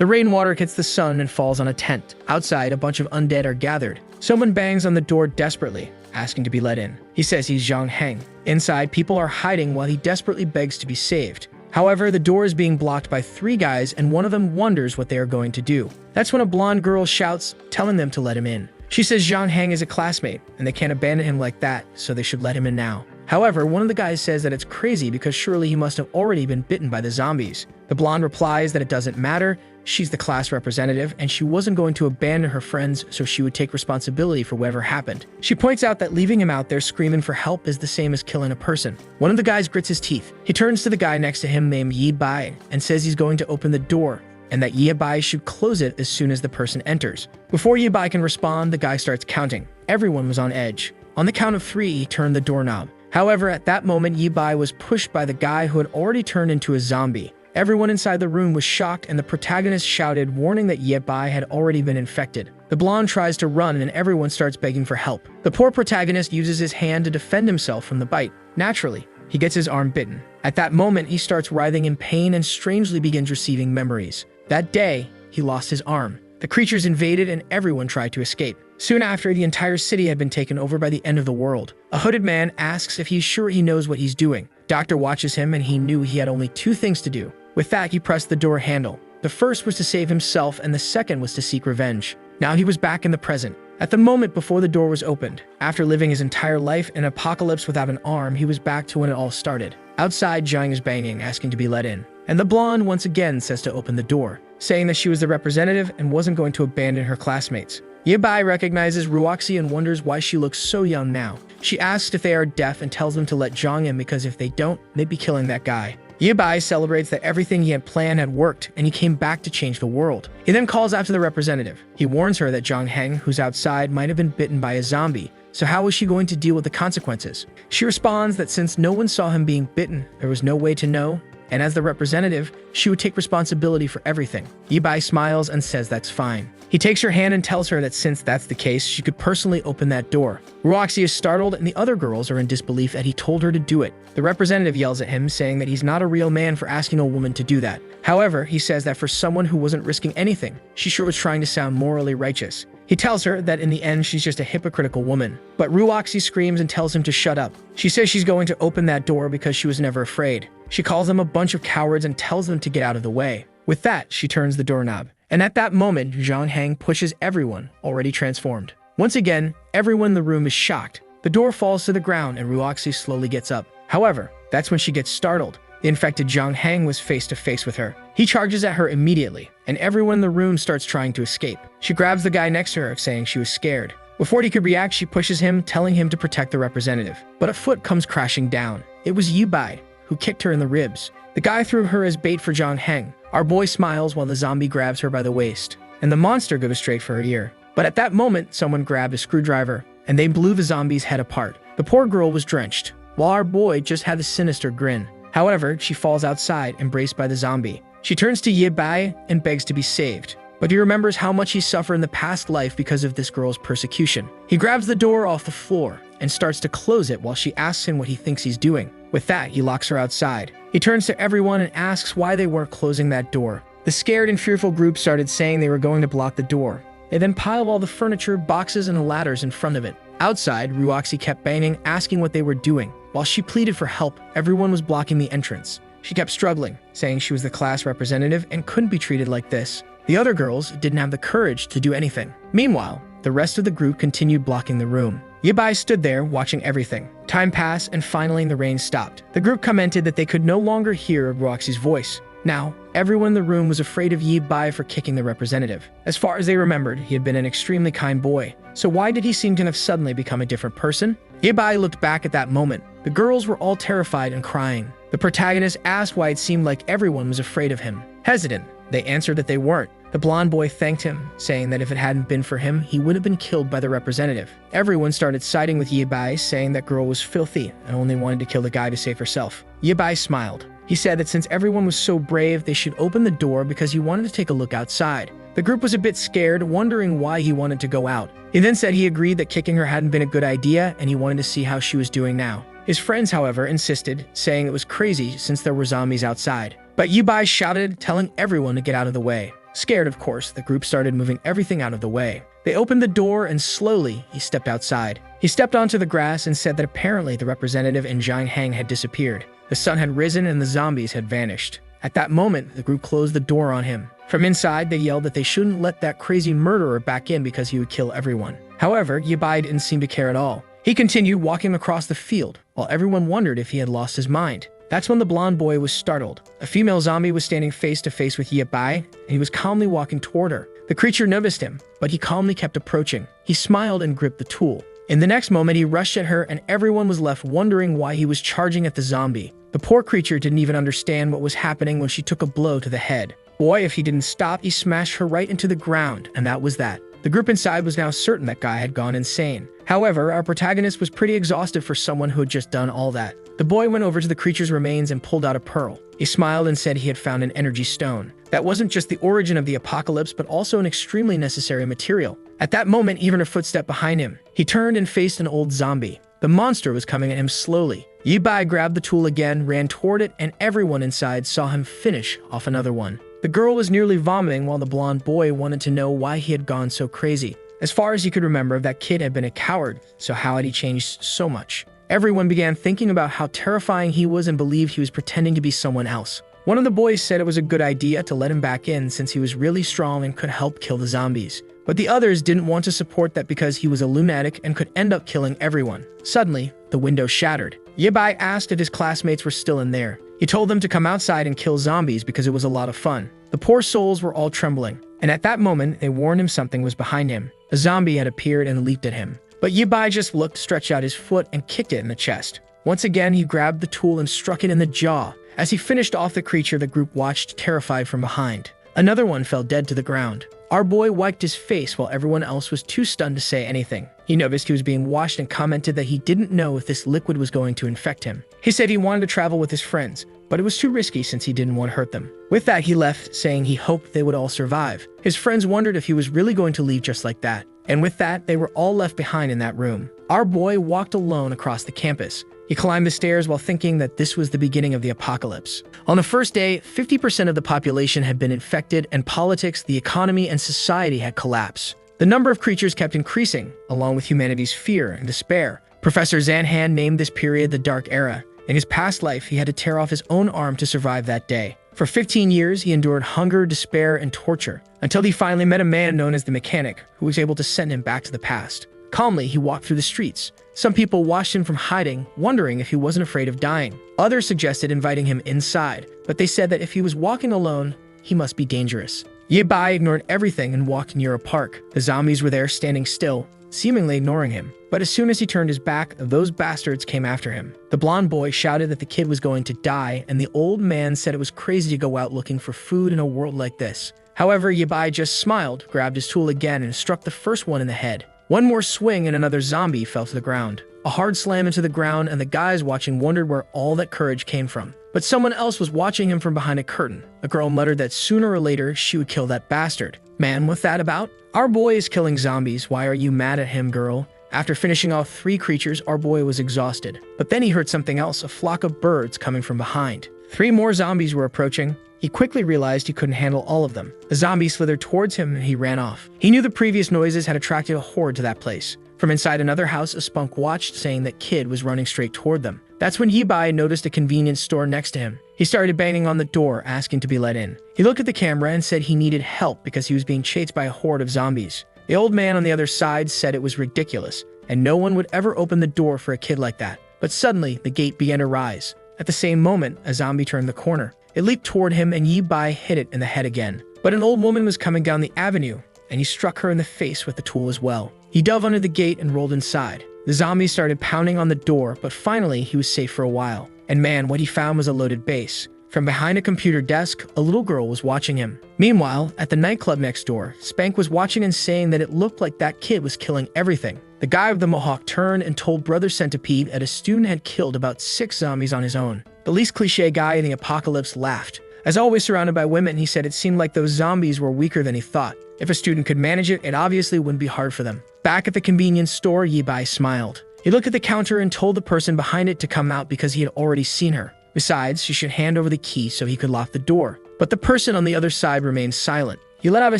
The rainwater hits the sun and falls on a tent. Outside, a bunch of undead are gathered. Someone bangs on the door desperately, asking to be let in. He says he's Zhang Heng. Inside, people are hiding while he desperately begs to be saved. However, the door is being blocked by 3 guys, and one of them wonders what they are going to do. That's when a blonde girl shouts, telling them to let him in. She says Zhang Heng is a classmate, and they can't abandon him like that, so they should let him in now. However, one of the guys says that it's crazy because surely he must have already been bitten by the zombies. The blonde replies that it doesn't matter, she's the class representative, and she wasn't going to abandon her friends, so she would take responsibility for whatever happened. She points out that leaving him out there screaming for help is the same as killing a person. One of the guys grits his teeth. He turns to the guy next to him named Yi Bai and says he's going to open the door, and that Yi Bai should close it as soon as the person enters. Before Yi Bai can respond, the guy starts counting. Everyone was on edge. On the count of 3, he turned the doorknob. However, at that moment, Yi Bai was pushed by the guy who had already turned into a zombie. Everyone inside the room was shocked, and the protagonist shouted, warning that Yi Bai had already been infected. The blonde tries to run, and everyone starts begging for help. The poor protagonist uses his hand to defend himself from the bite. Naturally, he gets his arm bitten. At that moment, he starts writhing in pain and strangely begins receiving memories. That day, he lost his arm. The creatures invaded, and everyone tried to escape. Soon after, the entire city had been taken over by the end of the world. A hooded man asks if he's sure he knows what he's doing. Doctor watches him, and he knew he had only 2 things to do. With that, he pressed the door handle. The first was to save himself, and the second was to seek revenge. Now he was back in the present. At the moment before the door was opened, after living his entire life in an apocalypse without an arm, he was back to when it all started. Outside, Zhang is banging, asking to be let in. And the blonde once again says to open the door, saying that she was the representative and wasn't going to abandon her classmates. Yi Bai recognizes Ruoxi and wonders why she looks so young now. She asks if they are deaf and tells them to let Zhang in because if they don't, they'd be killing that guy. Yi Bai celebrates that everything he had planned had worked and he came back to change the world. He then calls out to the representative. He warns her that Zhang Heng, who's outside, might have been bitten by a zombie, so how was she going to deal with the consequences? She responds that since no one saw him being bitten, there was no way to know, and as the representative, she would take responsibility for everything. Yi Bai smiles and says that's fine. He takes her hand and tells her that since that's the case, she could personally open that door. Ruoxi is startled, and the other girls are in disbelief that he told her to do it. The representative yells at him, saying that he's not a real man for asking a woman to do that. However, he says that for someone who wasn't risking anything, she sure was trying to sound morally righteous. He tells her that in the end, she's just a hypocritical woman. But Ruoxi screams and tells him to shut up. She says she's going to open that door because she was never afraid. She calls them a bunch of cowards and tells them to get out of the way. With that, she turns the doorknob. And at that moment, Zhang Heng pushes everyone, already transformed. Once again, everyone in the room is shocked. The door falls to the ground and Ruoxi slowly gets up. However, that's when she gets startled. The infected Zhang Heng was face to face with her. He charges at her immediately, and everyone in the room starts trying to escape. She grabs the guy next to her, saying she was scared. Before he could react, she pushes him, telling him to protect the representative. But a foot comes crashing down. It was Yi Bai, who kicked her in the ribs. The guy threw her as bait for Zhang Heng. Our boy smiles while the zombie grabs her by the waist, and the monster goes straight for her ear. But at that moment, someone grabbed a screwdriver, and they blew the zombie's head apart. The poor girl was drenched, while our boy just had a sinister grin. However, she falls outside, embraced by the zombie. She turns to Yi Bai and begs to be saved, but he remembers how much he suffered in the past life because of this girl's persecution. He grabs the door off the floor and starts to close it while she asks him what he thinks he's doing. With that, he locks her outside. He turns to everyone and asks why they weren't closing that door. The scared and fearful group started saying they were going to block the door. They then piled all the furniture, boxes, and ladders in front of it. Outside, Ruoxi kept banging, asking what they were doing. While she pleaded for help, everyone was blocking the entrance. She kept struggling, saying she was the class representative and couldn't be treated like this. The other girls didn't have the courage to do anything. Meanwhile, the rest of the group continued blocking the room. Yi Bai stood there, watching everything. Time passed, and finally the rain stopped. The group commented that they could no longer hear Ruoxi's voice. Now, everyone in the room was afraid of Yi Bai for kicking the representative. As far as they remembered, he had been an extremely kind boy. So why did he seem to have suddenly become a different person? Yi Bai looked back at that moment. The girls were all terrified and crying. The protagonist asked why it seemed like everyone was afraid of him. Hesitant, they answered that they weren't. The blonde boy thanked him, saying that if it hadn't been for him, he would have been killed by the representative. Everyone started siding with Yi Bai, saying that girl was filthy and only wanted to kill the guy to save herself. Yi Bai smiled. He said that since everyone was so brave, they should open the door because he wanted to take a look outside. The group was a bit scared, wondering why he wanted to go out. He then said he agreed that kicking her hadn't been a good idea and he wanted to see how she was doing now. His friends, however, insisted, saying it was crazy since there were zombies outside. But Yi Bai shouted, telling everyone to get out of the way. Scared, of course, the group started moving everything out of the way. They opened the door and slowly he stepped outside. He stepped onto the grass and said that apparently the representative in Jiang Hang had disappeared. The sun had risen and the zombies had vanished. At that moment, the group closed the door on him. From inside, they yelled that they shouldn't let that crazy murderer back in because he would kill everyone. However, Yibai didn't seem to care at all. He continued walking across the field, while everyone wondered if he had lost his mind. That's when the blonde boy was startled. A female zombie was standing face to face with Yibai, and he was calmly walking toward her. The creature noticed him, but he calmly kept approaching. He smiled and gripped the tool. In the next moment, he rushed at her, and everyone was left wondering why he was charging at the zombie. The poor creature didn't even understand what was happening when she took a blow to the head. Boy, if he didn't stop, he smashed her right into the ground, and that was that. The group inside was now certain that guy had gone insane. However, our protagonist was pretty exhausted for someone who had just done all that. The boy went over to the creature's remains and pulled out a pearl. He smiled and said he had found an energy stone. That wasn't just the origin of the apocalypse, but also an extremely necessary material. At that moment, even a footstep behind him. He turned and faced an old zombie. The monster was coming at him slowly. Yibai grabbed the tool again, ran toward it, and everyone inside saw him finish off another one. The girl was nearly vomiting while the blonde boy wanted to know why he had gone so crazy. As far as he could remember, that kid had been a coward, so how had he changed so much? Everyone began thinking about how terrifying he was and believed he was pretending to be someone else. One of the boys said it was a good idea to let him back in since he was really strong and could help kill the zombies. But the others didn't want to support that because he was a lunatic and could end up killing everyone. Suddenly, the window shattered. Yibai asked if his classmates were still in there. He told them to come outside and kill zombies because it was a lot of fun. The poor souls were all trembling, and at that moment, they warned him something was behind him. A zombie had appeared and leaped at him. But Yibai just looked, stretched out his foot, and kicked it in the chest. Once again, he grabbed the tool and struck it in the jaw. As he finished off the creature, the group watched, terrified from behind. Another one fell dead to the ground. Our boy wiped his face while everyone else was too stunned to say anything. He noticed he was being washed and commented that he didn't know if this liquid was going to infect him. He said he wanted to travel with his friends, but it was too risky since he didn't want to hurt them. With that, he left, saying he hoped they would all survive. His friends wondered if he was really going to leave just like that. And with that, they were all left behind in that room. Our boy walked alone across the campus. He climbed the stairs while thinking that this was the beginning of the apocalypse. On the first day, 50% of the population had been infected, and politics, the economy, and society had collapsed. The number of creatures kept increasing, along with humanity's fear and despair. Professor Zanhan named this period the Dark Era. In his past life, he had to tear off his own arm to survive that day. For 15 years, he endured hunger, despair, and torture, until he finally met a man known as the Mechanic, who was able to send him back to the past. Calmly, he walked through the streets. Some people watched him from hiding, wondering if he wasn't afraid of dying. Others suggested inviting him inside, but they said that if he was walking alone, he must be dangerous. Yibai ignored everything and walked near a park. The zombies were there standing still, seemingly ignoring him. But as soon as he turned his back, those bastards came after him. The blonde boy shouted that the kid was going to die, and the old man said it was crazy to go out looking for food in a world like this. However, Yibai just smiled, grabbed his tool again, and struck the first one in the head. One more swing and another zombie fell to the ground. A hard slam into the ground, and the guys watching wondered where all that courage came from. But someone else was watching him from behind a curtain. A girl muttered that sooner or later she would kill that bastard. Man, what's that about? Our boy is killing zombies. Why are you mad at him, girl? After finishing off 3 creatures, our boy was exhausted. But then he heard something else, a flock of birds coming from behind. 3 more zombies were approaching. He quickly realized he couldn't handle all of them. The zombies slithered towards him and he ran off. He knew the previous noises had attracted a horde to that place. From inside another house, a spunk watched, saying that kid was running straight toward them. That's when Yibai noticed a convenience store next to him. He started banging on the door, asking to be let in. He looked at the camera and said he needed help because he was being chased by a horde of zombies. The old man on the other side said it was ridiculous, and no one would ever open the door for a kid like that. But suddenly, the gate began to rise. At the same moment, a zombie turned the corner. It leaped toward him and Yibai hit it in the head again. But an old woman was coming down the avenue, and he struck her in the face with the tool as well. He dove under the gate and rolled inside. The zombies started pounding on the door, but finally he was safe for a while. And man, what he found was a loaded base. From behind a computer desk, a little girl was watching him. Meanwhile, at the nightclub next door, Spank was watching and saying that it looked like that kid was killing everything. The guy with the mohawk turned and told Brother Centipede that a student had killed about 6 zombies on his own. The least cliche guy in the apocalypse laughed. As always surrounded by women, he said it seemed like those zombies were weaker than he thought. If a student could manage it, it obviously wouldn't be hard for them. Back at the convenience store, Yibai smiled. He looked at the counter and told the person behind it to come out because he had already seen her. Besides, she should hand over the key so he could lock the door. But the person on the other side remained silent. He let out a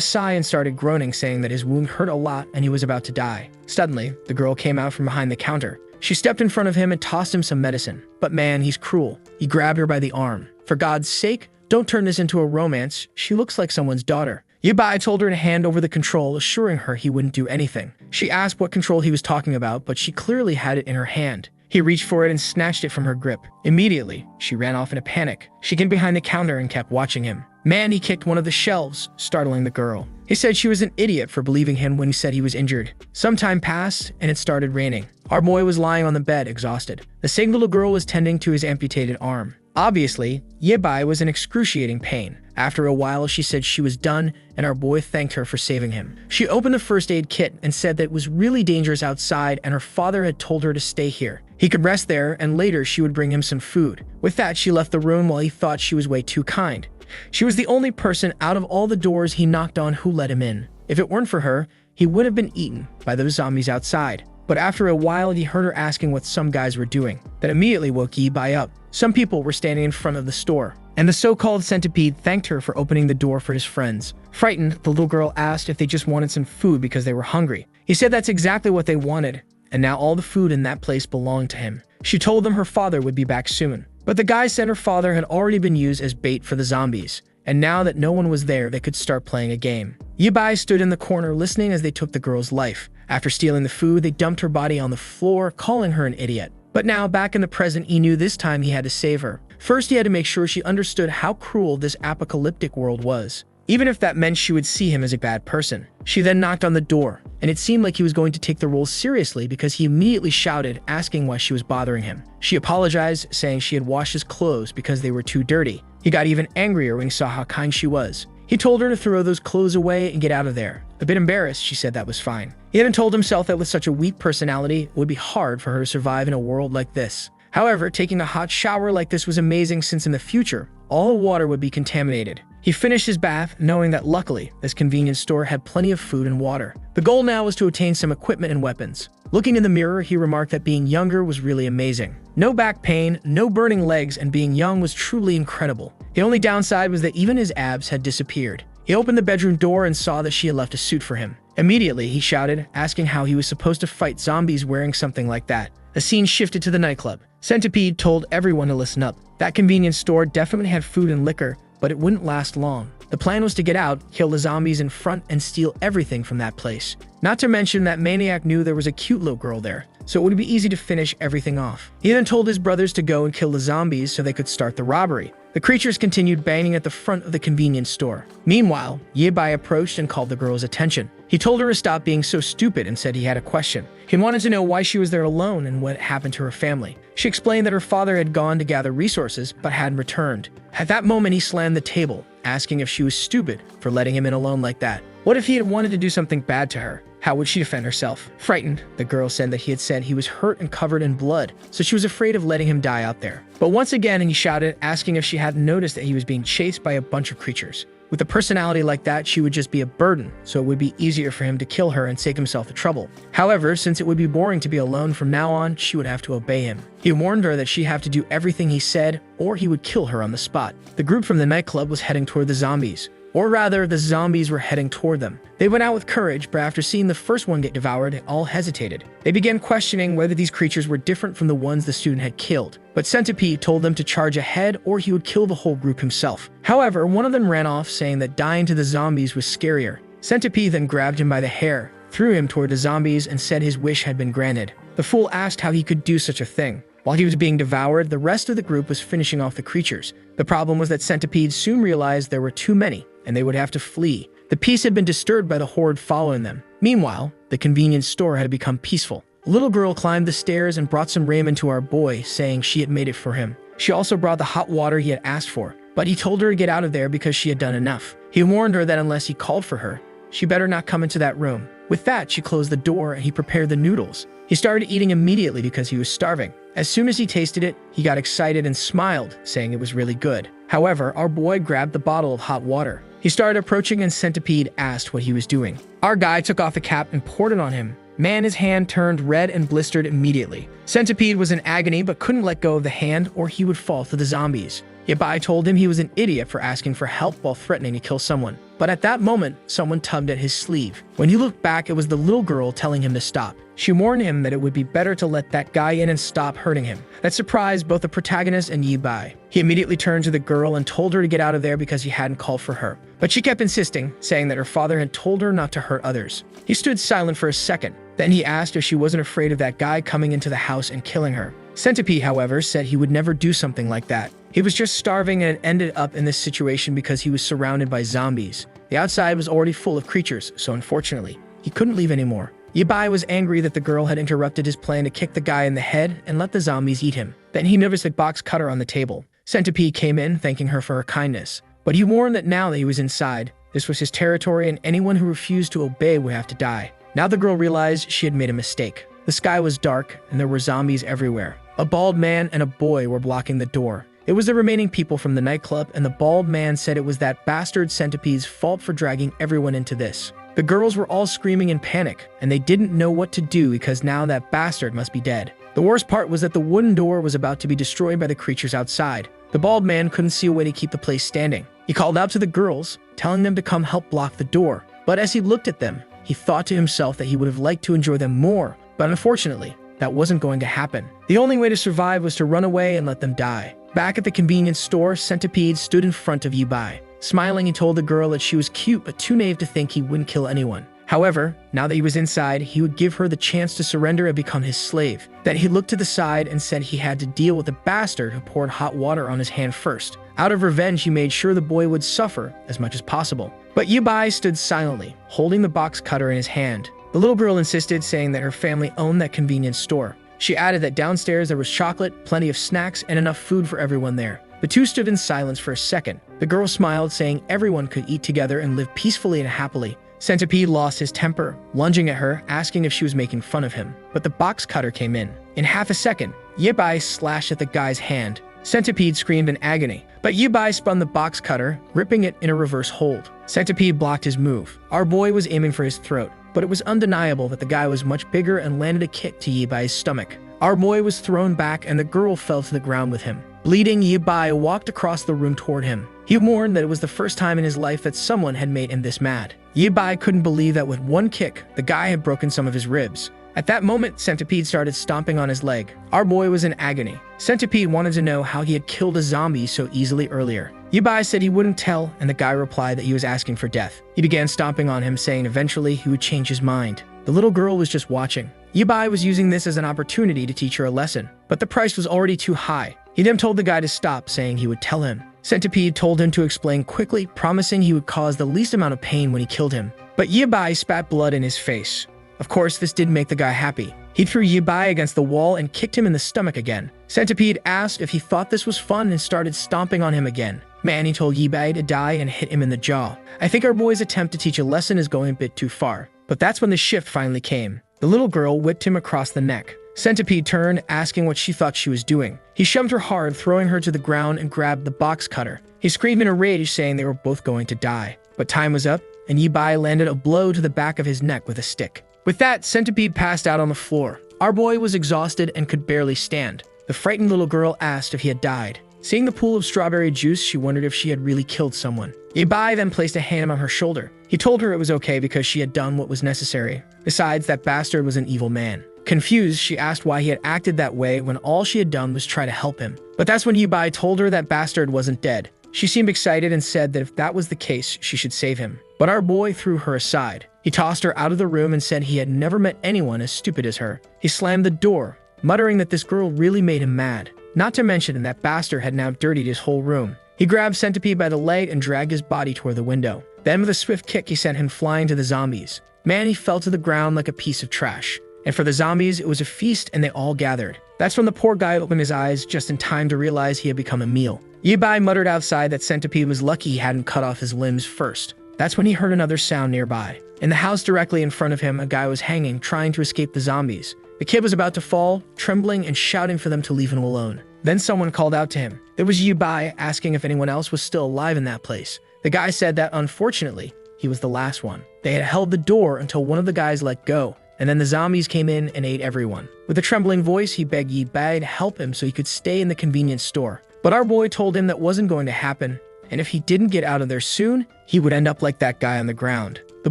sigh and started groaning, saying that his wound hurt a lot and he was about to die. Suddenly, the girl came out from behind the counter. She stepped in front of him and tossed him some medicine. But man, he's cruel. He grabbed her by the arm. For God's sake, don't turn this into a romance. She looks like someone's daughter. Yabai told her to hand over the control, assuring her he wouldn't do anything. She asked what control he was talking about, but she clearly had it in her hand. He reached for it and snatched it from her grip. Immediately, she ran off in a panic. She hid behind the counter and kept watching him. Man, he kicked one of the shelves, startling the girl. He said she was an idiot for believing him when he said he was injured. Some time passed, and it started raining. Our boy was lying on the bed, exhausted. The same little girl was tending to his amputated arm. Obviously, Yabai was in excruciating pain. After a while, she said she was done, and our boy thanked her for saving him. She opened the first aid kit and said that it was really dangerous outside and her father had told her to stay here. He could rest there, and later she would bring him some food. With that, she left the room while he thought she was way too kind. She was the only person out of all the doors he knocked on who let him in. If it weren't for her, he would have been eaten by those zombies outside. But after a while, he heard her asking what some guys were doing. That immediately woke Yabai up. Some people were standing in front of the store, and the so-called centipede thanked her for opening the door for his friends. Frightened, the little girl asked if they just wanted some food because they were hungry. He said that's exactly what they wanted, and now all the food in that place belonged to him. She told them her father would be back soon. But the guy said her father had already been used as bait for the zombies, and now that no one was there, they could start playing a game. Yabai stood in the corner listening as they took the girl's life. After stealing the food, they dumped her body on the floor, calling her an idiot. But now, back in the present, he knew this time he had to save her. First, he had to make sure she understood how cruel this apocalyptic world was, even if that meant she would see him as a bad person. She then knocked on the door, and it seemed like he was going to take the role seriously because he immediately shouted, asking why she was bothering him. She apologized, saying she had washed his clothes because they were too dirty. He got even angrier when he saw how kind she was. He told her to throw those clothes away and get out of there. A bit embarrassed, she said that was fine. He even told himself that with such a weak personality, it would be hard for her to survive in a world like this. However, taking a hot shower like this was amazing since in the future, all the water would be contaminated. He finished his bath, knowing that luckily, this convenience store had plenty of food and water. The goal now was to obtain some equipment and weapons. Looking in the mirror, he remarked that being younger was really amazing. No back pain, no burning legs, and being young was truly incredible. The only downside was that even his abs had disappeared. He opened the bedroom door and saw that she had left a suit for him. Immediately, he shouted, asking how he was supposed to fight zombies wearing something like that. The scene shifted to the nightclub. Centipede told everyone to listen up. That convenience store definitely had food and liquor, but it wouldn't last long. The plan was to get out, kill the zombies in front, and steal everything from that place. Not to mention that Maniac knew there was a cute little girl there, so it would be easy to finish everything off. He then told his brothers to go and kill the zombies so they could start the robbery. The creatures continued banging at the front of the convenience store. Meanwhile, Yabai approached and called the girl's attention. He told her to stop being so stupid and said he had a question. He wanted to know why she was there alone and what happened to her family. She explained that her father had gone to gather resources but hadn't returned. At that moment, he slammed the table, asking if she was stupid for letting him in alone like that. What if he had wanted to do something bad to her? How would she defend herself? Frightened, the girl said that he had said he was hurt and covered in blood, so she was afraid of letting him die out there. But once again, he shouted, asking if she hadn't noticed that he was being chased by a bunch of creatures. With a personality like that, she would just be a burden, so it would be easier for him to kill her and save himself the trouble. However, since it would be boring to be alone from now on, she would have to obey him. He warned her that she'd have to do everything he said, or he would kill her on the spot. The group from the nightclub was heading toward the zombies. Or rather, the zombies were heading toward them. They went out with courage, but after seeing the first one get devoured, they all hesitated. They began questioning whether these creatures were different from the ones the student had killed. But Centipede told them to charge ahead or he would kill the whole group himself. However, one of them ran off, saying that dying to the zombies was scarier. Centipede then grabbed him by the hair, threw him toward the zombies, and said his wish had been granted. The fool asked how he could do such a thing. While he was being devoured, the rest of the group was finishing off the creatures. The problem was that Centipede soon realized there were too many, and they would have to flee. The peace had been disturbed by the horde following them. Meanwhile, the convenience store had become peaceful. A little girl climbed the stairs and brought some ramen to our boy, saying she had made it for him. She also brought the hot water he had asked for, but he told her to get out of there because she had done enough. He warned her that unless he called for her, she better not come into that room. With that, she closed the door and he prepared the noodles. He started eating immediately because he was starving. As soon as he tasted it, he got excited and smiled, saying it was really good. However, our boy grabbed the bottle of hot water. He started approaching and Centipede asked what he was doing. Our guy took off the cap and poured it on him. Man, his hand turned red and blistered immediately. Centipede was in agony but couldn't let go of the hand or he would fall to the zombies. Yabai told him he was an idiot for asking for help while threatening to kill someone. But at that moment, someone tugged at his sleeve. When he looked back, it was the little girl telling him to stop. She warned him that it would be better to let that guy in and stop hurting him. That surprised both the protagonist and Yabai. He immediately turned to the girl and told her to get out of there because he hadn't called for her. But she kept insisting, saying that her father had told her not to hurt others. He stood silent for a second. Then he asked if she wasn't afraid of that guy coming into the house and killing her. Centipede, however, said he would never do something like that. He was just starving and had ended up in this situation because he was surrounded by zombies. The outside was already full of creatures, so unfortunately, he couldn't leave anymore. Yabai was angry that the girl had interrupted his plan to kick the guy in the head and let the zombies eat him. Then he noticed a box cutter on the table. Centipede came in, thanking her for her kindness. But he warned that now that he was inside, this was his territory and anyone who refused to obey would have to die. Now the girl realized she had made a mistake. The sky was dark and there were zombies everywhere. A bald man and a boy were blocking the door. It was the remaining people from the nightclub, and the bald man said it was that bastard Centipede's fault for dragging everyone into this. The girls were all screaming in panic, and they didn't know what to do because now that bastard must be dead. The worst part was that the wooden door was about to be destroyed by the creatures outside. The bald man couldn't see a way to keep the place standing. He called out to the girls, telling them to come help block the door. But as he looked at them, he thought to himself that he would have liked to enjoy them more, but unfortunately, that wasn't going to happen. The only way to survive was to run away and let them die. Back at the convenience store, Centipede stood in front of Yabai. Smiling, he told the girl that she was cute but too naive to think he wouldn't kill anyone. However, now that he was inside, he would give her the chance to surrender and become his slave. Then he looked to the side and said he had to deal with the bastard who poured hot water on his hand first. Out of revenge, he made sure the boy would suffer as much as possible. But Yabai stood silently, holding the box cutter in his hand. The little girl insisted, saying that her family owned that convenience store. She added that downstairs there was chocolate, plenty of snacks, and enough food for everyone there. The two stood in silence for a second. The girl smiled, saying everyone could eat together and live peacefully and happily. Centipede lost his temper, lunging at her, asking if she was making fun of him. But the box cutter came in. In half a second, Yabai slashed at the guy's hand. Centipede screamed in agony, but Yabai spun the box cutter, gripping it in a reverse hold. Centipede blocked his move. Our boy was aiming for his throat, but it was undeniable that the guy was much bigger and landed a kick to Yibai's stomach. Our boy was thrown back and the girl fell to the ground with him. Bleeding, Yabai walked across the room toward him. He mourned that it was the first time in his life that someone had made him this mad. Yabai couldn't believe that with one kick, the guy had broken some of his ribs. At that moment, Centipede started stomping on his leg. Our boy was in agony. Centipede wanted to know how he had killed a zombie so easily earlier. Yabai said he wouldn't tell, and the guy replied that he was asking for death. He began stomping on him, saying eventually he would change his mind. The little girl was just watching. Yabai was using this as an opportunity to teach her a lesson, but the price was already too high. He then told the guy to stop, saying he would tell him. Centipede told him to explain quickly, promising he would cause the least amount of pain when he killed him. But Yabai spat blood in his face. Of course, this didn't make the guy happy. He threw Yabai against the wall and kicked him in the stomach again. Centipede asked if he thought this was fun and started stomping on him again. Man, he told Yabai to die and hit him in the jaw. I think our boy's attempt to teach a lesson is going a bit too far. But that's when the shift finally came. The little girl whipped him across the neck. Centipede turned, asking what she thought she was doing. He shoved her hard, throwing her to the ground and grabbed the box cutter. He screamed in a rage, saying they were both going to die. But time was up, and Yabai landed a blow to the back of his neck with a stick. With that, Centipede passed out on the floor. Our boy was exhausted and could barely stand. The frightened little girl asked if he had died. Seeing the pool of strawberry juice, she wondered if she had really killed someone. Yabai then placed a hand on her shoulder. He told her it was okay because she had done what was necessary. Besides, that bastard was an evil man. Confused, she asked why he had acted that way when all she had done was try to help him. But that's when Yabai told her that bastard wasn't dead. She seemed excited and said that if that was the case, she should save him. But our boy threw her aside. He tossed her out of the room and said he had never met anyone as stupid as her. He slammed the door, muttering that this girl really made him mad. Not to mention that bastard had now dirtied his whole room. He grabbed Centipede by the leg and dragged his body toward the window. Then with a swift kick, he sent him flying to the zombies. Man, he fell to the ground like a piece of trash. And for the zombies, it was a feast and they all gathered. That's when the poor guy opened his eyes just in time to realize he had become a meal. Yabai muttered outside that Centipede was lucky he hadn't cut off his limbs first. That's when he heard another sound nearby. In the house directly in front of him, a guy was hanging, trying to escape the zombies. The kid was about to fall, trembling and shouting for them to leave him alone. Then someone called out to him. It was Yabai, asking if anyone else was still alive in that place. The guy said that unfortunately, he was the last one. They had held the door until one of the guys let go, and then the zombies came in and ate everyone. With a trembling voice, he begged Yabai to help him so he could stay in the convenience store. But our boy told him that wasn't going to happen, and if he didn't get out of there soon, he would end up like that guy on the ground. The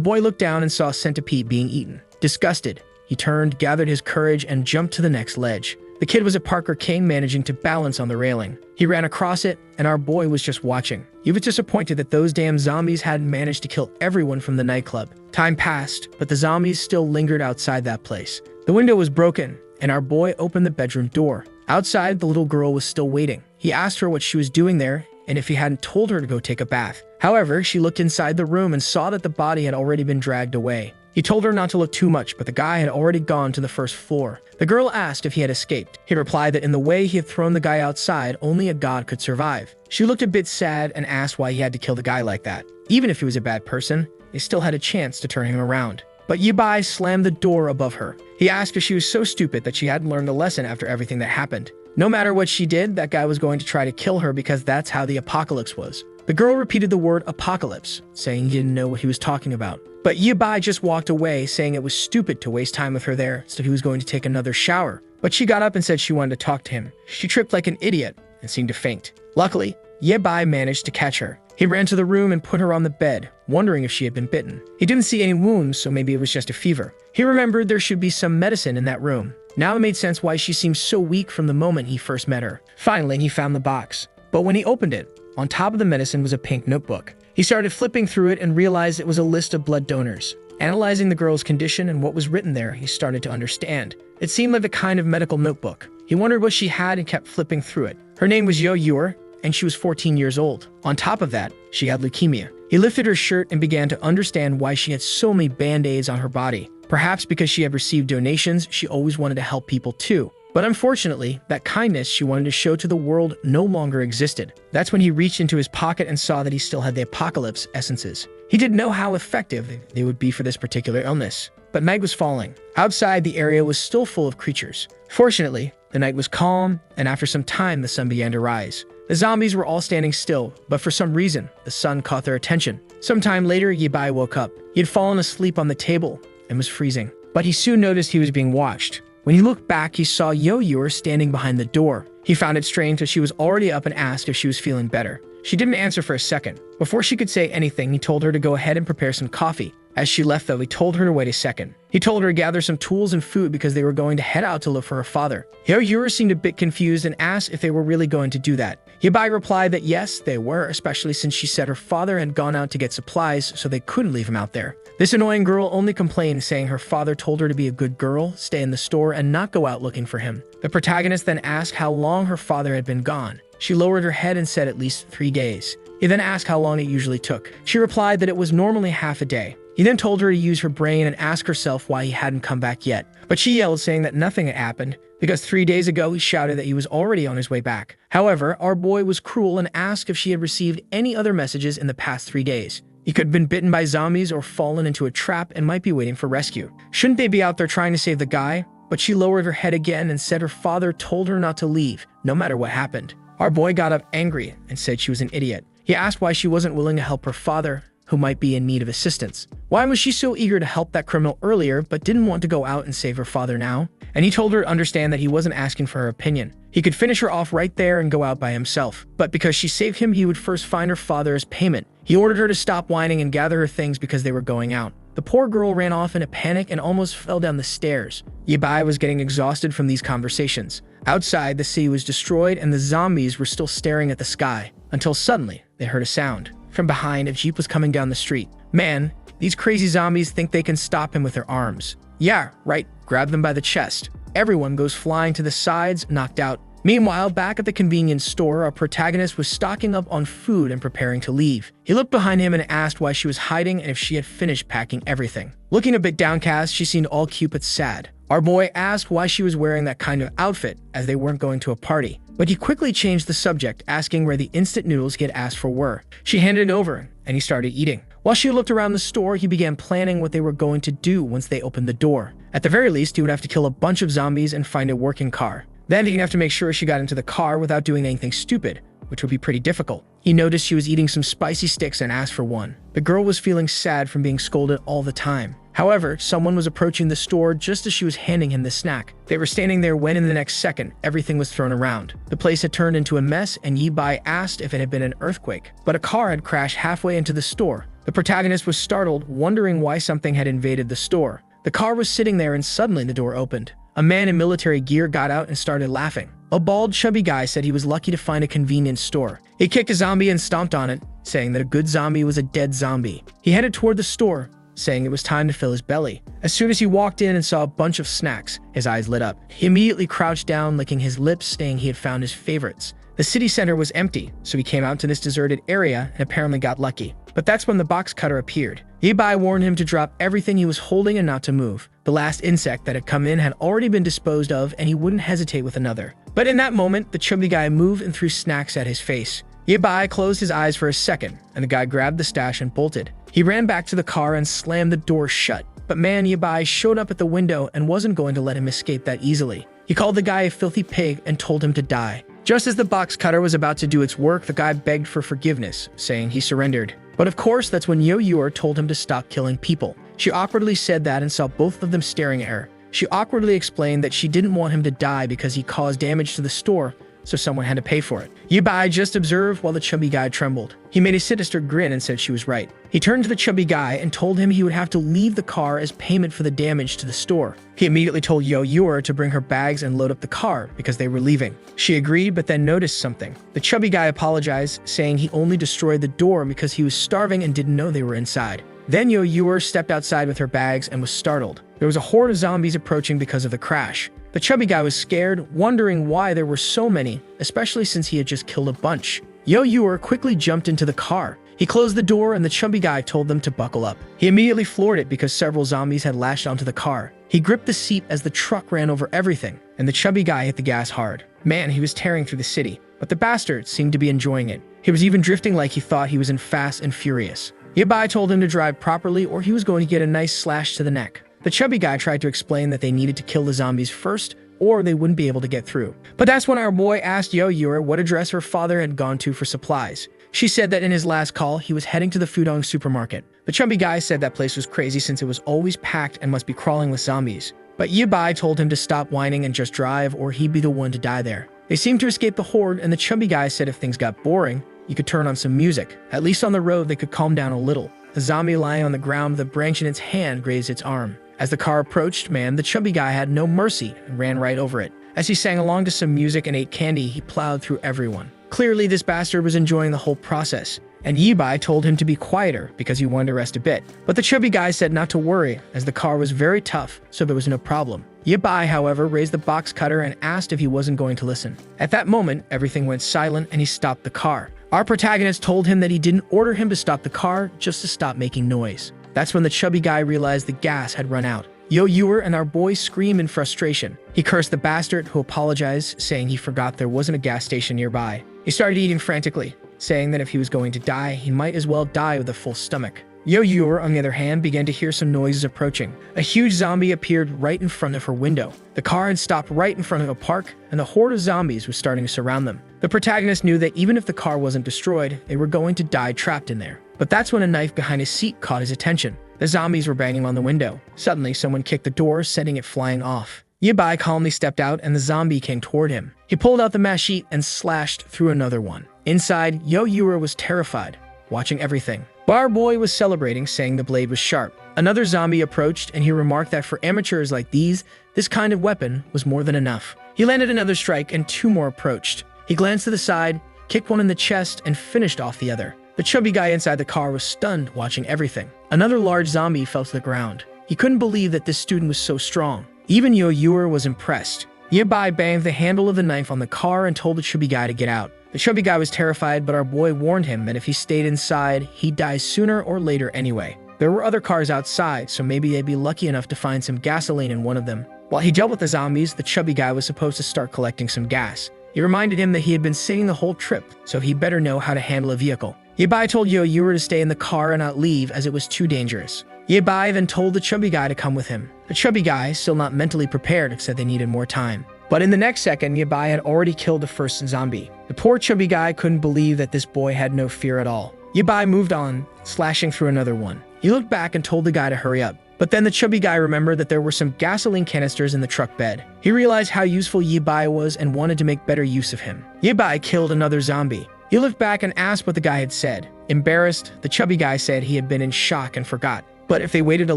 boy looked down and saw a centipede being eaten. Disgusted, he turned, gathered his courage, and jumped to the next ledge. The kid was a Parker Kane managing to balance on the railing. He ran across it, and our boy was just watching. He was disappointed that those damn zombies hadn't managed to kill everyone from the nightclub. Time passed, but the zombies still lingered outside that place. The window was broken, and our boy opened the bedroom door. Outside, the little girl was still waiting. He asked her what she was doing there, and if he hadn't told her to go take a bath. However, she looked inside the room and saw that the body had already been dragged away. He told her not to look too much, but the guy had already gone to the first floor. The girl asked if he had escaped. He replied that in the way he had thrown the guy outside, only a god could survive. She looked a bit sad and asked why he had to kill the guy like that. Even if he was a bad person, they still had a chance to turn him around. But Yibai slammed the door above her. He asked if she was so stupid that she hadn't learned a lesson after everything that happened. No matter what she did, that guy was going to try to kill her because that's how the apocalypse was. The girl repeated the word apocalypse, saying he didn't know what he was talking about. But Yibai just walked away, saying it was stupid to waste time with her there, so he was going to take another shower. But she got up and said she wanted to talk to him. She tripped like an idiot and seemed to faint. Luckily, Yibai managed to catch her. He ran to the room and put her on the bed, wondering if she had been bitten. He didn't see any wounds, so maybe it was just a fever. He remembered there should be some medicine in that room. Now it made sense why she seemed so weak from the moment he first met her. Finally, he found the box. But when he opened it, on top of the medicine was a pink notebook. He started flipping through it and realized it was a list of blood donors. Analyzing the girl's condition and what was written there, he started to understand. It seemed like the kind of medical notebook. He wondered what she had and kept flipping through it. Her name was Yo Yor, and she was 14 years old. On top of that, she had leukemia. He lifted her shirt and began to understand why she had so many band-aids on her body. Perhaps because she had received donations, she always wanted to help people too. But unfortunately, that kindness she wanted to show to the world no longer existed. That's when he reached into his pocket and saw that he still had the apocalypse essences. He didn't know how effective they would be for this particular illness. But night was falling. Outside, the area was still full of creatures. Fortunately, the night was calm, and after some time, the sun began to rise. The zombies were all standing still, but for some reason, the sun caught their attention. Sometime later, Yibai woke up. He had fallen asleep on the table and was freezing. But he soon noticed he was being watched. When he looked back, he saw Yo Yor standing behind the door. He found it strange that she was already up and asked if she was feeling better. She didn't answer for a second. Before she could say anything, he told her to go ahead and prepare some coffee. As she left, though, he told her to wait a second. He told her to gather some tools and food because they were going to head out to look for her father. Yo Yor seemed a bit confused and asked if they were really going to do that. Yibai replied that yes, they were, especially since she said her father had gone out to get supplies, so they couldn't leave him out there. This annoying girl only complained, saying her father told her to be a good girl, stay in the store, and not go out looking for him. The protagonist then asked how long her father had been gone. She lowered her head and said at least 3 days. He then asked how long it usually took. She replied that it was normally half a day. He then told her to use her brain and ask herself why he hadn't come back yet. But she yelled, saying that nothing had happened, because 3 days ago he shouted that he was already on his way back. However, our boy was cruel and asked if she had received any other messages in the past 3 days. He could have been bitten by zombies or fallen into a trap and might be waiting for rescue. Shouldn't they be out there trying to save the guy? But she lowered her head again and said her father told her not to leave, no matter what happened. Our boy got up angry and said she was an idiot. He asked why she wasn't willing to help her father, who might be in need of assistance. Why was she so eager to help that criminal earlier but didn't want to go out and save her father now? And he told her to understand that he wasn't asking for her opinion. He could finish her off right there and go out by himself. But because she saved him, he would first find her father as payment. He ordered her to stop whining and gather her things because they were going out. The poor girl ran off in a panic and almost fell down the stairs. Yibai was getting exhausted from these conversations. Outside, the sea was destroyed and the zombies were still staring at the sky, until suddenly they heard a sound. From behind, a jeep was coming down the street. Man, these crazy zombies think they can stop him with their arms. Yeah, right, grab them by the chest. Everyone goes flying to the sides, knocked out. Meanwhile, back at the convenience store, our protagonist was stocking up on food and preparing to leave. He looked behind him and asked why she was hiding and if she had finished packing everything. Looking a bit downcast, she seemed all cute but sad. Our boy asked why she was wearing that kind of outfit, as they weren't going to a party. But he quickly changed the subject, asking where the instant noodles he had asked for were. She handed it over, and he started eating. While she looked around the store, he began planning what they were going to do once they opened the door. At the very least, he would have to kill a bunch of zombies and find a working car. Then he'd have to make sure she got into the car without doing anything stupid, which would be pretty difficult. He noticed she was eating some spicy sticks and asked for one. The girl was feeling sad from being scolded all the time. However, someone was approaching the store just as she was handing him the snack. They were standing there when in the next second, everything was thrown around. The place had turned into a mess and Yi Bai asked if it had been an earthquake, but a car had crashed halfway into the store. The protagonist was startled, wondering why something had invaded the store. The car was sitting there and suddenly the door opened. A man in military gear got out and started laughing. A bald, chubby guy said he was lucky to find a convenience store. He kicked a zombie and stomped on it, saying that a good zombie was a dead zombie. He headed toward the store, saying it was time to fill his belly. As soon as he walked in and saw a bunch of snacks, his eyes lit up. He immediately crouched down, licking his lips, saying he had found his favorites. The city center was empty, so he came out to this deserted area and apparently got lucky. But that's when the box cutter appeared. Yi Bai warned him to drop everything he was holding and not to move. The last insect that had come in had already been disposed of and he wouldn't hesitate with another. But in that moment, the chubby guy moved and threw snacks at his face. Yi Bai closed his eyes for a second, and the guy grabbed the stash and bolted. He ran back to the car and slammed the door shut. But man, Yi Bai showed up at the window and wasn't going to let him escape that easily. He called the guy a filthy pig and told him to die. Just as the box cutter was about to do its work, the guy begged for forgiveness, saying he surrendered. But of course, that's when Yo Yuer told him to stop killing people. She awkwardly said that and saw both of them staring at her. She awkwardly explained that she didn't want him to die because he caused damage to the store, so someone had to pay for it. Yi Bai just observed while the chubby guy trembled. He made a sinister grin and said she was right. He turned to the chubby guy and told him he would have to leave the car as payment for the damage to the store. He immediately told Yo Yuer to bring her bags and load up the car because they were leaving. She agreed but then noticed something. The chubby guy apologized, saying he only destroyed the door because he was starving and didn't know they were inside. Then Yo Yuer stepped outside with her bags and was startled. There was a horde of zombies approaching because of the crash. The chubby guy was scared, wondering why there were so many, especially since he had just killed a bunch. Yo Yuer quickly jumped into the car. He closed the door and the chubby guy told them to buckle up. He immediately floored it because several zombies had lashed onto the car. He gripped the seat as the truck ran over everything, and the chubby guy hit the gas hard. Man, he was tearing through the city, but the bastard seemed to be enjoying it. He was even drifting like he thought he was in Fast and Furious. Yi Bai told him to drive properly or he was going to get a nice slash to the neck. The chubby guy tried to explain that they needed to kill the zombies first or they wouldn't be able to get through. But that's when our boy asked Yo Yuer what address her father had gone to for supplies. She said that in his last call, he was heading to the Fudong supermarket. The chubby guy said that place was crazy since it was always packed and must be crawling with zombies. But Yi Bai told him to stop whining and just drive or he'd be the one to die there. They seemed to escape the horde and the chubby guy said if things got boring, you could turn on some music. At least on the road, they could calm down a little. A zombie lying on the ground with a branch in its hand grazed its arm. As the car approached, man, the chubby guy had no mercy and ran right over it. As he sang along to some music and ate candy, he plowed through everyone. Clearly, this bastard was enjoying the whole process, and Yi Bai told him to be quieter because he wanted to rest a bit. But the chubby guy said not to worry, as the car was very tough, so there was no problem. Yi Bai, however, raised the box cutter and asked if he wasn't going to listen. At that moment, everything went silent and he stopped the car. Our protagonist told him that he didn't order him to stop the car, just to stop making noise. That's when the chubby guy realized the gas had run out. Yo Yuer and our boy screamed in frustration. He cursed the bastard, who apologized, saying he forgot there wasn't a gas station nearby. He started eating frantically, saying that if he was going to die, he might as well die with a full stomach. Yo Yuer, on the other hand, began to hear some noises approaching. A huge zombie appeared right in front of her window. The car had stopped right in front of a park, and the horde of zombies was starting to surround them. The protagonist knew that even if the car wasn't destroyed, they were going to die trapped in there. But that's when a knife behind his seat caught his attention. The zombies were banging on the window. Suddenly, someone kicked the door, sending it flying off. Yi Bai calmly stepped out, and the zombie came toward him. He pulled out the machete and slashed through another one. Inside, Yo Yuer was terrified, watching everything. Bar Boy was celebrating, saying the blade was sharp. Another zombie approached, and he remarked that for amateurs like these, this kind of weapon was more than enough. He landed another strike, and two more approached. He glanced to the side, kicked one in the chest, and finished off the other. The chubby guy inside the car was stunned, watching everything. Another large zombie fell to the ground. He couldn't believe that this student was so strong. Even Yo Yuer was impressed. Yi Bai banged the handle of the knife on the car and told the chubby guy to get out. The chubby guy was terrified, but our boy warned him that if he stayed inside, he'd die sooner or later anyway. There were other cars outside, so maybe they'd be lucky enough to find some gasoline in one of them. While he dealt with the zombies, the chubby guy was supposed to start collecting some gas. He reminded him that he had been singing the whole trip, so he'd better know how to handle a vehicle. Yi Bai told Yo Yuer to stay in the car and not leave as it was too dangerous. Yi Bai then told the chubby guy to come with him. The chubby guy, still not mentally prepared, said they needed more time. But in the next second, Yi Bai had already killed the first zombie. The poor chubby guy couldn't believe that this boy had no fear at all. Yi Bai moved on, slashing through another one. He looked back and told the guy to hurry up. But then the chubby guy remembered that there were some gasoline canisters in the truck bed. He realized how useful Yibai was and wanted to make better use of him. Yibai killed another zombie. He looked back and asked what the guy had said. Embarrassed, the chubby guy said he had been in shock and forgot. But if they waited a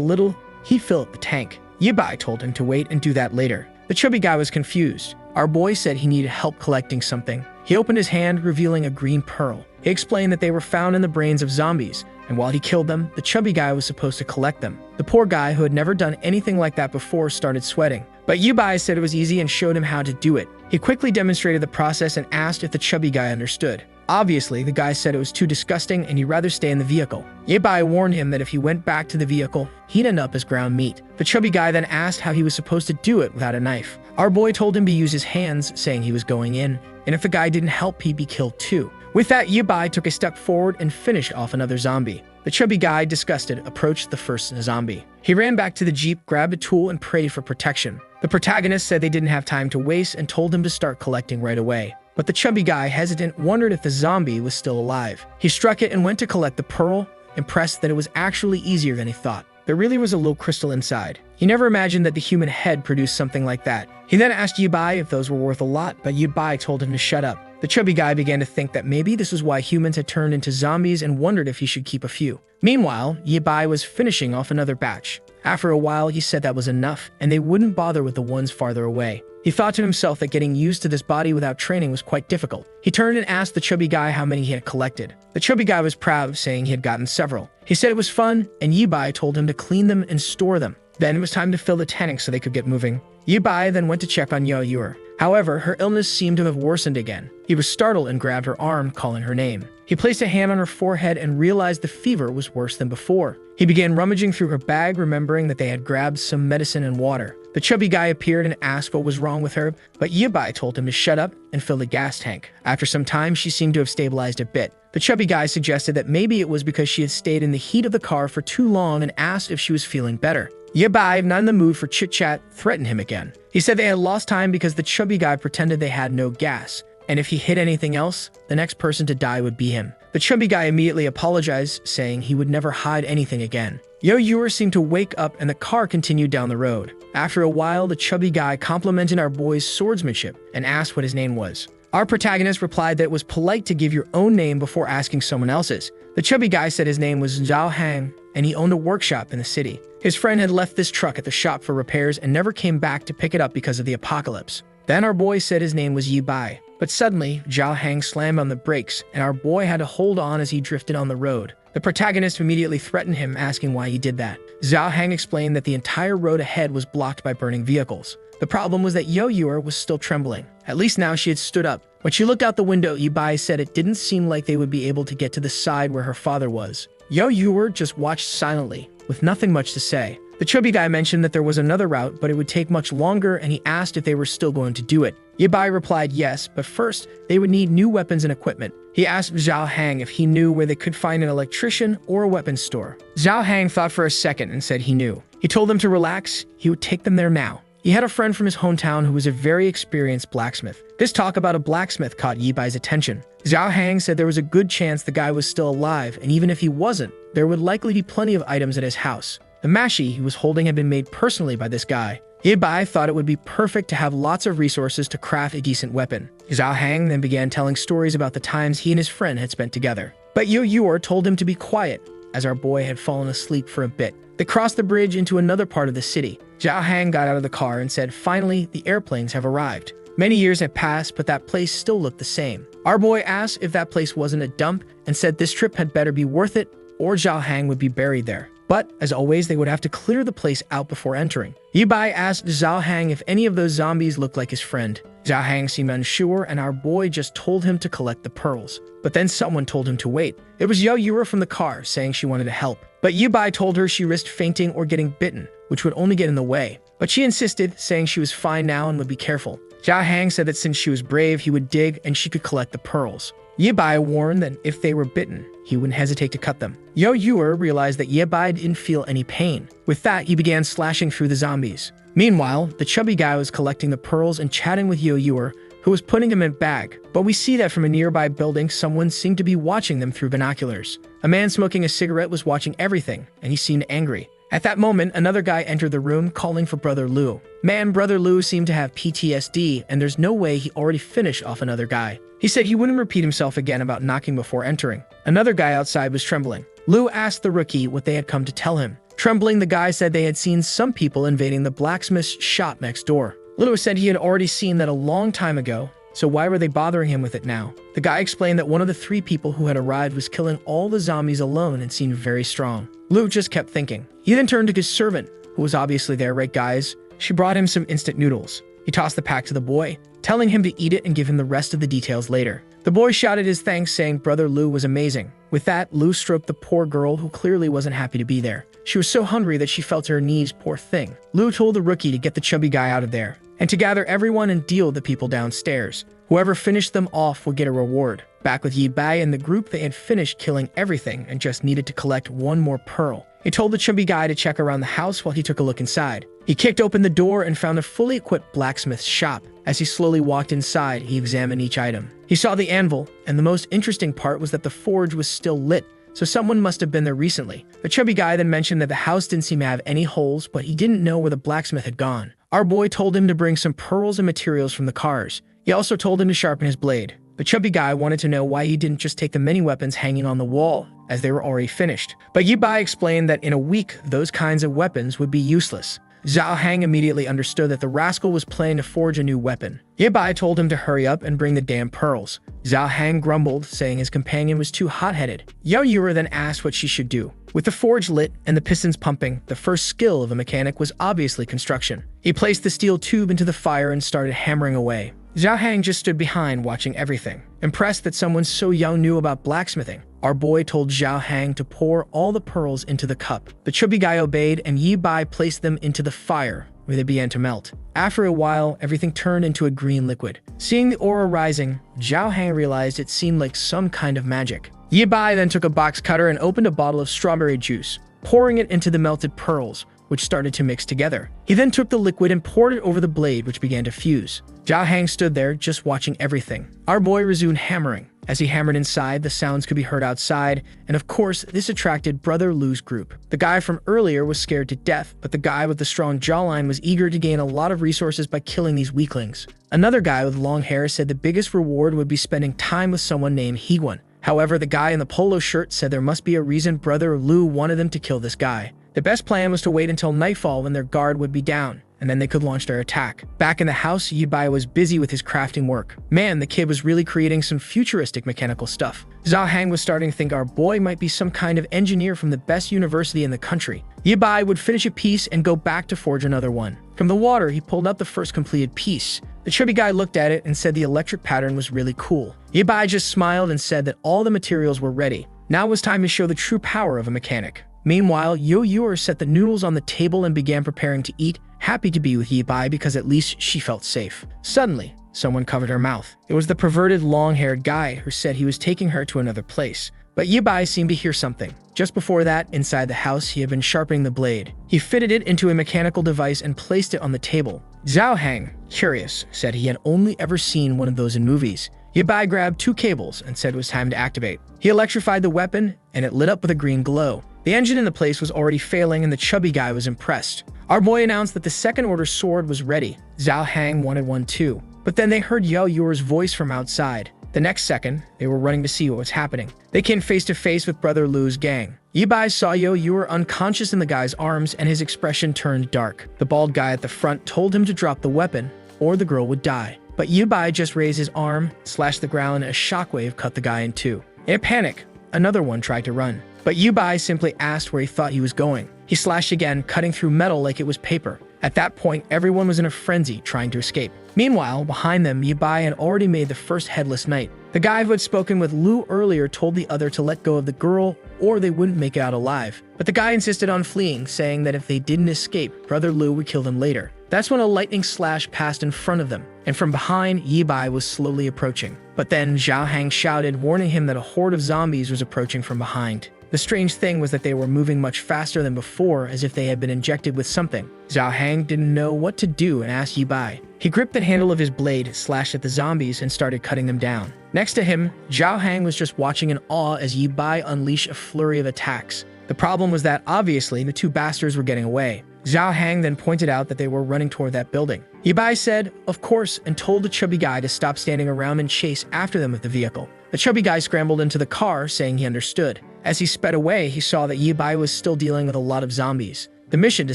little, he'd fill up the tank. Yibai told him to wait and do that later. The chubby guy was confused. Our boy said he needed help collecting something. He opened his hand, revealing a green pearl. He explained that they were found in the brains of zombies, and while he killed them, the chubby guy was supposed to collect them. The poor guy, who had never done anything like that before, started sweating. But Yibai said it was easy and showed him how to do it. He quickly demonstrated the process and asked if the chubby guy understood. Obviously, the guy said it was too disgusting and he'd rather stay in the vehicle. Yibai warned him that if he went back to the vehicle, he'd end up as ground meat. The chubby guy then asked how he was supposed to do it without a knife. Our boy told him to use his hands, saying he was going in, and if the guy didn't help, he'd be killed too. With that, Yibai took a step forward and finished off another zombie. The chubby guy, disgusted, approached the first zombie. He ran back to the jeep, grabbed a tool, and prayed for protection. The protagonist said they didn't have time to waste and told him to start collecting right away. But the chubby guy, hesitant, wondered if the zombie was still alive. He struck it and went to collect the pearl, impressed that it was actually easier than he thought. There really was a little crystal inside. He never imagined that the human head produced something like that. He then asked Yibai if those were worth a lot, but Yibai told him to shut up. The chubby guy began to think that maybe this was why humans had turned into zombies and wondered if he should keep a few. Meanwhile, Yibai was finishing off another batch. After a while, he said that was enough, and they wouldn't bother with the ones farther away. He thought to himself that getting used to this body without training was quite difficult. He turned and asked the chubby guy how many he had collected. The chubby guy was proud, saying he had gotten several. He said it was fun, and Yibai told him to clean them and store them. Then it was time to fill the tank so they could get moving. Yibai then went to check on Yo-Yur. However, her illness seemed to have worsened again. He was startled and grabbed her arm, calling her name. He placed a hand on her forehead and realized the fever was worse than before. He began rummaging through her bag, remembering that they had grabbed some medicine and water. The chubby guy appeared and asked what was wrong with her, but Yibai told him to shut up and fill the gas tank. After some time, she seemed to have stabilized a bit. The chubby guy suggested that maybe it was because she had stayed in the heat of the car for too long and asked if she was feeling better. Yibai, not in the mood for chit-chat, threatened him again. He said they had lost time because the chubby guy pretended they had no gas, and if he hit anything else, the next person to die would be him. The chubby guy immediately apologized, saying he would never hide anything again. Yo-Yur seemed to wake up and the car continued down the road. After a while, the chubby guy complimented our boy's swordsmanship and asked what his name was. Our protagonist replied that it was polite to give your own name before asking someone else's. The chubby guy said his name was Zhao Hang, and he owned a workshop in the city. His friend had left this truck at the shop for repairs and never came back to pick it up because of the apocalypse. Then our boy said his name was Yibai. But suddenly, Zhao Hang slammed on the brakes, and our boy had to hold on as he drifted on the road. The protagonist immediately threatened him, asking why he did that. Zhao Hang explained that the entire road ahead was blocked by burning vehicles. The problem was that Yo-Yur was still trembling. At least now she had stood up. When she looked out the window, Yibai said it didn't seem like they would be able to get to the side where her father was. Yo-Yur just watched silently, with nothing much to say. The chubby guy mentioned that there was another route, but it would take much longer, and he asked if they were still going to do it. Yibai replied yes, but first, they would need new weapons and equipment. He asked Zhao Hang if he knew where they could find an electrician or a weapons store. Zhao Hang thought for a second and said he knew. He told them to relax, he would take them there now. He had a friend from his hometown who was a very experienced blacksmith. This talk about a blacksmith caught Yibai's attention. Zhao Hang said there was a good chance the guy was still alive, and even if he wasn't, there would likely be plenty of items at his house. The mashi he was holding had been made personally by this guy. Yibai thought it would be perfect to have lots of resources to craft a decent weapon. Zhao Hang then began telling stories about the times he and his friend had spent together. But Yo-Yur told him to be quiet, as our boy had fallen asleep for a bit. They crossed the bridge into another part of the city. Zhao Hang got out of the car and said, "Finally, the airplanes have arrived." Many years had passed, but that place still looked the same. Our boy asked if that place wasn't a dump and said this trip had better be worth it, or Zhao Hang would be buried there. But, as always, they would have to clear the place out before entering. Yibai asked Zhao Hang if any of those zombies looked like his friend. Zhao Hang seemed unsure, and our boy just told him to collect the pearls. But then someone told him to wait. It was Yo-Yur from the car, saying she wanted to help. But Yibai told her she risked fainting or getting bitten, which would only get in the way. But she insisted, saying she was fine now and would be careful. Zhao Hang said that since she was brave, he would dig and she could collect the pearls. Yibai warned that if they were bitten, he wouldn't hesitate to cut them. Yo-Yur realized that Yibai didn't feel any pain. With that, he began slashing through the zombies. Meanwhile, the chubby guy was collecting the pearls and chatting with Yo-Yur, who was putting them in a bag. But we see that from a nearby building, someone seemed to be watching them through binoculars. A man smoking a cigarette was watching everything, and he seemed angry. At that moment, another guy entered the room calling for Brother Lu. Man, Brother Lu seemed to have PTSD, and there's no way he already finished off another guy. He said he wouldn't repeat himself again about knocking before entering. Another guy outside was trembling. Lu asked the rookie what they had come to tell him. Trembling, the guy said they had seen some people invading the blacksmith's shop next door. Lu said he had already seen that a long time ago, so why were they bothering him with it now? The guy explained that one of the 3 people who had arrived was killing all the zombies alone and seemed very strong. Lu just kept thinking. He then turned to his servant, who was obviously there, right guys? She brought him some instant noodles. He tossed the pack to the boy, telling him to eat it and give him the rest of the details later. The boy shouted his thanks, saying Brother Lu was amazing. With that, Lu stroked the poor girl who clearly wasn't happy to be there. She was so hungry that she fell to her knees, poor thing. Lu told the rookie to get the chubby guy out of there, and to gather everyone and deal with the people downstairs. Whoever finished them off would get a reward. Back with Yi Bai and the group, they had finished killing everything and just needed to collect one more pearl. He told the chubby guy to check around the house while he took a look inside. He kicked open the door and found a fully equipped blacksmith's shop. As he slowly walked inside, he examined each item. He saw the anvil, and the most interesting part was that the forge was still lit, so someone must have been there recently. The chubby guy then mentioned that the house didn't seem to have any holes, but he didn't know where the blacksmith had gone. Our boy told him to bring some pearls and materials from the cars. He also told him to sharpen his blade. The chubby guy wanted to know why he didn't just take the many weapons hanging on the wall, as they were already finished. But Yi Bai explained that in a week, those kinds of weapons would be useless. Zhao Hang immediately understood that the rascal was planning to forge a new weapon. Yi Bai told him to hurry up and bring the damn pearls. Zhao Hang grumbled, saying his companion was too hot-headed. Yao Yura then asked what she should do. With the forge lit and the pistons pumping, the first skill of a mechanic was obviously construction. He placed the steel tube into the fire and started hammering away. Zhao Hang just stood behind, watching everything. Impressed that someone so young knew about blacksmithing, our boy told Zhao Hang to pour all the pearls into the cup. The chubby guy obeyed, and Yi Bai placed them into the fire, where they began to melt. After a while, everything turned into a green liquid. Seeing the aura rising, Zhao Hang realized it seemed like some kind of magic. Yi Bai then took a box cutter and opened a bottle of strawberry juice, pouring it into the melted pearls, which started to mix together. He then took the liquid and poured it over the blade, which began to fuse. Zhao Hang stood there, just watching everything. Our boy resumed hammering. As he hammered inside, the sounds could be heard outside, and of course, this attracted Brother Lu's group. The guy from earlier was scared to death, but the guy with the strong jawline was eager to gain a lot of resources by killing these weaklings. Another guy with long hair said the biggest reward would be spending time with someone named Higuan. However, the guy in the polo shirt said there must be a reason Brother Lu wanted them to kill this guy. The best plan was to wait until nightfall when their guard would be down, and then they could launch their attack. Back in the house, Yi Bai was busy with his crafting work. Man, the kid was really creating some futuristic mechanical stuff. Zhao Hang was starting to think our boy might be some kind of engineer from the best university in the country. Yi Bai would finish a piece and go back to forge another one. From the water, he pulled out the first completed piece. The chubby guy looked at it and said the electric pattern was really cool. Yi Bai just smiled and said that all the materials were ready. Now it was time to show the true power of a mechanic. Meanwhile, Yo Yor set the noodles on the table and began preparing to eat, happy to be with Yi Bai because at least she felt safe. Suddenly, someone covered her mouth. It was the perverted long-haired guy who said he was taking her to another place. But Yi Bai seemed to hear something. Just before that, inside the house, he had been sharpening the blade. He fitted it into a mechanical device and placed it on the table. Zhao Hang, curious, said he had only ever seen one of those in movies. Yi Bai grabbed 2 cables and said it was time to activate. He electrified the weapon, and it lit up with a green glow. The engine in the place was already failing, and the chubby guy was impressed. Our boy announced that the second-order sword was ready. Zhao Hang wanted one too. But then they heard Yao Yor's voice from outside. The next second, they were running to see what was happening. They came face to face with Brother Lu's gang. Yi Bai saw Yao Yor unconscious in the guy's arms, and his expression turned dark. The bald guy at the front told him to drop the weapon, or the girl would die. But Yi Bai just raised his arm, slashed the ground, and a shockwave cut the guy in two. In a panic, another one tried to run. But Yi Bai simply asked where he thought he was going. He slashed again, cutting through metal like it was paper. At that point, everyone was in a frenzy, trying to escape. Meanwhile, behind them, Yi Bai had already made the first headless knight. The guy who had spoken with Lu earlier told the other to let go of the girl, or they wouldn't make it out alive. But the guy insisted on fleeing, saying that if they didn't escape, Brother Lu would kill them later. That's when a lightning slash passed in front of them, and from behind, Yi Bai was slowly approaching. But then Zhao Hang shouted, warning him that a horde of zombies was approaching from behind. The strange thing was that they were moving much faster than before, as if they had been injected with something. Zhao Hang didn't know what to do and asked Yi Bai. He gripped the handle of his blade, slashed at the zombies, and started cutting them down. Next to him, Zhao Hang was just watching in awe as Yi Bai unleashed a flurry of attacks. The problem was that, obviously, the two bastards were getting away. Zhao Hang then pointed out that they were running toward that building. Yibai said, "Of course," and told the chubby guy to stop standing around and chase after them with the vehicle. The chubby guy scrambled into the car, saying he understood. As he sped away, he saw that Yibai was still dealing with a lot of zombies. The mission to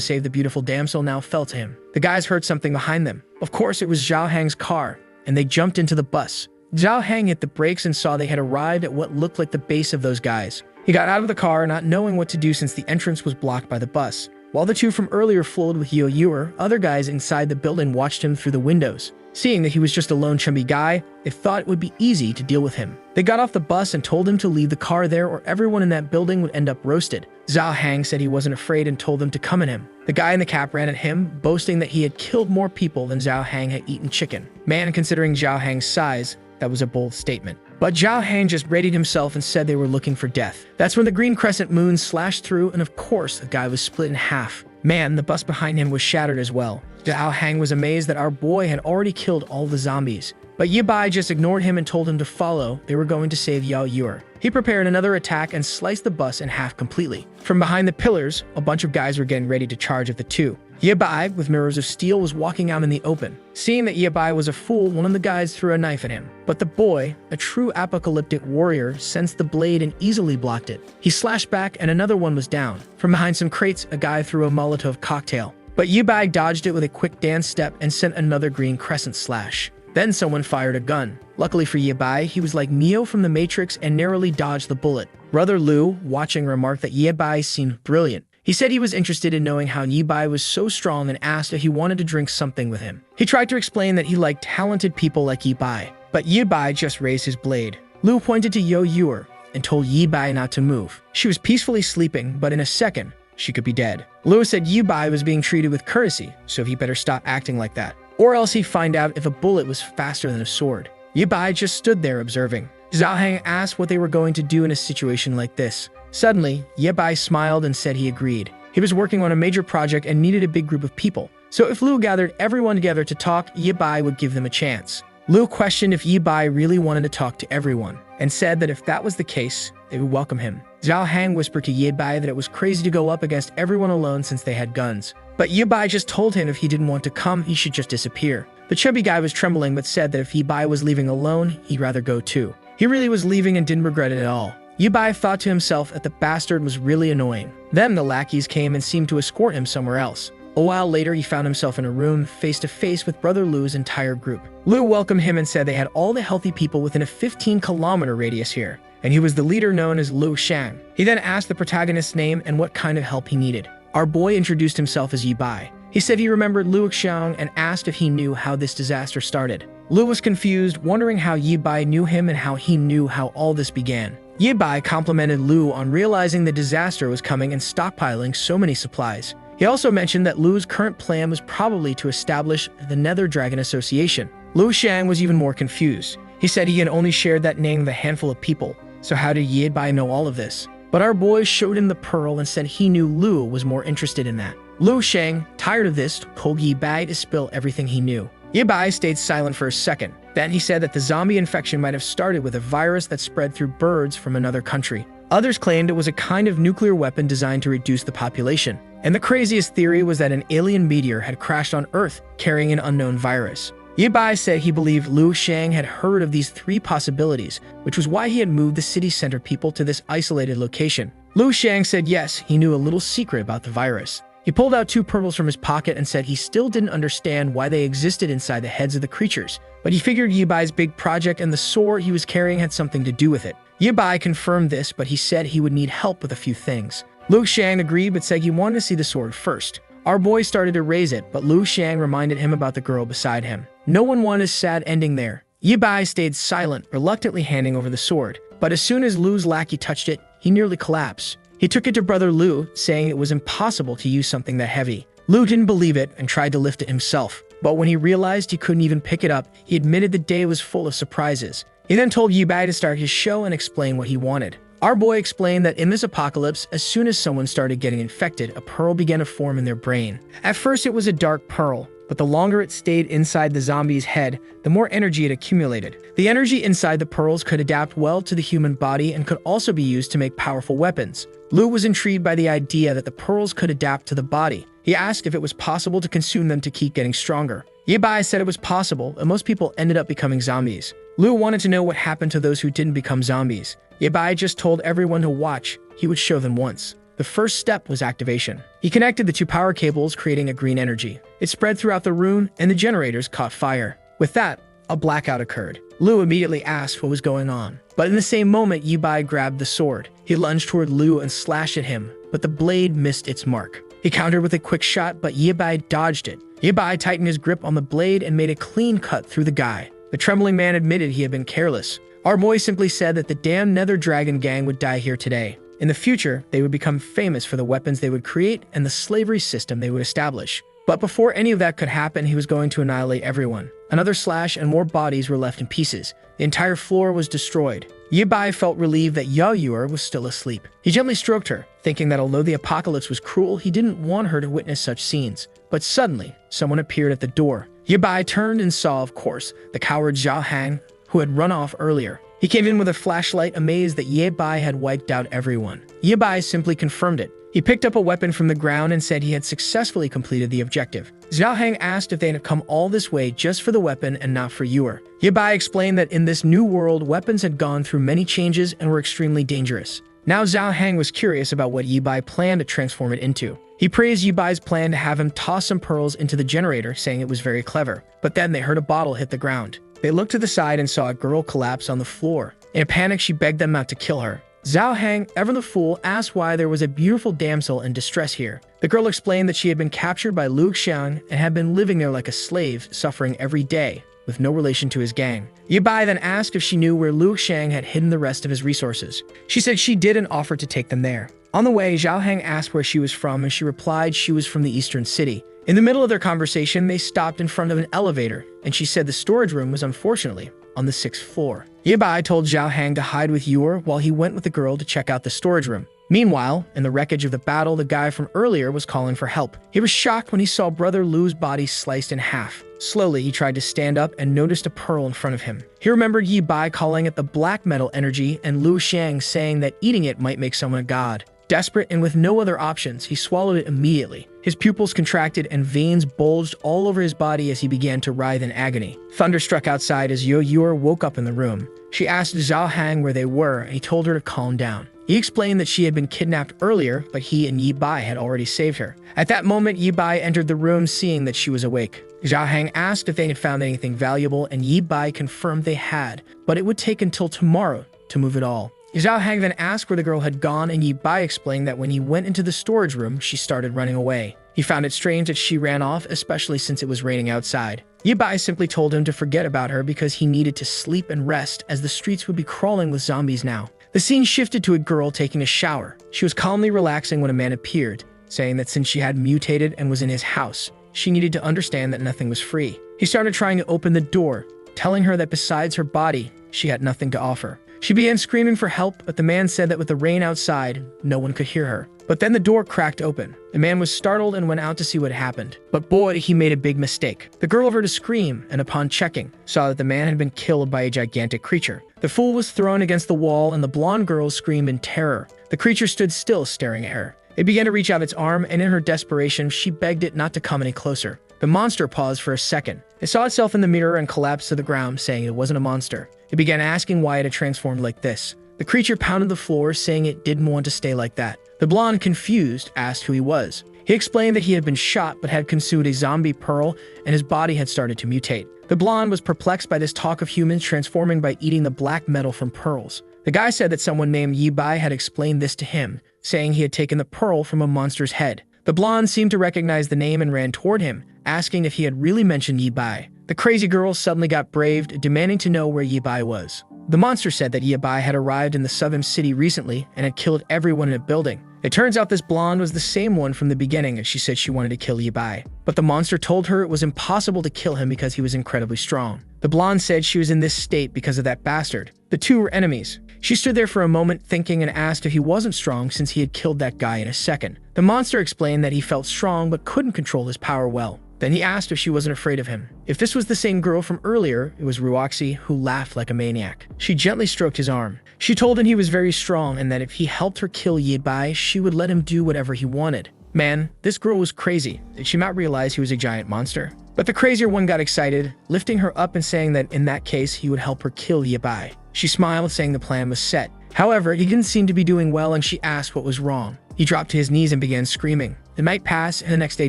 save the beautiful damsel now fell to him. The guys heard something behind them. Of course, it was Zhao Hang's car, and they jumped into the bus. Zhao Hang hit the brakes and saw they had arrived at what looked like the base of those guys. He got out of the car, not knowing what to do since the entrance was blocked by the bus. While the two from earlier flowed with Yo Yuer, other guys inside the building watched him through the windows. Seeing that he was just a lone chubby guy, they thought it would be easy to deal with him. They got off the bus and told him to leave the car there or everyone in that building would end up roasted. Zhao Hang said he wasn't afraid and told them to come at him. The guy in the cap ran at him, boasting that he had killed more people than Zhao Hang had eaten chicken. Man, considering Zhao Hang's size, that was a bold statement. But Zhao Hang just readied himself and said they were looking for death. That's when the green crescent moon slashed through, and of course, the guy was split in half. Man, the bus behind him was shattered as well. Zhao Hang was amazed that our boy had already killed all the zombies. But Yibai just ignored him and told him to follow. They were going to save Yao Yuer. He prepared another attack and sliced the bus in half completely. From behind the pillars, a bunch of guys were getting ready to charge at the two. Yibai, with mirrors of steel, was walking out in the open. Seeing that Yibai was a fool, one of the guys threw a knife at him. But the boy, a true apocalyptic warrior, sensed the blade and easily blocked it. He slashed back and another one was down. From behind some crates, a guy threw a Molotov cocktail. But Yibai dodged it with a quick dance step and sent another green crescent slash. Then someone fired a gun. Luckily for Yibai, he was like Neo from the Matrix and narrowly dodged the bullet. Brother Lu, watching, remarked that Yibai seemed brilliant. He said he was interested in knowing how Yibai was so strong and asked if he wanted to drink something with him. He tried to explain that he liked talented people like Yibai, but Yibai just raised his blade. Lu pointed to Yo Yuer and told Yibai not to move. She was peacefully sleeping, but in a second, she could be dead. Lu said Yibai was being treated with courtesy, so he better stop acting like that, or else he'd find out if a bullet was faster than a sword. Yibai just stood there observing. Zhao Hang asked what they were going to do in a situation like this. Suddenly, Yibai smiled and said he agreed. He was working on a major project and needed a big group of people. So if Lu gathered everyone together to talk, Yibai would give them a chance. Lu questioned if Yibai really wanted to talk to everyone, and said that if that was the case, they would welcome him. Zhao Hang whispered to Yibai that it was crazy to go up against everyone alone since they had guns. But Yibai just told him if he didn't want to come, he should just disappear. The chubby guy was trembling but said that if Yibai was leaving alone, he'd rather go too. He really was leaving and didn't regret it at all. Yibai thought to himself that the bastard was really annoying. Then the lackeys came and seemed to escort him somewhere else. A while later, he found himself in a room face to face with Brother Lu's entire group. Lu welcomed him and said they had all the healthy people within a 15-kilometer radius here, and he was the leader known as Lu Shang. He then asked the protagonist's name and what kind of help he needed. Our boy introduced himself as Yibai. He said he remembered Lu Xiang and asked if he knew how this disaster started. Lu was confused, wondering how Yibai knew him and how he knew how all this began. Yibai complimented Lu on realizing the disaster was coming and stockpiling so many supplies. He also mentioned that Lu's current plan was probably to establish the Nether Dragon Association. Lu Shang was even more confused. He said he had only shared that name with a handful of people, so how did Yibai know all of this? But our boy showed him the pearl and said he knew Lu was more interested in that. Lu Shang, tired of this, told Yibai to spill everything he knew. Yibai stayed silent for a second. Then he said that the zombie infection might have started with a virus that spread through birds from another country. Others claimed it was a kind of nuclear weapon designed to reduce the population. And the craziest theory was that an alien meteor had crashed on Earth carrying an unknown virus. Yibai said he believed Lu Shang had heard of these three possibilities, which was why he had moved the city center people to this isolated location. Lu Shang said yes, he knew a little secret about the virus. He pulled out 2 pearls from his pocket and said he still didn't understand why they existed inside the heads of the creatures, but he figured Yibai's big project and the sword he was carrying had something to do with it. Yibai confirmed this, but he said he would need help with a few things. Lu Shang agreed but said he wanted to see the sword first. Our boy started to raise it, but Lu Shang reminded him about the girl beside him. No one wanted a sad ending there. Yibai stayed silent, reluctantly handing over the sword, but as soon as Lu's lackey touched it, he nearly collapsed. He took it to Brother Lu, saying it was impossible to use something that heavy. Lu didn't believe it and tried to lift it himself, but when he realized he couldn't even pick it up, he admitted the day was full of surprises. He then told Yibai to start his show and explain what he wanted. Our boy explained that in this apocalypse, as soon as someone started getting infected, a pearl began to form in their brain. At first it was a dark pearl, but the longer it stayed inside the zombie's head, the more energy it accumulated. The energy inside the pearls could adapt well to the human body and could also be used to make powerful weapons. Lu was intrigued by the idea that the pearls could adapt to the body. He asked if it was possible to consume them to keep getting stronger. Yibai said it was possible, and most people ended up becoming zombies. Lu wanted to know what happened to those who didn't become zombies. Yibai just told everyone to watch. He would show them once. The first step was activation. He connected the two power cables, creating a green energy. It spread throughout the room, and the generators caught fire. With that, a blackout occurred. Lu immediately asked what was going on. But in the same moment, Yibai grabbed the sword. He lunged toward Lu and slashed at him, but the blade missed its mark. He countered with a quick shot, but Yibai dodged it. Yibai tightened his grip on the blade and made a clean cut through the guy. The trembling man admitted he had been careless. Our boy simply said that the damn Nether Dragon gang would die here today. In the future, they would become famous for the weapons they would create and the slavery system they would establish. But before any of that could happen, he was going to annihilate everyone. Another slash and more bodies were left in pieces. The entire floor was destroyed. Yibai felt relieved that Yaoyuer was still asleep. He gently stroked her, thinking that although the apocalypse was cruel, he didn't want her to witness such scenes. But suddenly, someone appeared at the door. Yibai turned and saw, of course, the coward Zhao Hang, who had run off earlier. He came in with a flashlight, amazed that Yibai had wiped out everyone. Yibai simply confirmed it. He picked up a weapon from the ground and said he had successfully completed the objective. Zhao Hang asked if they had come all this way just for the weapon and not for Yuer. Yibai explained that in this new world, weapons had gone through many changes and were extremely dangerous. Now Zhao Hang was curious about what Yibai planned to transform it into. He praised Yibai's plan to have him toss some pearls into the generator, saying it was very clever. But then they heard a bottle hit the ground. They looked to the side and saw a girl collapse on the floor. In a panic, she begged them not to kill her. Zhao Hang, ever the fool, asked why there was a beautiful damsel in distress here. The girl explained that she had been captured by Lu Xiang and had been living there like a slave, suffering every day, with no relation to his gang. Yibai then asked if she knew where Lu Xiang had hidden the rest of his resources. She said she did and offered to take them there. On the way, Zhao Hang asked where she was from, and she replied she was from the eastern city. In the middle of their conversation, they stopped in front of an elevator, and she said the storage room was unfortunately on the 6th floor. Yibai told Zhao Hang to hide with Yuer while he went with the girl to check out the storage room. Meanwhile, in the wreckage of the battle, the guy from earlier was calling for help. He was shocked when he saw Brother Lu's body sliced in half. Slowly, he tried to stand up and noticed a pearl in front of him. He remembered Yibai calling it the black metal energy and Lu Xiang saying that eating it might make someone a god. Desperate and with no other options, he swallowed it immediately. His pupils contracted and veins bulged all over his body as he began to writhe in agony. Thunder struck outside as Yaoyuer woke up in the room. She asked Zhao Hang where they were, and he told her to calm down. He explained that she had been kidnapped earlier, but he and Yibai had already saved her. At that moment, Yibai entered the room, seeing that she was awake. Zhao Hang asked if they had found anything valuable, and Yibai confirmed they had, but it would take until tomorrow to move it all. Zhao Hang then asked where the girl had gone, and Yibai explained that when he went into the storage room, she started running away. He found it strange that she ran off, especially since it was raining outside. Yibai simply told him to forget about her because he needed to sleep and rest, as the streets would be crawling with zombies now. The scene shifted to a girl taking a shower. She was calmly relaxing when a man appeared, saying that since she had mutated and was in his house, she needed to understand that nothing was free. He started trying to open the door, telling her that besides her body, she had nothing to offer. She began screaming for help, but the man said that with the rain outside, no one could hear her. But then the door cracked open. The man was startled and went out to see what happened. But boy, he made a big mistake. The girl heard a scream, and upon checking, saw that the man had been killed by a gigantic creature. The fool was thrown against the wall, and the blonde girl screamed in terror. The creature stood still, staring at her. It began to reach out its arm, and in her desperation, she begged it not to come any closer. The monster paused for a second. It saw itself in the mirror and collapsed to the ground, saying it wasn't a monster. It began asking why it had transformed like this. The creature pounded the floor, saying it didn't want to stay like that. The blonde, confused, asked who he was. He explained that he had been shot but had consumed a zombie pearl, and his body had started to mutate. The blonde was perplexed by this talk of humans transforming by eating the black metal from pearls. The guy said that someone named Yibai had explained this to him, saying he had taken the pearl from a monster's head. The blonde seemed to recognize the name and ran toward him, asking if he had really mentioned Yibai. The crazy girl suddenly got braved, demanding to know where Yibai was. The monster said that Yibai had arrived in the southern city recently and had killed everyone in a building. It turns out this blonde was the same one from the beginning, and she said she wanted to kill Yibai. But the monster told her it was impossible to kill him because he was incredibly strong. The blonde said she was in this state because of that bastard. The two were enemies. She stood there for a moment thinking and asked if he wasn't strong since he had killed that guy in a second. The monster explained that he felt strong but couldn't control his power well. Then he asked if she wasn't afraid of him. If this was the same girl from earlier, it was Ruoxi, who laughed like a maniac. She gently stroked his arm. She told him he was very strong and that if he helped her kill Ye Bai, she would let him do whatever he wanted. Man, this girl was crazy. Did she not realize he was a giant monster? But the crazier one got excited, lifting her up and saying that in that case, he would help her kill Ye Bai. She smiled, saying the plan was set. However, he didn't seem to be doing well and she asked what was wrong. He dropped to his knees and began screaming. The night passed and the next day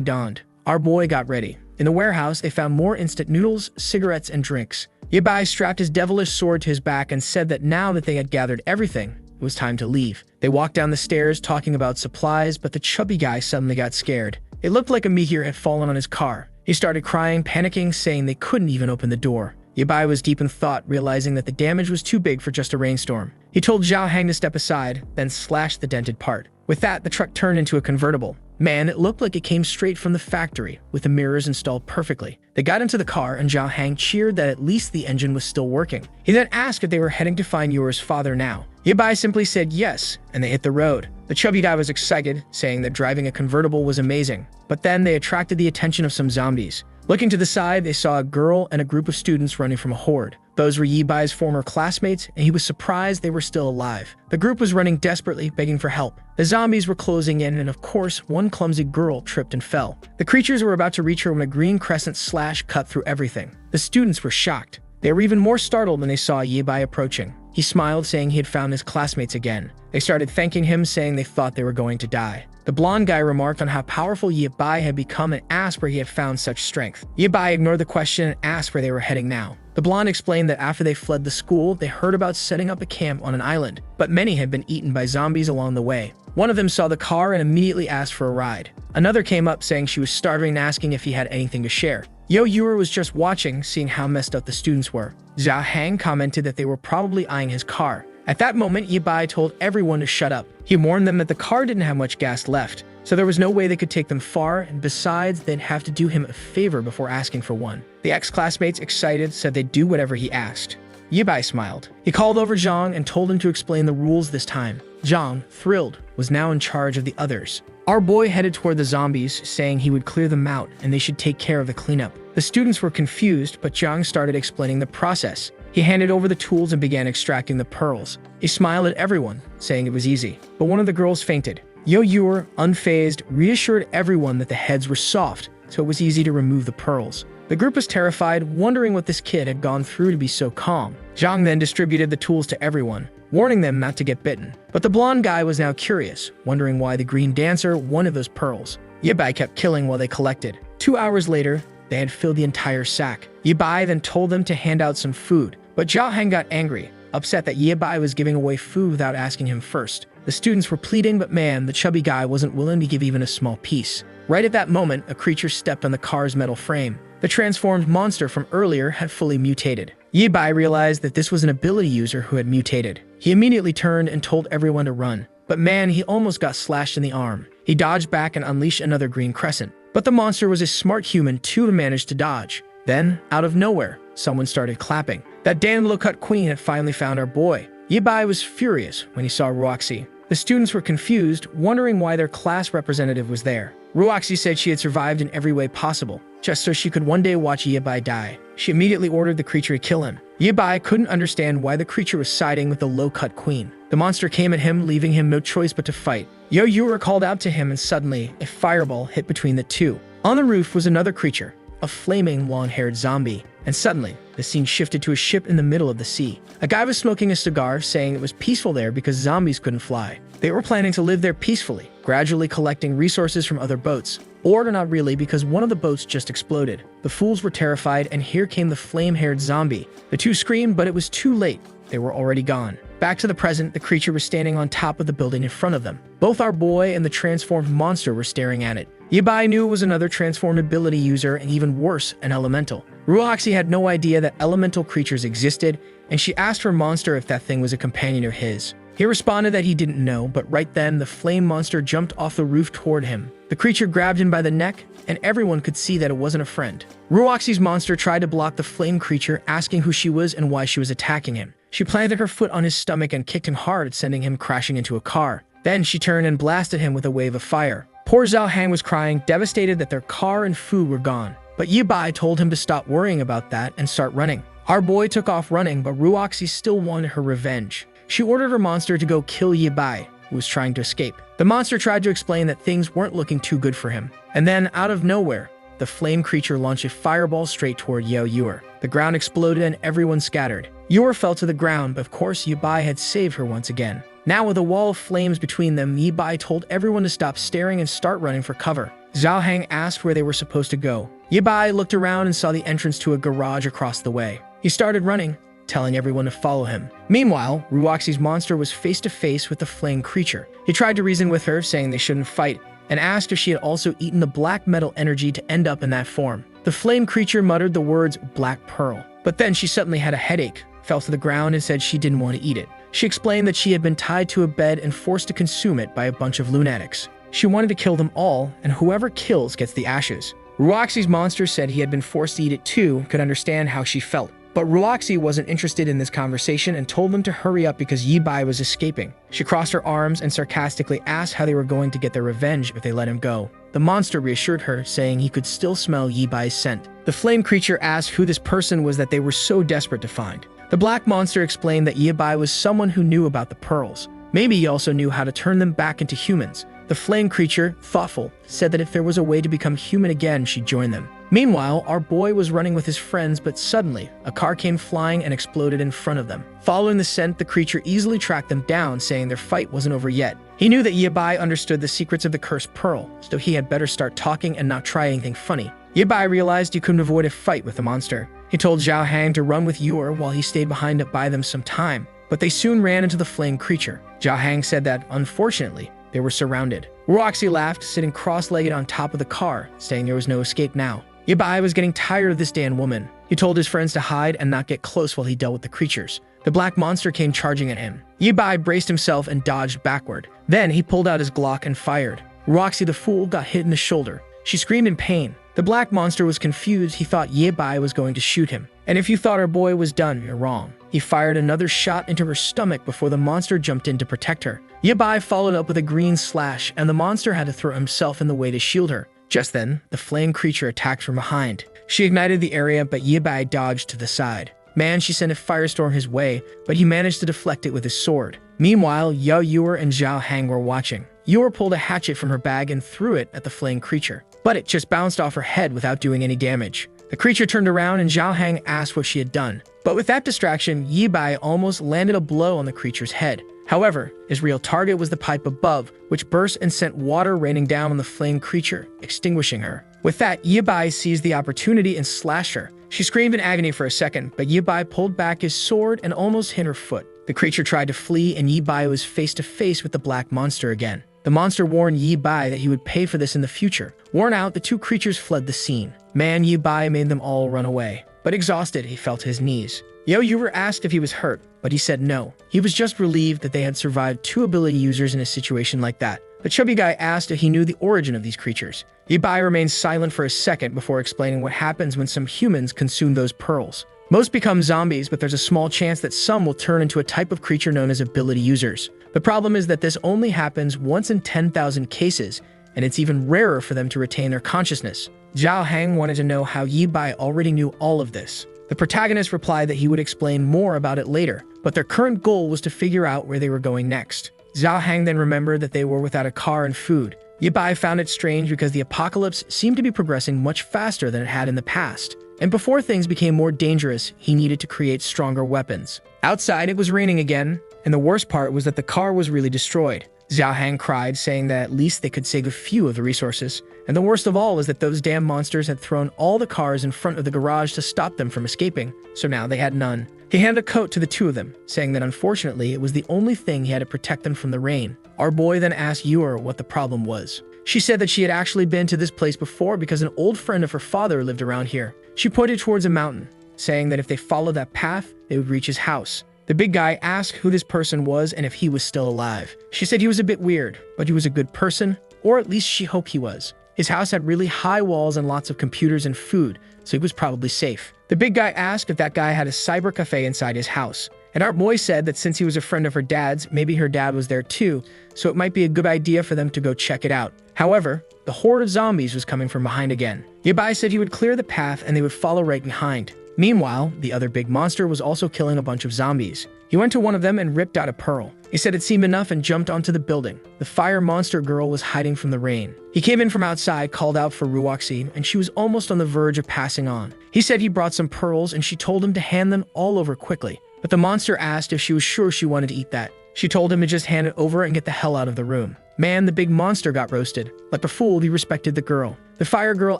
dawned. Our boy got ready. In the warehouse, they found more instant noodles, cigarettes, and drinks. Ye Bai strapped his devilish sword to his back and said that now that they had gathered everything, it was time to leave. They walked down the stairs talking about supplies, but the chubby guy suddenly got scared. It looked like a meteor had fallen on his car. He started crying, panicking, saying they couldn't even open the door. Ye Bai was deep in thought, realizing that the damage was too big for just a rainstorm. He told Zhao Hang to step aside, then slashed the dented part. With that, the truck turned into a convertible. Man, it looked like it came straight from the factory, with the mirrors installed perfectly. They got into the car and Zhao Hang cheered that at least the engine was still working. He then asked if they were heading to find Yuer's father now. Ye Bai simply said yes, and they hit the road. The chubby guy was excited, saying that driving a convertible was amazing. But then they attracted the attention of some zombies. Looking to the side, they saw a girl and a group of students running from a horde. Those were Ye Bai's former classmates, and he was surprised they were still alive. The group was running desperately, begging for help. The zombies were closing in, and of course, one clumsy girl tripped and fell. The creatures were about to reach her when a green crescent slash cut through everything. The students were shocked. They were even more startled when they saw Ye Bai approaching. He smiled, saying he had found his classmates again. They started thanking him, saying they thought they were going to die. The blonde guy remarked on how powerful Ye Bai had become and asked where he had found such strength. Ye Bai ignored the question and asked where they were heading now. The blonde explained that after they fled the school, they heard about setting up a camp on an island, but many had been eaten by zombies along the way. One of them saw the car and immediately asked for a ride. Another came up saying she was starving and asking if he had anything to share. Yo Yuer was just watching, seeing how messed up the students were. Zhao Hang commented that they were probably eyeing his car. At that moment, Ye Bai told everyone to shut up. He warned them that the car didn't have much gas left, so there was no way they could take them far, and besides, they'd have to do him a favor before asking for one. The ex-classmates, excited, said they'd do whatever he asked. Ye Bai smiled. He called over Zhang and told him to explain the rules this time. Zhang, thrilled, was now in charge of the others. Our boy headed toward the zombies, saying he would clear them out and they should take care of the cleanup. The students were confused, but Zhang started explaining the process. He handed over the tools and began extracting the pearls. He smiled at everyone, saying it was easy. But one of the girls fainted. Yo Yuer, unfazed, reassured everyone that the heads were soft, so it was easy to remove the pearls. The group was terrified, wondering what this kid had gone through to be so calm. Zhang then distributed the tools to everyone, warning them not to get bitten. But the blonde guy was now curious, wondering why the green dancer wanted those pearls. Ye Bai kept killing while they collected. 2 hours later, they had filled the entire sack. Ye Bai then told them to hand out some food, but Zhao Heng got angry, upset that Ye Bai was giving away food without asking him first. The students were pleading, but man, the chubby guy wasn't willing to give even a small piece. Right at that moment, a creature stepped on the car's metal frame. The transformed monster from earlier had fully mutated. Ye Bai realized that this was an ability user who had mutated. He immediately turned and told everyone to run. But man, he almost got slashed in the arm. He dodged back and unleashed another green crescent. But the monster was a smart human too and managed to dodge. Then, out of nowhere, someone started clapping. That damn low-cut queen had finally found our boy. Ye Bai was furious when he saw Ruoxi. The students were confused, wondering why their class representative was there. Ruoxi said she had survived in every way possible, just so she could one day watch Ye Bai die. She immediately ordered the creature to kill him. Ye Bai couldn't understand why the creature was siding with the low-cut queen. The monster came at him, leaving him no choice but to fight. Yo Yuer called out to him and suddenly, a fireball hit between the two. On the roof was another creature, a flaming, long-haired zombie. And suddenly, the scene shifted to a ship in the middle of the sea. A guy was smoking a cigar, saying it was peaceful there because zombies couldn't fly. They were planning to live there peacefully, gradually collecting resources from other boats. Or not really, because one of the boats just exploded. The fools were terrified, and here came the flame-haired zombie. The two screamed, but it was too late. They were already gone. Back to the present, the creature was standing on top of the building in front of them. Both our boy and the transformed monster were staring at it. Ye Bai knew it was another transformed ability user, and even worse, an elemental. Ruoxi had no idea that elemental creatures existed, and she asked her monster if that thing was a companion of his. He responded that he didn't know, but right then, the flame monster jumped off the roof toward him. The creature grabbed him by the neck, and everyone could see that it wasn't a friend. Ruoxi's monster tried to block the flame creature, asking who she was and why she was attacking him. She planted her foot on his stomach and kicked him hard, sending him crashing into a car. Then she turned and blasted him with a wave of fire. Poor Zhao Hang was crying, devastated that their car and food were gone. but Yibai told him to stop worrying about that and start running. Our boy took off running, but Ruoxi still wanted her revenge. She ordered her monster to go kill Yibai, who was trying to escape. The monster tried to explain that things weren't looking too good for him. And then, out of nowhere, the flame creature launched a fireball straight toward Yao Yuer. The ground exploded and everyone scattered. Yuer fell to the ground, but of course Yibai had saved her once again. Now with a wall of flames between them, Yibai told everyone to stop staring and start running for cover. Zhao Hang asked where they were supposed to go. Yibai looked around and saw the entrance to a garage across the way. He started running, telling everyone to follow him. Meanwhile, Ruoxi's monster was face to face with the flame creature. He tried to reason with her, saying they shouldn't fight, and asked if she had also eaten the black metal energy to end up in that form. The flame creature muttered the words "Black Pearl," but then she suddenly had a headache, fell to the ground, and said she didn't want to eat it. She explained that she had been tied to a bed and forced to consume it by a bunch of lunatics. She wanted to kill them all, and whoever kills gets the ashes. Ruoxi's monster said he had been forced to eat it too, could understand how she felt. But Ruoxi wasn't interested in this conversation and told them to hurry up because Yibai was escaping. She crossed her arms and sarcastically asked how they were going to get their revenge if they let him go. The monster reassured her, saying he could still smell Yibai's scent. The flame creature asked who this person was that they were so desperate to find. The black monster explained that Yibai was someone who knew about the pearls. Maybe he also knew how to turn them back into humans. The flame creature, thoughtful, said that if there was a way to become human again, she'd join them. Meanwhile, our boy was running with his friends, but suddenly, a car came flying and exploded in front of them. Following the scent, the creature easily tracked them down, saying their fight wasn't over yet. He knew that Yibai understood the secrets of the cursed pearl, so he had better start talking and not try anything funny. Yibai realized he couldn't avoid a fight with the monster. He told Zhao Hang to run with Yuer while he stayed behind to buy them some time, but they soon ran into the flame creature. Zhao Hang said that, unfortunately, they were surrounded. Ruoxi laughed, sitting cross-legged on top of the car, saying there was no escape now. Yibai was getting tired of this damn woman. He told his friends to hide and not get close while he dealt with the creatures. The black monster came charging at him. Yibai braced himself and dodged backward. Then he pulled out his Glock and fired. Ruoxi the fool got hit in the shoulder. She screamed in pain. The black monster was confused. He thought Yibai was going to shoot him. And if you thought our boy was done, you're wrong. He fired another shot into her stomach before the monster jumped in to protect her. Yibai followed up with a green slash, and the monster had to throw himself in the way to shield her. Just then, the flame creature attacked from behind. She ignited the area, but Yibai dodged to the side. Man, she sent a firestorm his way, but he managed to deflect it with his sword. Meanwhile, Yao Yuer and Zhao Hang were watching. Yuer pulled a hatchet from her bag and threw it at the flame creature, but it just bounced off her head without doing any damage. The creature turned around and Zhao Hang asked what she had done. But with that distraction, Yibai almost landed a blow on the creature's head. However, his real target was the pipe above, which burst and sent water raining down on the flame creature, extinguishing her. With that, Yibai seized the opportunity and slashed her. She screamed in agony for a second, but Yibai pulled back his sword and almost hit her foot. The creature tried to flee, and Yibai was face to face with the black monster again. The monster warned Yibai that he would pay for this in the future. Worn out, the two creatures fled the scene. Man, Yibai made them all run away. But exhausted, he fell to his knees. Yao Yuer asked if he was hurt, but he said no. He was just relieved that they had survived two ability users in a situation like that. The chubby guy asked if he knew the origin of these creatures. Yibai remained silent for a second before explaining what happens when some humans consume those pearls. Most become zombies, but there's a small chance that some will turn into a type of creature known as ability users. The problem is that this only happens once in 10,000 cases, and it's even rarer for them to retain their consciousness. Zhao Hang wanted to know how Yibai already knew all of this. The protagonist replied that he would explain more about it later, but their current goal was to figure out where they were going next. Zhao Hang then remembered that they were without a car and food. Yibai found it strange because the apocalypse seemed to be progressing much faster than it had in the past. And before things became more dangerous, he needed to create stronger weapons. Outside, it was raining again, and the worst part was that the car was really destroyed. Zhao Hang cried, saying that at least they could save a few of the resources. And the worst of all is that those damn monsters had thrown all the cars in front of the garage to stop them from escaping, so now they had none. He handed a coat to the two of them, saying that unfortunately it was the only thing he had to protect them from the rain. Our boy then asked Yuer what the problem was. She said that she had actually been to this place before because an old friend of her father lived around here. She pointed towards a mountain, saying that if they followed that path, they would reach his house. The big guy asked who this person was and if he was still alive. She said he was a bit weird, but he was a good person, or at least she hoped he was. His house had really high walls and lots of computers and food, so he was probably safe. The big guy asked if that guy had a cyber cafe inside his house, And our boy said that since he was a friend of her dad's, maybe her dad was there too, so it might be a good idea for them to go check it out. However, the horde of zombies was coming from behind again. Yabai said he would clear the path and they would follow right behind. Meanwhile, the other big monster was also killing a bunch of zombies. He went to one of them and ripped out a pearl. He said it seemed enough and jumped onto the building. The fire monster girl was hiding from the rain. He came in from outside, called out for Ruoxi, and she was almost on the verge of passing on. He said he brought some pearls and she told him to hand them all over quickly. But the monster asked if she was sure she wanted to eat that. She told him to just hand it over and get the hell out of the room. Man, the big monster got roasted. Like the fool, he respected the girl. The fire girl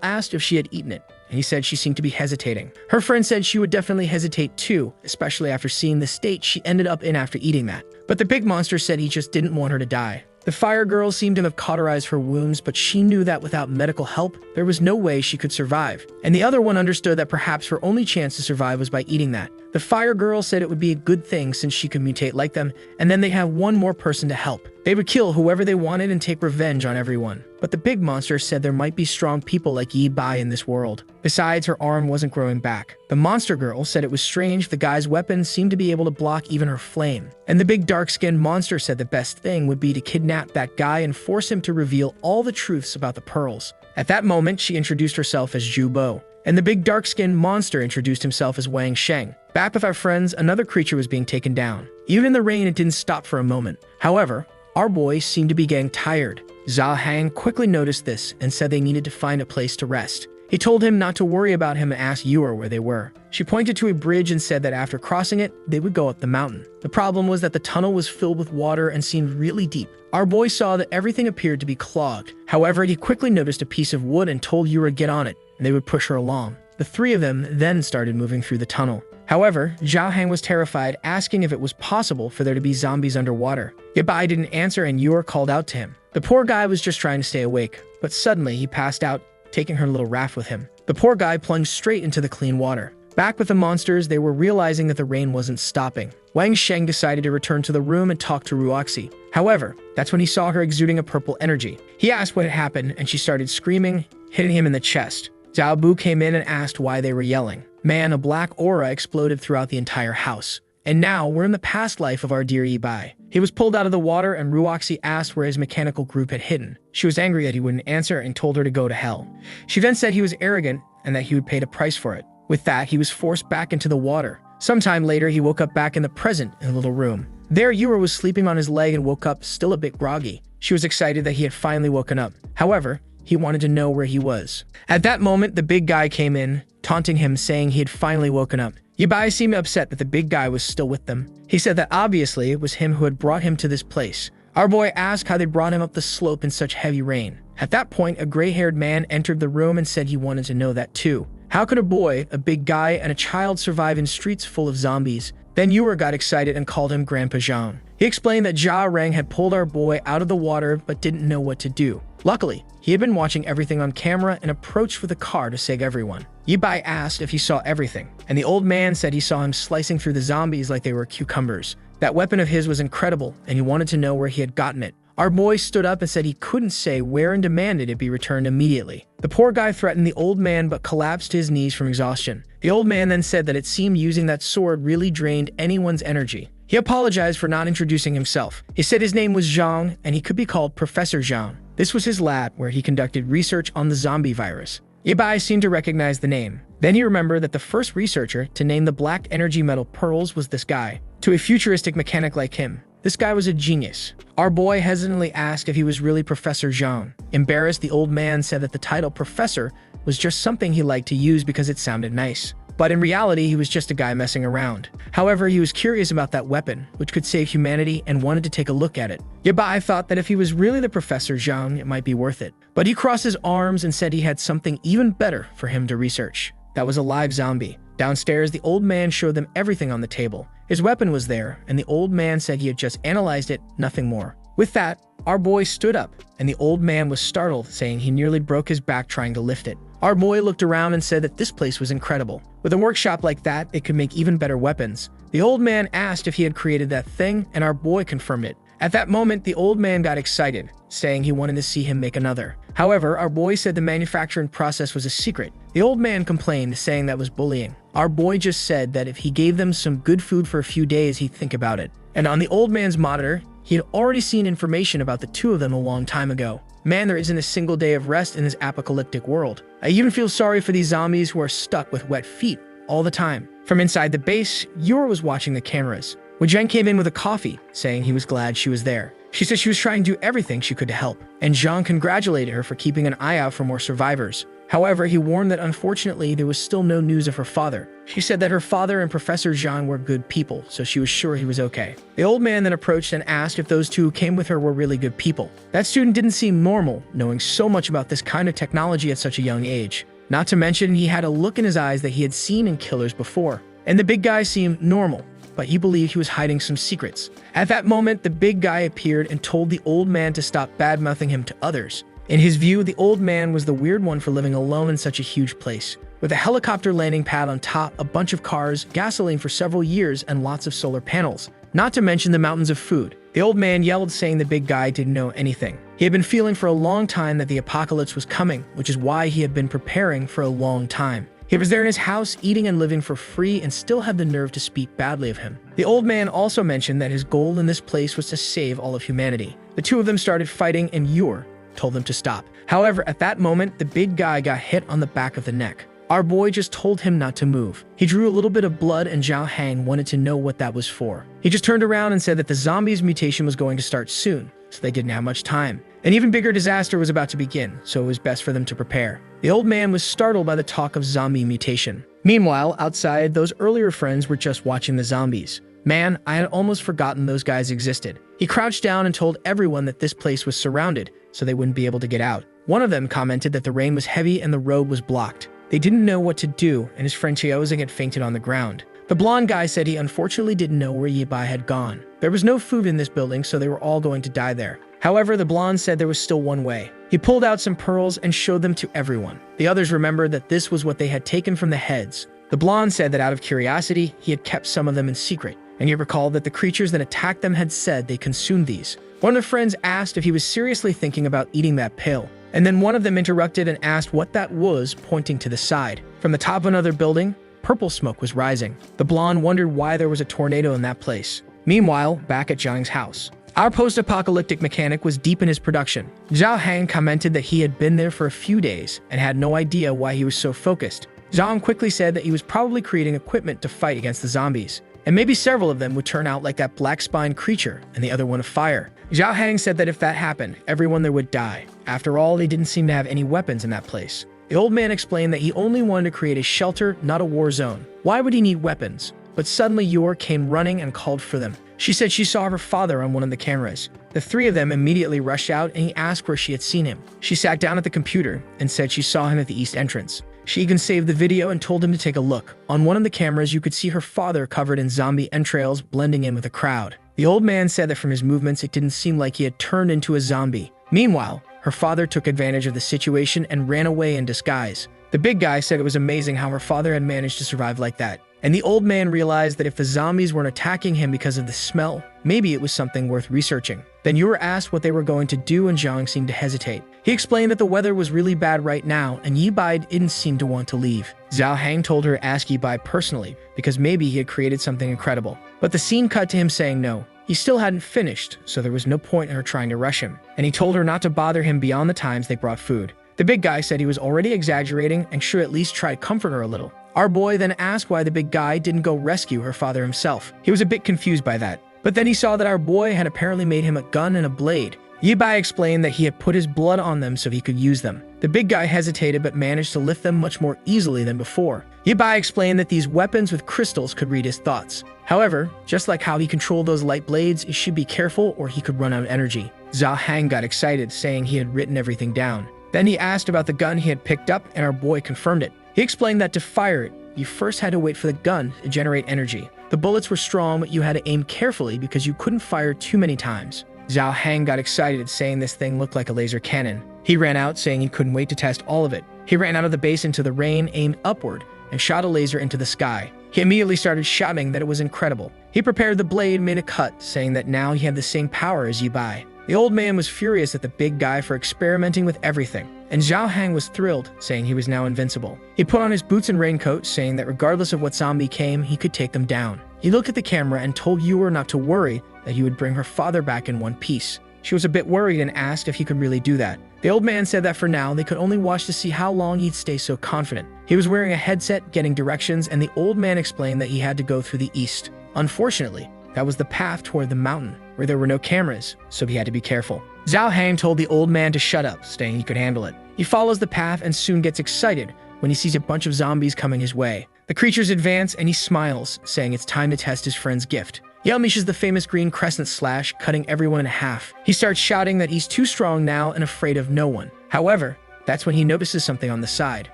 asked if she had eaten it, and he said she seemed to be hesitating. Her friend said she would definitely hesitate too, especially after seeing the state she ended up in after eating that. But the big monster said he just didn't want her to die. The fire girl seemed to have cauterized her wounds, but she knew that without medical help, there was no way she could survive. And the other one understood that perhaps her only chance to survive was by eating that. The fire girl said it would be a good thing since she could mutate like them, and then they have one more person to help. They would kill whoever they wanted and take revenge on everyone. But the big monster said there might be strong people like Yi Bai in this world. Besides, her arm wasn't growing back. The monster girl said it was strange the guy's weapons seemed to be able to block even her flame. And the big dark-skinned monster said the best thing would be to kidnap that guy and force him to reveal all the truths about the pearls. At that moment, she introduced herself as Zhu Bo. And the big dark-skinned monster introduced himself as Wang Sheng. Back with our friends, another creature was being taken down. Even in the rain, it didn't stop for a moment. However, our boy seemed to be getting tired. Zhao Hang quickly noticed this and said they needed to find a place to rest. He told him not to worry about him and asked Yuer where they were. She pointed to a bridge and said that after crossing it, they would go up the mountain. The problem was that the tunnel was filled with water and seemed really deep. Our boy saw that everything appeared to be clogged. However, he quickly noticed a piece of wood and told Yuer to get on it, and they would push her along. The three of them then started moving through the tunnel. However, Zhao Hang was terrified, asking if it was possible for there to be zombies underwater. Yabai didn't answer and Yuer called out to him. The poor guy was just trying to stay awake, but suddenly he passed out, taking her little raft with him. The poor guy plunged straight into the clean water. Back with the monsters, they were realizing that the rain wasn't stopping. Wang Sheng decided to return to the room and talk to Ruoxi. However, that's when he saw her exuding a purple energy. He asked what had happened, and she started screaming, hitting him in the chest. Zhao Bu came in and asked why they were yelling. Man, a black aura exploded throughout the entire house. And now, we're in the past life of our dear Yi Bai. He was pulled out of the water and Ruoxi asked where his mechanical group had hidden. She was angry that he wouldn't answer and told her to go to hell. She then said he was arrogant and that he would pay the price for it. With that, he was forced back into the water. Sometime later, he woke up back in the present in a little room. There, Yuer was sleeping on his leg and woke up still a bit groggy. She was excited that he had finally woken up. However, he wanted to know where he was. At that moment, the big guy came in, taunting him, saying he had finally woken up. Yabai seemed upset that the big guy was still with them. He said that obviously it was him who had brought him to this place. Our boy asked how they brought him up the slope in such heavy rain. At that point, a gray-haired man entered the room and said he wanted to know that too. How could a boy, a big guy, and a child survive in streets full of zombies? Then Yuer got excited and called him Grandpa Zhang. He explained that Jia Reng had pulled our boy out of the water but didn't know what to do. Luckily, he had been watching everything on camera and approached with a car to save everyone. Yibai asked if he saw everything, and the old man said he saw him slicing through the zombies like they were cucumbers. That weapon of his was incredible, and he wanted to know where he had gotten it. Our boy stood up and said he couldn't say where and demanded it be returned immediately. The poor guy threatened the old man but collapsed to his knees from exhaustion. The old man then said that it seemed using that sword really drained anyone's energy. He apologized for not introducing himself. He said his name was Zhang and he could be called Professor Zhang. This was his lab where he conducted research on the zombie virus. Yabai seemed to recognize the name. Then he remembered that the first researcher to name the black energy metal pearls was this guy. To a futuristic mechanic like him, this guy was a genius. Our boy hesitantly asked if he was really Professor Zhang. Embarrassed, the old man said that the title Professor was just something he liked to use because it sounded nice. But in reality, he was just a guy messing around. However, he was curious about that weapon, which could save humanity, and wanted to take a look at it. Yabai thought that if he was really the Professor Zhang, it might be worth it. But he crossed his arms and said he had something even better for him to research. That was a live zombie. Downstairs, the old man showed them everything on the table. His weapon was there, and the old man said he had just analyzed it, nothing more. With that, our boy stood up, and the old man was startled, saying he nearly broke his back trying to lift it. Our boy looked around and said that this place was incredible. With a workshop like that, it could make even better weapons. The old man asked if he had created that thing, and our boy confirmed it. At that moment, the old man got excited, saying he wanted to see him make another. However, our boy said the manufacturing process was a secret. The old man complained, saying that was bullying. Our boy just said that if he gave them some good food for a few days, he'd think about it. And on the old man's monitor, he had already seen information about the two of them a long time ago. Man, there isn't a single day of rest in this apocalyptic world. I even feel sorry for these zombies who are stuck with wet feet all the time. From inside the base, Yor was watching the cameras. Jen came in with a coffee, saying he was glad she was there. She said she was trying to do everything she could to help, and Zhang congratulated her for keeping an eye out for more survivors. However, he warned that unfortunately there was still no news of her father. She said that her father and Professor Zhang were good people, so she was sure he was okay. The old man then approached and asked if those two who came with her were really good people. That student didn't seem normal, knowing so much about this kind of technology at such a young age. Not to mention, he had a look in his eyes that he had seen in killers before. And the big guy seemed normal, but he believed he was hiding some secrets. At that moment, the big guy appeared and told the old man to stop bad-mouthing him to others. In his view, the old man was the weird one for living alone in such a huge place. With a helicopter landing pad on top, a bunch of cars, gasoline for several years, and lots of solar panels. Not to mention the mountains of food. The old man yelled, saying the big guy didn't know anything. He had been feeling for a long time that the apocalypse was coming, which is why he had been preparing for a long time. He was there in his house, eating and living for free, and still had the nerve to speak badly of him. The old man also mentioned that his goal in this place was to save all of humanity. The two of them started fighting, and Yor told them to stop. However, at that moment, the big guy got hit on the back of the neck. Our boy just told him not to move. He drew a little bit of blood, and Zhao Hang wanted to know what that was for. He just turned around and said that the zombies' mutation was going to start soon, so they didn't have much time. An even bigger disaster was about to begin, so it was best for them to prepare. The old man was startled by the talk of zombie mutation. Meanwhile, outside, those earlier friends were just watching the zombies. Man, I had almost forgotten those guys existed. He crouched down and told everyone that this place was surrounded, so they wouldn't be able to get out. One of them commented that the rain was heavy and the road was blocked. They didn't know what to do, and his friend Chiozing had fainted on the ground. The blonde guy said he unfortunately didn't know where Yibai had gone. There was no food in this building, so they were all going to die there. However, the blonde said there was still one way. He pulled out some pearls and showed them to everyone. The others remembered that this was what they had taken from the heads. The blonde said that out of curiosity, he had kept some of them in secret, and he recalled that the creatures that attacked them had said they consumed these. One of the friends asked if he was seriously thinking about eating that pill, and then one of them interrupted and asked what that was, pointing to the side. From the top of another building, purple smoke was rising. The blonde wondered why there was a tornado in that place. Meanwhile, back at Zhang's house, our post-apocalyptic mechanic was deep in his production. Zhao Hang commented that he had been there for a few days and had no idea why he was so focused. Zhang quickly said that he was probably creating equipment to fight against the zombies, and maybe several of them would turn out like that black-spined creature and the other one of fire. Zhao Hang said that if that happened, everyone there would die. After all, they didn't seem to have any weapons in that place. The old man explained that he only wanted to create a shelter, not a war zone. Why would he need weapons? But suddenly Yor came running and called for them. She said she saw her father on one of the cameras. The three of them immediately rushed out, and he asked where she had seen him. She sat down at the computer and said she saw him at the east entrance. She even saved the video and told him to take a look. On one of the cameras, you could see her father covered in zombie entrails blending in with the crowd. The old man said that from his movements, it didn't seem like he had turned into a zombie. Meanwhile, her father took advantage of the situation and ran away in disguise. The big guy said it was amazing how her father had managed to survive like that. And the old man realized that if the zombies weren't attacking him because of the smell, maybe it was something worth researching. Then Yor asked what they were going to do, and Zhang seemed to hesitate. He explained that the weather was really bad right now, and Yibai didn't seem to want to leave. Zhao Hang told her to ask Yibai personally, because maybe he had created something incredible. But the scene cut to him saying no. He still hadn't finished, so there was no point in her trying to rush him. And he told her not to bother him beyond the times they brought food. The big guy said he was already exaggerating and should at least try to comfort her a little. Our boy then asked why the big guy didn't go rescue her father himself. He was a bit confused by that. But then he saw that our boy had apparently made him a gun and a blade. Yibai explained that he had put his blood on them so he could use them. The big guy hesitated but managed to lift them much more easily than before. Yibai explained that these weapons with crystals could read his thoughts. However, just like how he controlled those light blades, he should be careful or he could run out of energy. Zhao Hang got excited, saying he had written everything down. Then he asked about the gun he had picked up, and our boy confirmed it. He explained that to fire it, you first had to wait for the gun to generate energy. The bullets were strong, but you had to aim carefully because you couldn't fire too many times. Zhao Hang got excited, saying this thing looked like a laser cannon. He ran out, saying he couldn't wait to test all of it. He ran out of the base into the rain, aimed upward, and shot a laser into the sky. He immediately started shouting that it was incredible. He prepared the blade, made a cut, saying that now he had the same power as Yibai. The old man was furious at the big guy for experimenting with everything, and Zhao Hang was thrilled, saying he was now invincible. He put on his boots and raincoat, saying that regardless of what zombie came, he could take them down. He looked at the camera and told Yuer not to worry, that he would bring her father back in one piece. She was a bit worried and asked if he could really do that. The old man said that for now, they could only watch to see how long he'd stay so confident. He was wearing a headset, getting directions, and the old man explained that he had to go through the east. Unfortunately, that was the path toward the mountain, where there were no cameras, so he had to be careful. Zhao Hang told the old man to shut up, saying he could handle it. He follows the path and soon gets excited when he sees a bunch of zombies coming his way. The creatures advance and he smiles, saying it's time to test his friend's gift. He unleashes the famous green crescent slash, cutting everyone in half. He starts shouting that he's too strong now and afraid of no one. However, that's when he notices something on the side.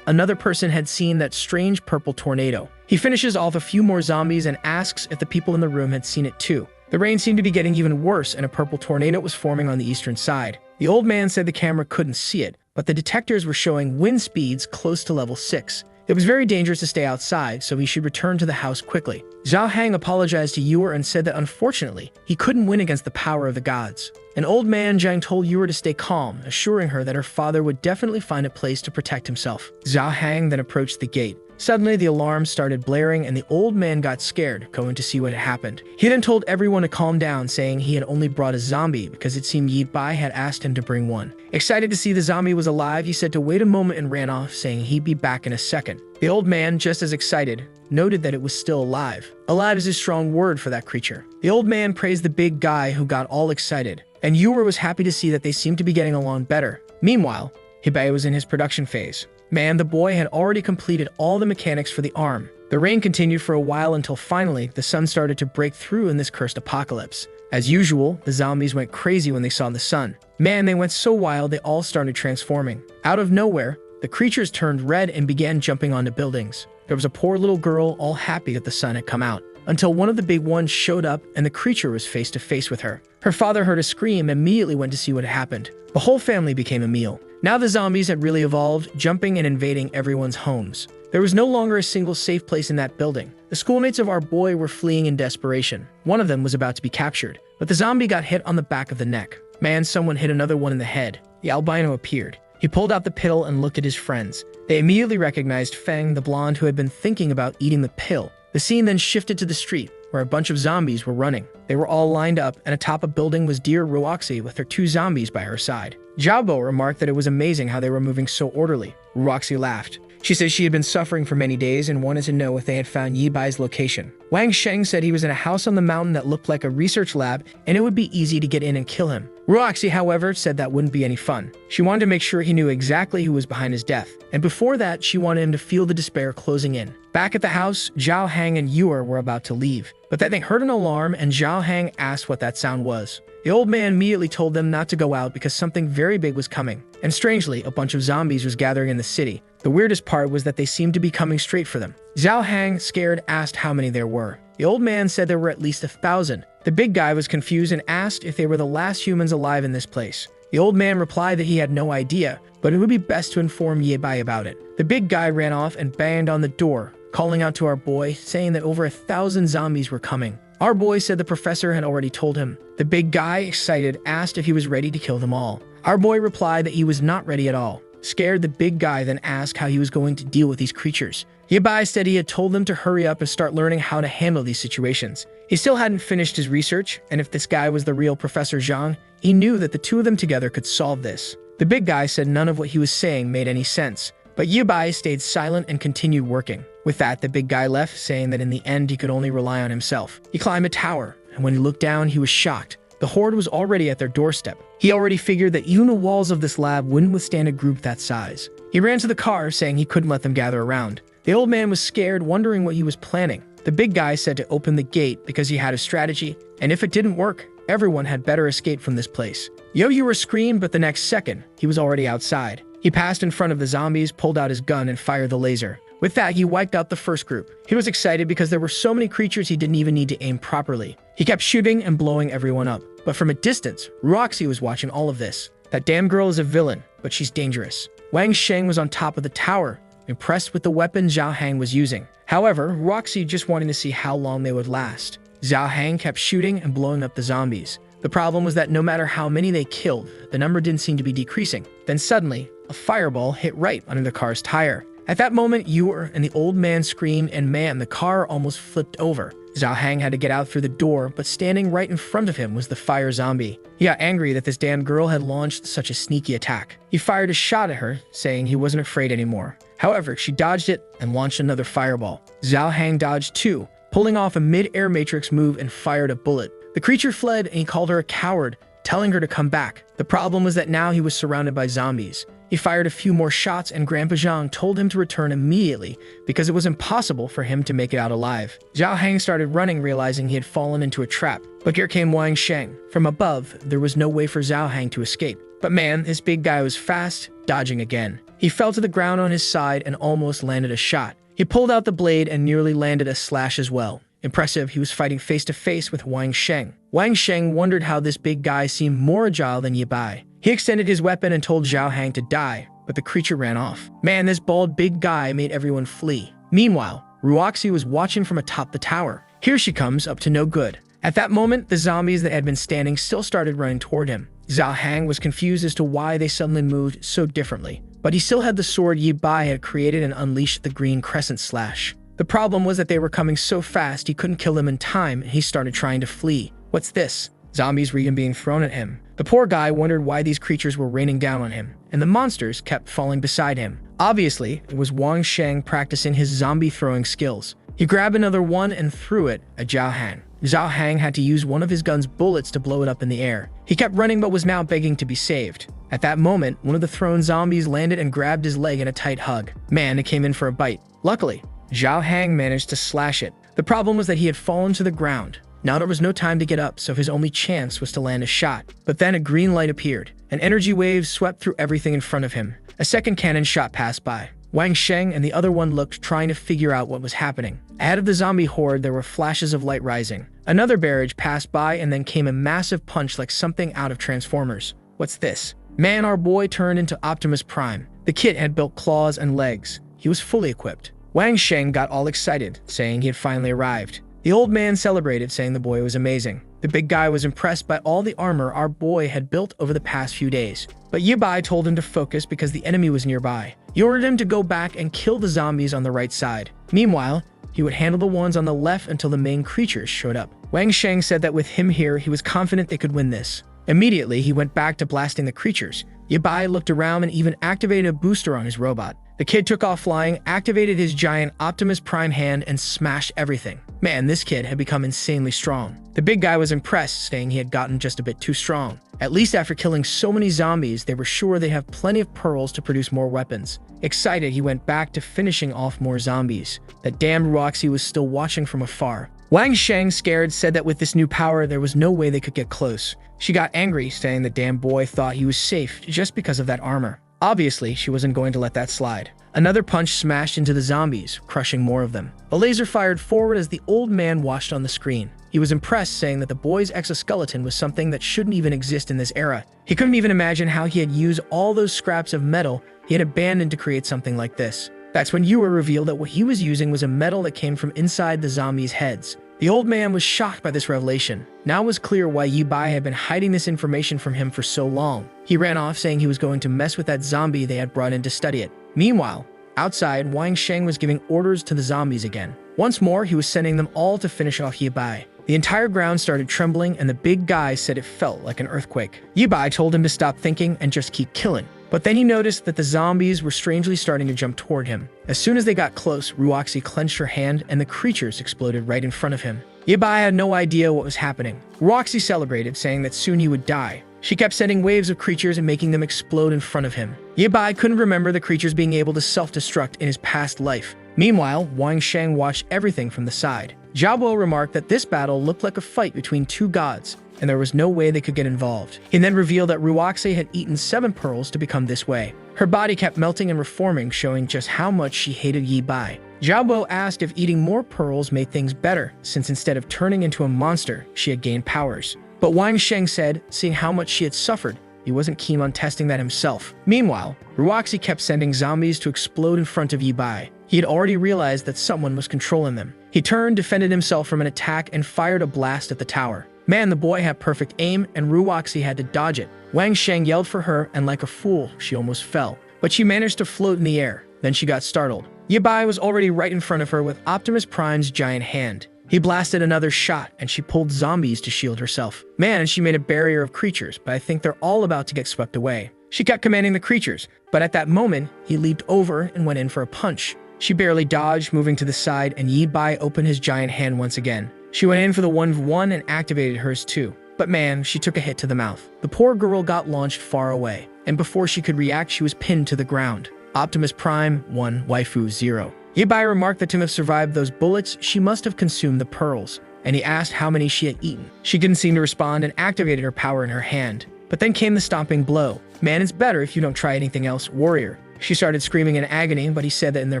Another person had seen that strange purple tornado. He finishes off a few more zombies and asks if the people in the room had seen it too. The rain seemed to be getting even worse and a purple tornado was forming on the eastern side. The old man said the camera couldn't see it, but the detectors were showing wind speeds close to level 6. It was very dangerous to stay outside, so he should return to the house quickly. Zhao Hang apologized to Yuer and said that unfortunately, he couldn't win against the power of the gods. An old man Zhang told Yuer to stay calm, assuring her that her father would definitely find a place to protect himself. Zhao Hang then approached the gate. Suddenly, the alarm started blaring and the old man got scared, going to see what had happened. He then told everyone to calm down, saying he had only brought a zombie because it seemed Yi Bai had asked him to bring one. Excited to see the zombie was alive, he said to wait a moment and ran off, saying he'd be back in a second. The old man, just as excited, noted that it was still alive. Alive is a strong word for that creature. The old man praised the big guy who got all excited, and Yuer was happy to see that they seemed to be getting along better. Meanwhile, Hibai was in his production phase. The boy had already completed all the mechanics for the arm. The rain continued for a while until finally the sun started to break through in this cursed apocalypse. As usual, the zombies went crazy when they saw the sun. They went so wild they all started transforming. Out of nowhere, the creatures turned red and began jumping onto buildings. There was a poor little girl all happy that the sun had come out, until one of the big ones showed up and the creature was face to face with her. Her father heard a scream and immediately went to see what had happened. The whole family became a meal. Now the zombies had really evolved, jumping and invading everyone's homes. There was no longer a single safe place in that building. The schoolmates of our boy were fleeing in desperation. One of them was about to be captured, but the zombie got hit on the back of the neck. Someone hit another one in the head. The albino appeared. He pulled out the pill and looked at his friends. They immediately recognized Feng, the blonde who had been thinking about eating the pill. The scene then shifted to the street, where a bunch of zombies were running. They were all lined up, and atop a building was dear Roxy with her 2 zombies by her side. Jiaobo remarked that it was amazing how they were moving so orderly. Roxy laughed. She said she had been suffering for many days and wanted to know if they had found Yi Bai's location. Wang Sheng said he was in a house on the mountain that looked like a research lab and it would be easy to get in and kill him. Roxy, however, said that wouldn't be any fun. She wanted to make sure he knew exactly who was behind his death, and before that, she wanted him to feel the despair closing in. Back at the house, Zhao Hang and Yuer were about to leave, but then they heard an alarm and Zhao Hang asked what that sound was. The old man immediately told them not to go out because something very big was coming, and strangely, a bunch of zombies was gathering in the city. The weirdest part was that they seemed to be coming straight for them. Zhao Hang, scared, asked how many there were. The old man said there were at least 1,000. The big guy was confused and asked if they were the last humans alive in this place. The old man replied that he had no idea, but it would be best to inform Ye Bai about it. The big guy ran off and banged on the door, calling out to our boy, saying that over 1,000 zombies were coming. Our boy said the professor had already told him. The big guy, excited, asked if he was ready to kill them all. Our boy replied that he was not ready at all. Scared, the big guy then asked how he was going to deal with these creatures. Ye Bai said he had told them to hurry up and start learning how to handle these situations. He still hadn't finished his research, and if this guy was the real Professor Zhang, he knew that the 2 of them together could solve this. The big guy said none of what he was saying made any sense, but Ye Bai stayed silent and continued working. With that, the big guy left, saying that in the end he could only rely on himself. He climbed a tower, and when he looked down, he was shocked. The horde was already at their doorstep. He already figured that even the walls of this lab wouldn't withstand a group that size. He ran to the car, saying he couldn't let them gather around. The old man was scared, wondering what he was planning. The big guy said to open the gate because he had a strategy, and if it didn't work, everyone had better escape from this place. Yo-Yuer screamed, but the next second, he was already outside. He passed in front of the zombies, pulled out his gun, and fired the laser. With that, he wiped out the first group. He was excited because there were so many creatures he didn't even need to aim properly. He kept shooting and blowing everyone up. But from a distance, Roxy was watching all of this. That damn girl is a villain, but she's dangerous. Wang Sheng was on top of the tower, impressed with the weapon Zhao Hang was using. However, Roxy just wanted to see how long they would last. Zhao Hang kept shooting and blowing up the zombies. The problem was that no matter how many they killed, the number didn't seem to be decreasing. Then suddenly, a fireball hit right under the car's tire. At that moment, Yor and the old man screamed, and man, the car almost flipped over. Zhao Hang had to get out through the door, but standing right in front of him was the fire zombie. He got angry that this damn girl had launched such a sneaky attack. He fired a shot at her, saying he wasn't afraid anymore. However, she dodged it and launched another fireball. Zhao Hang dodged too, pulling off a mid-air matrix move and fired a bullet. The creature fled and he called her a coward, telling her to come back. The problem was that now he was surrounded by zombies. He fired a few more shots and Grandpa Zhang told him to return immediately because it was impossible for him to make it out alive. Zhao Hang started running, realizing he had fallen into a trap. But here came Wang Sheng. From above, there was no way for Zhao Hang to escape. But man, this big guy was fast, dodging again. He fell to the ground on his side and almost landed a shot. He pulled out the blade and nearly landed a slash as well. Impressive, he was fighting face-to-face with Wang Sheng. Wang Sheng wondered how this big guy seemed more agile than Ye Bai. He extended his weapon and told Zhao Hang to die, but the creature ran off. Man, this bald big guy made everyone flee. Meanwhile, Ruoxi was watching from atop the tower. Here she comes, up to no good. At that moment, the zombies that had been standing still started running toward him. Zhao Hang was confused as to why they suddenly moved so differently, but he still had the sword Ye Bai had created and unleashed the green crescent slash. The problem was that they were coming so fast he couldn't kill them in time, and he started trying to flee. What's this? Zombies were even being thrown at him. The poor guy wondered why these creatures were raining down on him, and the monsters kept falling beside him. Obviously, it was Wang Sheng practicing his zombie throwing skills. He grabbed another one and threw it at Zhao Hang. Zhao Hang had to use one of his gun's bullets to blow it up in the air. He kept running but was now begging to be saved. At that moment, one of the thrown zombies landed and grabbed his leg in a tight hug. Man, it came in for a bite. Luckily, Zhao Hang managed to slash it. The problem was that he had fallen to the ground. Now there was no time to get up, so his only chance was to land a shot. But then a green light appeared. An energy wave swept through everything in front of him. A second cannon shot passed by. Wang Sheng and the other one looked, trying to figure out what was happening. Ahead of the zombie horde, there were flashes of light rising. Another barrage passed by, and then came a massive punch like something out of Transformers. What's this? Man, our boy turned into Optimus Prime. The kid had built claws and legs. He was fully equipped. Wang Sheng got all excited, saying he had finally arrived. The old man celebrated, saying the boy was amazing. The big guy was impressed by all the armor our boy had built over the past few days. But Ye Bai told him to focus because the enemy was nearby. He ordered him to go back and kill the zombies on the right side. Meanwhile, he would handle the ones on the left until the main creatures showed up. Wang Sheng said that with him here, he was confident they could win this. Immediately, he went back to blasting the creatures. Ye Bai looked around and even activated a booster on his robot. The kid took off flying, activated his giant Optimus Prime hand, and smashed everything. Man, this kid had become insanely strong. The big guy was impressed, saying he had gotten just a bit too strong. At least after killing so many zombies, they were sure they have plenty of pearls to produce more weapons. Excited, he went back to finishing off more zombies. That damned Roxy was still watching from afar. Wang Sheng, scared, said that with this new power, there was no way they could get close. She got angry, saying the damn boy thought he was safe just because of that armor. Obviously, she wasn't going to let that slide. Another punch smashed into the zombies, crushing more of them. A laser fired forward as the old man watched on the screen. He was impressed, saying that the boy's exoskeleton was something that shouldn't even exist in this era. He couldn't even imagine how he had used all those scraps of metal he had abandoned to create something like this. That's when Yor revealed that what he was using was a metal that came from inside the zombies' heads. The old man was shocked by this revelation. Now it was clear why Ye Bai had been hiding this information from him for so long. He ran off, saying he was going to mess with that zombie they had brought in to study it. Meanwhile, outside, Wang Sheng was giving orders to the zombies again. Once more, he was sending them all to finish off Ye Bai. The entire ground started trembling, and the big guy said it felt like an earthquake. Ye Bai told him to stop thinking and just keep killing. But then he noticed that the zombies were strangely starting to jump toward him. As soon as they got close, Ruoxi clenched her hand and the creatures exploded right in front of him. Ye Bai had no idea what was happening. Ruoxi celebrated, saying that soon he would die. She kept sending waves of creatures and making them explode in front of him. Ye Bai couldn't remember the creatures being able to self-destruct in his past life. Meanwhile, Wang Sheng watched everything from the side. Jiabo remarked that this battle looked like a fight between two gods, and there was no way they could get involved. He then revealed that Ruoxi had eaten 7 pearls to become this way. Her body kept melting and reforming, showing just how much she hated Ye Bai. Jiabo asked if eating more pearls made things better, since instead of turning into a monster, she had gained powers. But Wang Sheng said, seeing how much she had suffered, he wasn't keen on testing that himself. Meanwhile, Ruoxi kept sending zombies to explode in front of Ye Bai. He had already realized that someone was controlling them. He turned, defended himself from an attack, and fired a blast at the tower. Man, the boy had perfect aim, and Ruoxi had to dodge it. Wang Sheng yelled for her, and like a fool, she almost fell. But she managed to float in the air. Then she got startled. Yabai was already right in front of her with Optimus Prime's giant hand. He blasted another shot, and she pulled zombies to shield herself. Man, she made a barrier of creatures, but I think they're all about to get swept away. She kept commanding the creatures, but at that moment, he leaped over and went in for a punch. She barely dodged, moving to the side, and Yabai opened his giant hand once again. She went in for the 1v1 and activated hers too. But man, she took a hit to the mouth. The poor girl got launched far away, and before she could react, she was pinned to the ground. Optimus Prime 1, Waifu 0. Yabai remarked that to have survived those bullets, she must have consumed the pearls, and he asked how many she had eaten. She didn't seem to respond and activated her power in her hand. But then came the stomping blow. Man, it's better if you don't try anything else, warrior. She started screaming in agony, but he said that in their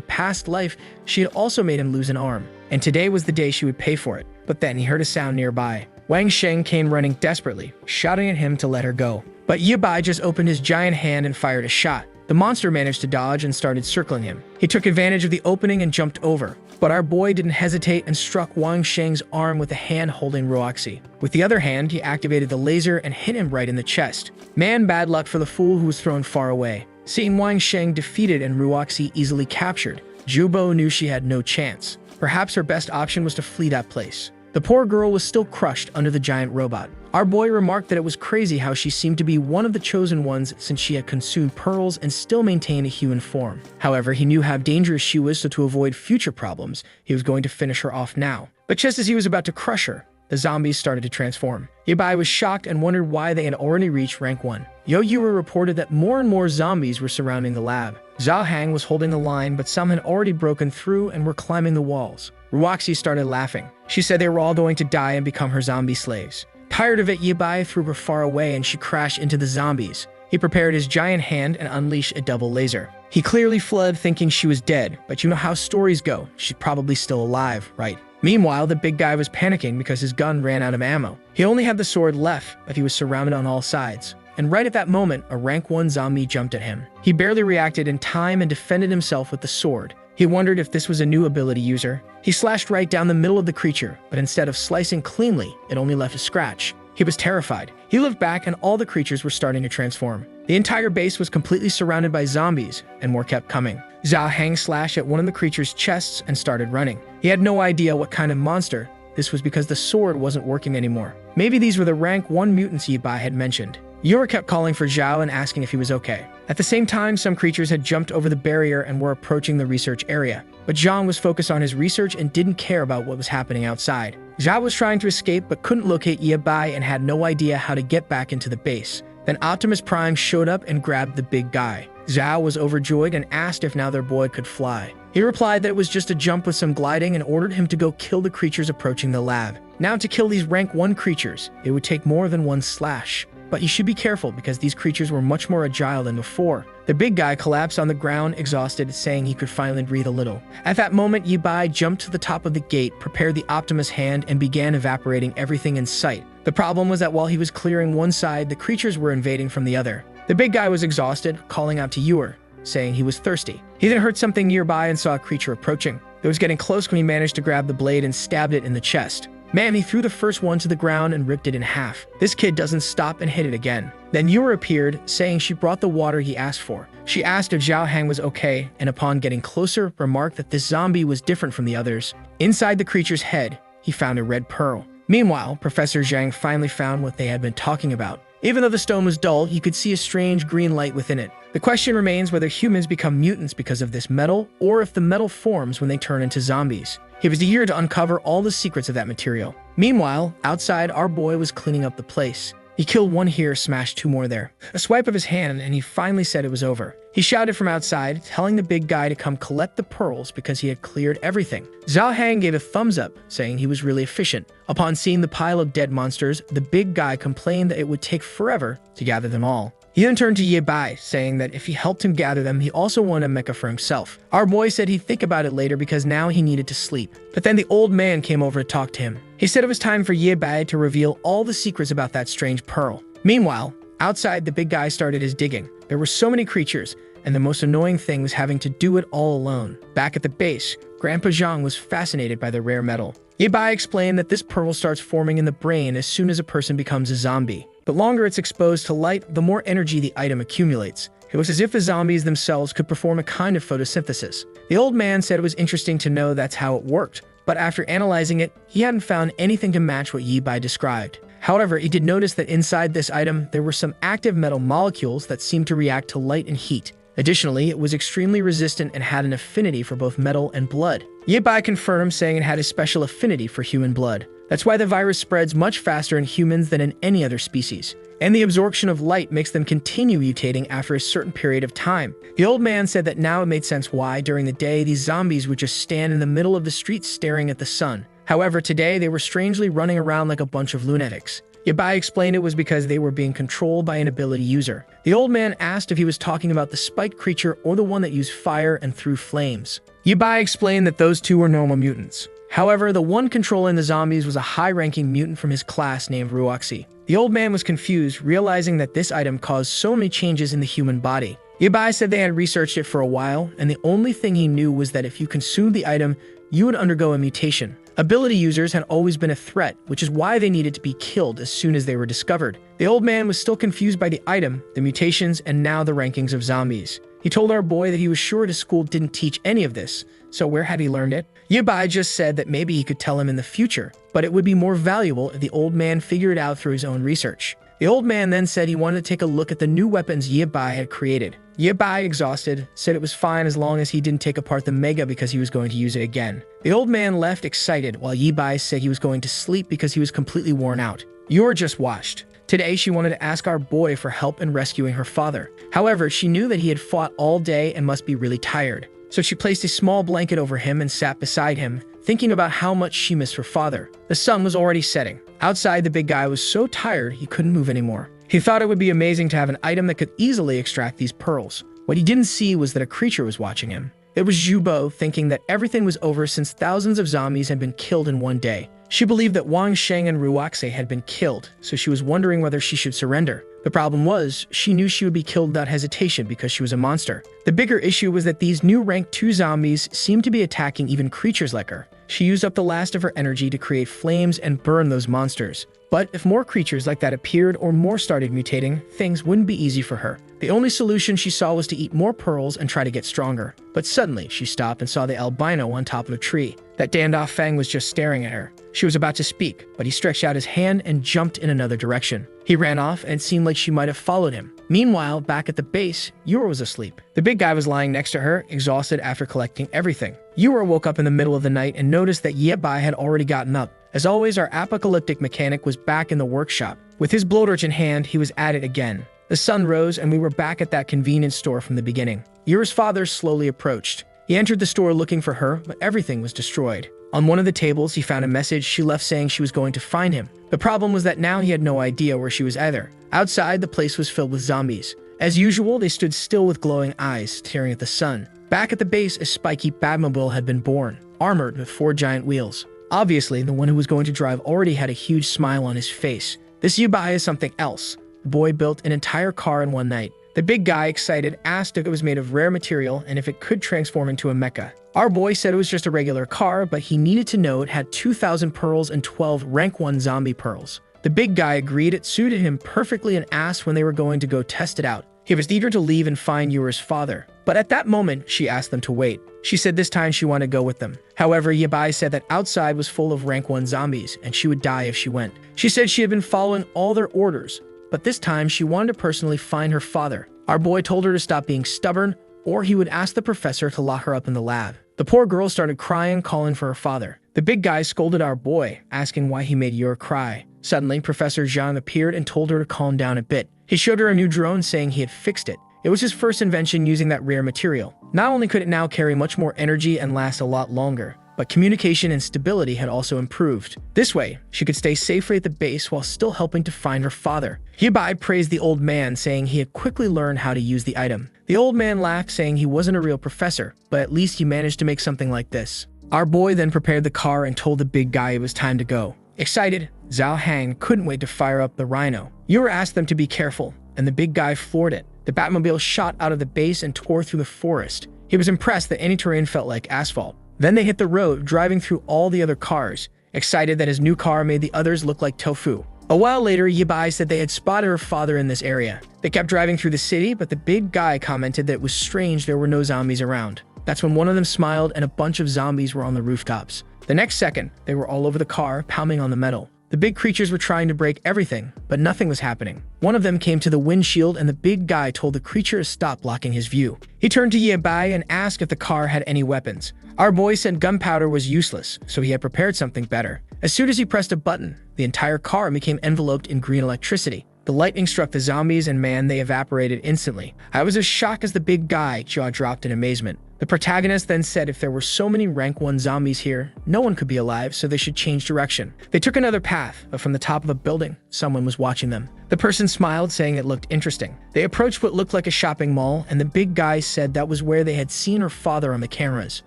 past life, she had also made him lose an arm, and today was the day she would pay for it. But then he heard a sound nearby. Wang Sheng came running desperately, shouting at him to let her go. But Yabai just opened his giant hand and fired a shot. The monster managed to dodge and started circling him. He took advantage of the opening and jumped over. But our boy didn't hesitate and struck Wang Sheng's arm with a hand holding Ruoxi. With the other hand, he activated the laser and hit him right in the chest. Man, bad luck for the fool who was thrown far away. Seeing Wang Sheng defeated and Ruoxi easily captured, Jubo knew she had no chance. Perhaps her best option was to flee that place. The poor girl was still crushed under the giant robot. Our boy remarked that it was crazy how she seemed to be one of the chosen ones since she had consumed pearls and still maintained a human form. However, he knew how dangerous she was, so to avoid future problems, he was going to finish her off now. But just as he was about to crush her, the zombies started to transform. Yabai was shocked and wondered why they had already reached rank 1. Yo Yura reported that more and more zombies were surrounding the lab. Zhao Hang was holding the line, but some had already broken through and were climbing the walls. Ruoxi started laughing. She said they were all going to die and become her zombie slaves. Tired of it, Yabai threw her far away and she crashed into the zombies. He prepared his giant hand and unleashed a double laser. He clearly fled thinking she was dead, but you know how stories go. She's probably still alive, right? Meanwhile, the big guy was panicking because his gun ran out of ammo. He only had the sword left, but he was surrounded on all sides. And right at that moment, a rank 1 zombie jumped at him. He barely reacted in time and defended himself with the sword. He wondered if this was a new ability user. He slashed right down the middle of the creature, but instead of slicing cleanly, it only left a scratch. He was terrified. He looked back and all the creatures were starting to transform. The entire base was completely surrounded by zombies, and more kept coming. Zhao Hang slashed at one of the creature's chests and started running. He had no idea what kind of monster. This was because the sword wasn't working anymore. Maybe these were the rank 1 mutants Yabai had mentioned. Yura kept calling for Zhao and asking if he was okay. At the same time, some creatures had jumped over the barrier and were approaching the research area. But Zhang was focused on his research and didn't care about what was happening outside. Zhao was trying to escape but couldn't locate Yabai and had no idea how to get back into the base. Then Optimus Prime showed up and grabbed the big guy. Zhao was overjoyed and asked if now their boy could fly. He replied that it was just a jump with some gliding and ordered him to go kill the creatures approaching the lab. Now to kill these rank 1 creatures, it would take more than one slash. But you should be careful because these creatures were much more agile than before. The big guy collapsed on the ground, exhausted, saying he could finally breathe a little. At that moment, Yabai jumped to the top of the gate, prepared the Optimus hand, and began evaporating everything in sight. The problem was that while he was clearing one side, the creatures were invading from the other. The big guy was exhausted, calling out to Ewer, saying he was thirsty. He then heard something nearby and saw a creature approaching. It was getting close when he managed to grab the blade and stabbed it in the chest. Man, he threw the first one to the ground and ripped it in half. This kid doesn't stop and hit it again. Then Yura appeared, saying she brought the water he asked for. She asked if Zhao Hang was okay, and upon getting closer, remarked that this zombie was different from the others. Inside the creature's head, he found a red pearl. Meanwhile, Professor Zhang finally found what they had been talking about. Even though the stone was dull, you could see a strange green light within it. The question remains whether humans become mutants because of this metal, or if the metal forms when they turn into zombies. He was eager to uncover all the secrets of that material. Meanwhile, outside, our boy was cleaning up the place. He killed one here, smashed 2 more there. A swipe of his hand, and he finally said it was over. He shouted from outside, telling the big guy to come collect the pearls because he had cleared everything. Zhao Hang gave a thumbs up, saying he was really efficient. Upon seeing the pile of dead monsters, the big guy complained that it would take forever to gather them all. He then turned to Yabai, saying that if he helped him gather them, he also wanted a mecha for himself. Our boy said he'd think about it later because now he needed to sleep. But then the old man came over to talk to him. He said it was time for Yabai to reveal all the secrets about that strange pearl. Meanwhile, outside, the big guy started his digging. There were so many creatures, and the most annoying thing was having to do it all alone. Back at the base, Grandpa Zhang was fascinated by the rare metal. Yabai explained that this pearl starts forming in the brain as soon as a person becomes a zombie. The longer it's exposed to light, the more energy the item accumulates. It was as if the zombies themselves could perform a kind of photosynthesis. The old man said it was interesting to know that's how it worked, but after analyzing it, he hadn't found anything to match what Yabai described. However, he did notice that inside this item, there were some active metal molecules that seemed to react to light and heat. Additionally, it was extremely resistant and had an affinity for both metal and blood. Yabai confirmed, saying it had a special affinity for human blood. That's why the virus spreads much faster in humans than in any other species. And the absorption of light makes them continue mutating after a certain period of time. The old man said that now it made sense why, during the day, these zombies would just stand in the middle of the street staring at the sun. However, today they were strangely running around like a bunch of lunatics. Yabai explained it was because they were being controlled by an ability user. The old man asked if he was talking about the spiked creature or the one that used fire and threw flames. Yabai explained that those two were normal mutants. However, the one controlling the zombies was a high-ranking mutant from his class named Ruoxi. The old man was confused, realizing that this item caused so many changes in the human body. Yabai said they had researched it for a while, and the only thing he knew was that if you consumed the item, you would undergo a mutation. Ability users had always been a threat, which is why they needed to be killed as soon as they were discovered. The old man was still confused by the item, the mutations, and now the rankings of zombies. He told our boy that he was sure his school didn't teach any of this, so where had he learned it? Yabai just said that maybe he could tell him in the future, but it would be more valuable if the old man figured it out through his own research. The old man then said he wanted to take a look at the new weapons Yabai had created. Yabai, exhausted, said it was fine as long as he didn't take apart the Mega because he was going to use it again. The old man left excited while Yabai said he was going to sleep because he was completely worn out. "You're just washed." Today, she wanted to ask our boy for help in rescuing her father. However, she knew that he had fought all day and must be really tired. So she placed a small blanket over him and sat beside him, thinking about how much she missed her father. The sun was already setting. Outside, the big guy was so tired he couldn't move anymore. He thought it would be amazing to have an item that could easily extract these pearls. What he didn't see was that a creature was watching him. It was Jubo, thinking that everything was over since thousands of zombies had been killed in one day. She believed that Wang Sheng and Ruoxi had been killed, so she was wondering whether she should surrender. The problem was, she knew she would be killed without hesitation because she was a monster. The bigger issue was that these new rank 2 zombies seemed to be attacking even creatures like her. She used up the last of her energy to create flames and burn those monsters. But if more creatures like that appeared or more started mutating, things wouldn't be easy for her. The only solution she saw was to eat more pearls and try to get stronger. But suddenly, she stopped and saw the albino on top of a tree. That Dandaf Fang was just staring at her. She was about to speak, but he stretched out his hand and jumped in another direction. He ran off, and it seemed like she might have followed him. Meanwhile, back at the base, Yura was asleep. The big guy was lying next to her, exhausted after collecting everything. Yura woke up in the middle of the night and noticed that Yabai had already gotten up. As always, our apocalyptic mechanic was back in the workshop. With his blowtorch in hand, he was at it again. The sun rose, and we were back at that convenience store from the beginning. Yura's father slowly approached. He entered the store looking for her, but everything was destroyed. On one of the tables, he found a message she left saying she was going to find him. The problem was that now he had no idea where she was either. Outside, the place was filled with zombies. As usual, they stood still with glowing eyes, staring at the sun. Back at the base, a spiky Batmobile had been born, armored with 4 giant wheels. Obviously, the one who was going to drive already had a huge smile on his face. This Yabai is something else. The boy built an entire car in one night. The big guy, excited, asked if it was made of rare material and if it could transform into a mecha. Our boy said it was just a regular car, but he needed to know it had 2,000 pearls and 12 rank 1 zombie pearls. The big guy agreed it suited him perfectly and asked when they were going to go test it out. He was eager to leave and find Yura's father, but at that moment, she asked them to wait. She said this time she wanted to go with them. However, Yabai said that outside was full of rank 1 zombies, and she would die if she went. She said she had been following all their orders, but this time she wanted to personally find her father. Our boy told her to stop being stubborn, or he would ask the professor to lock her up in the lab. The poor girl started crying, calling for her father. The big guy scolded our boy, asking why he made Yura cry. Suddenly, Professor Zhang appeared and told her to calm down a bit. He showed her a new drone, saying he had fixed it. It was his first invention using that rare material. Not only could it now carry much more energy and last a lot longer, but communication and stability had also improved. This way, she could stay safely at the base while still helping to find her father. Yabai praised the old man, saying he had quickly learned how to use the item. The old man laughed, saying he wasn't a real professor, but at least he managed to make something like this. Our boy then prepared the car and told the big guy it was time to go. Excited, Zhao Hang couldn't wait to fire up the Rhino. Yura asked them to be careful, and the big guy floored it. The Batmobile shot out of the base and tore through the forest. He was impressed that any terrain felt like asphalt. Then they hit the road, driving through all the other cars. excited that his new car made the others look like tofu. A while later, Yibai said they had spotted her father in this area. They kept driving through the city, but the big guy commented that it was strange there were no zombies around. That's when one of them smiled and a bunch of zombies were on the rooftops. The next second, they were all over the car, pounding on the metal. The big creatures were trying to break everything, but nothing was happening. One of them came to the windshield and the big guy told the creature to stop blocking his view. He turned to Yibai and asked if the car had any weapons. Our boy said gunpowder was useless, so he had prepared something better. As soon as he pressed a button, the entire car became enveloped in green electricity. The lightning struck the zombies and man, they evaporated instantly. I was as shocked as the big guy, jaw dropped in amazement. The protagonist then said if there were so many rank 1 zombies here, no one could be alive, so they should change direction. They took another path, but from the top of a building, someone was watching them. The person smiled, saying it looked interesting. They approached what looked like a shopping mall, and the big guy said that was where they had seen her father on the cameras.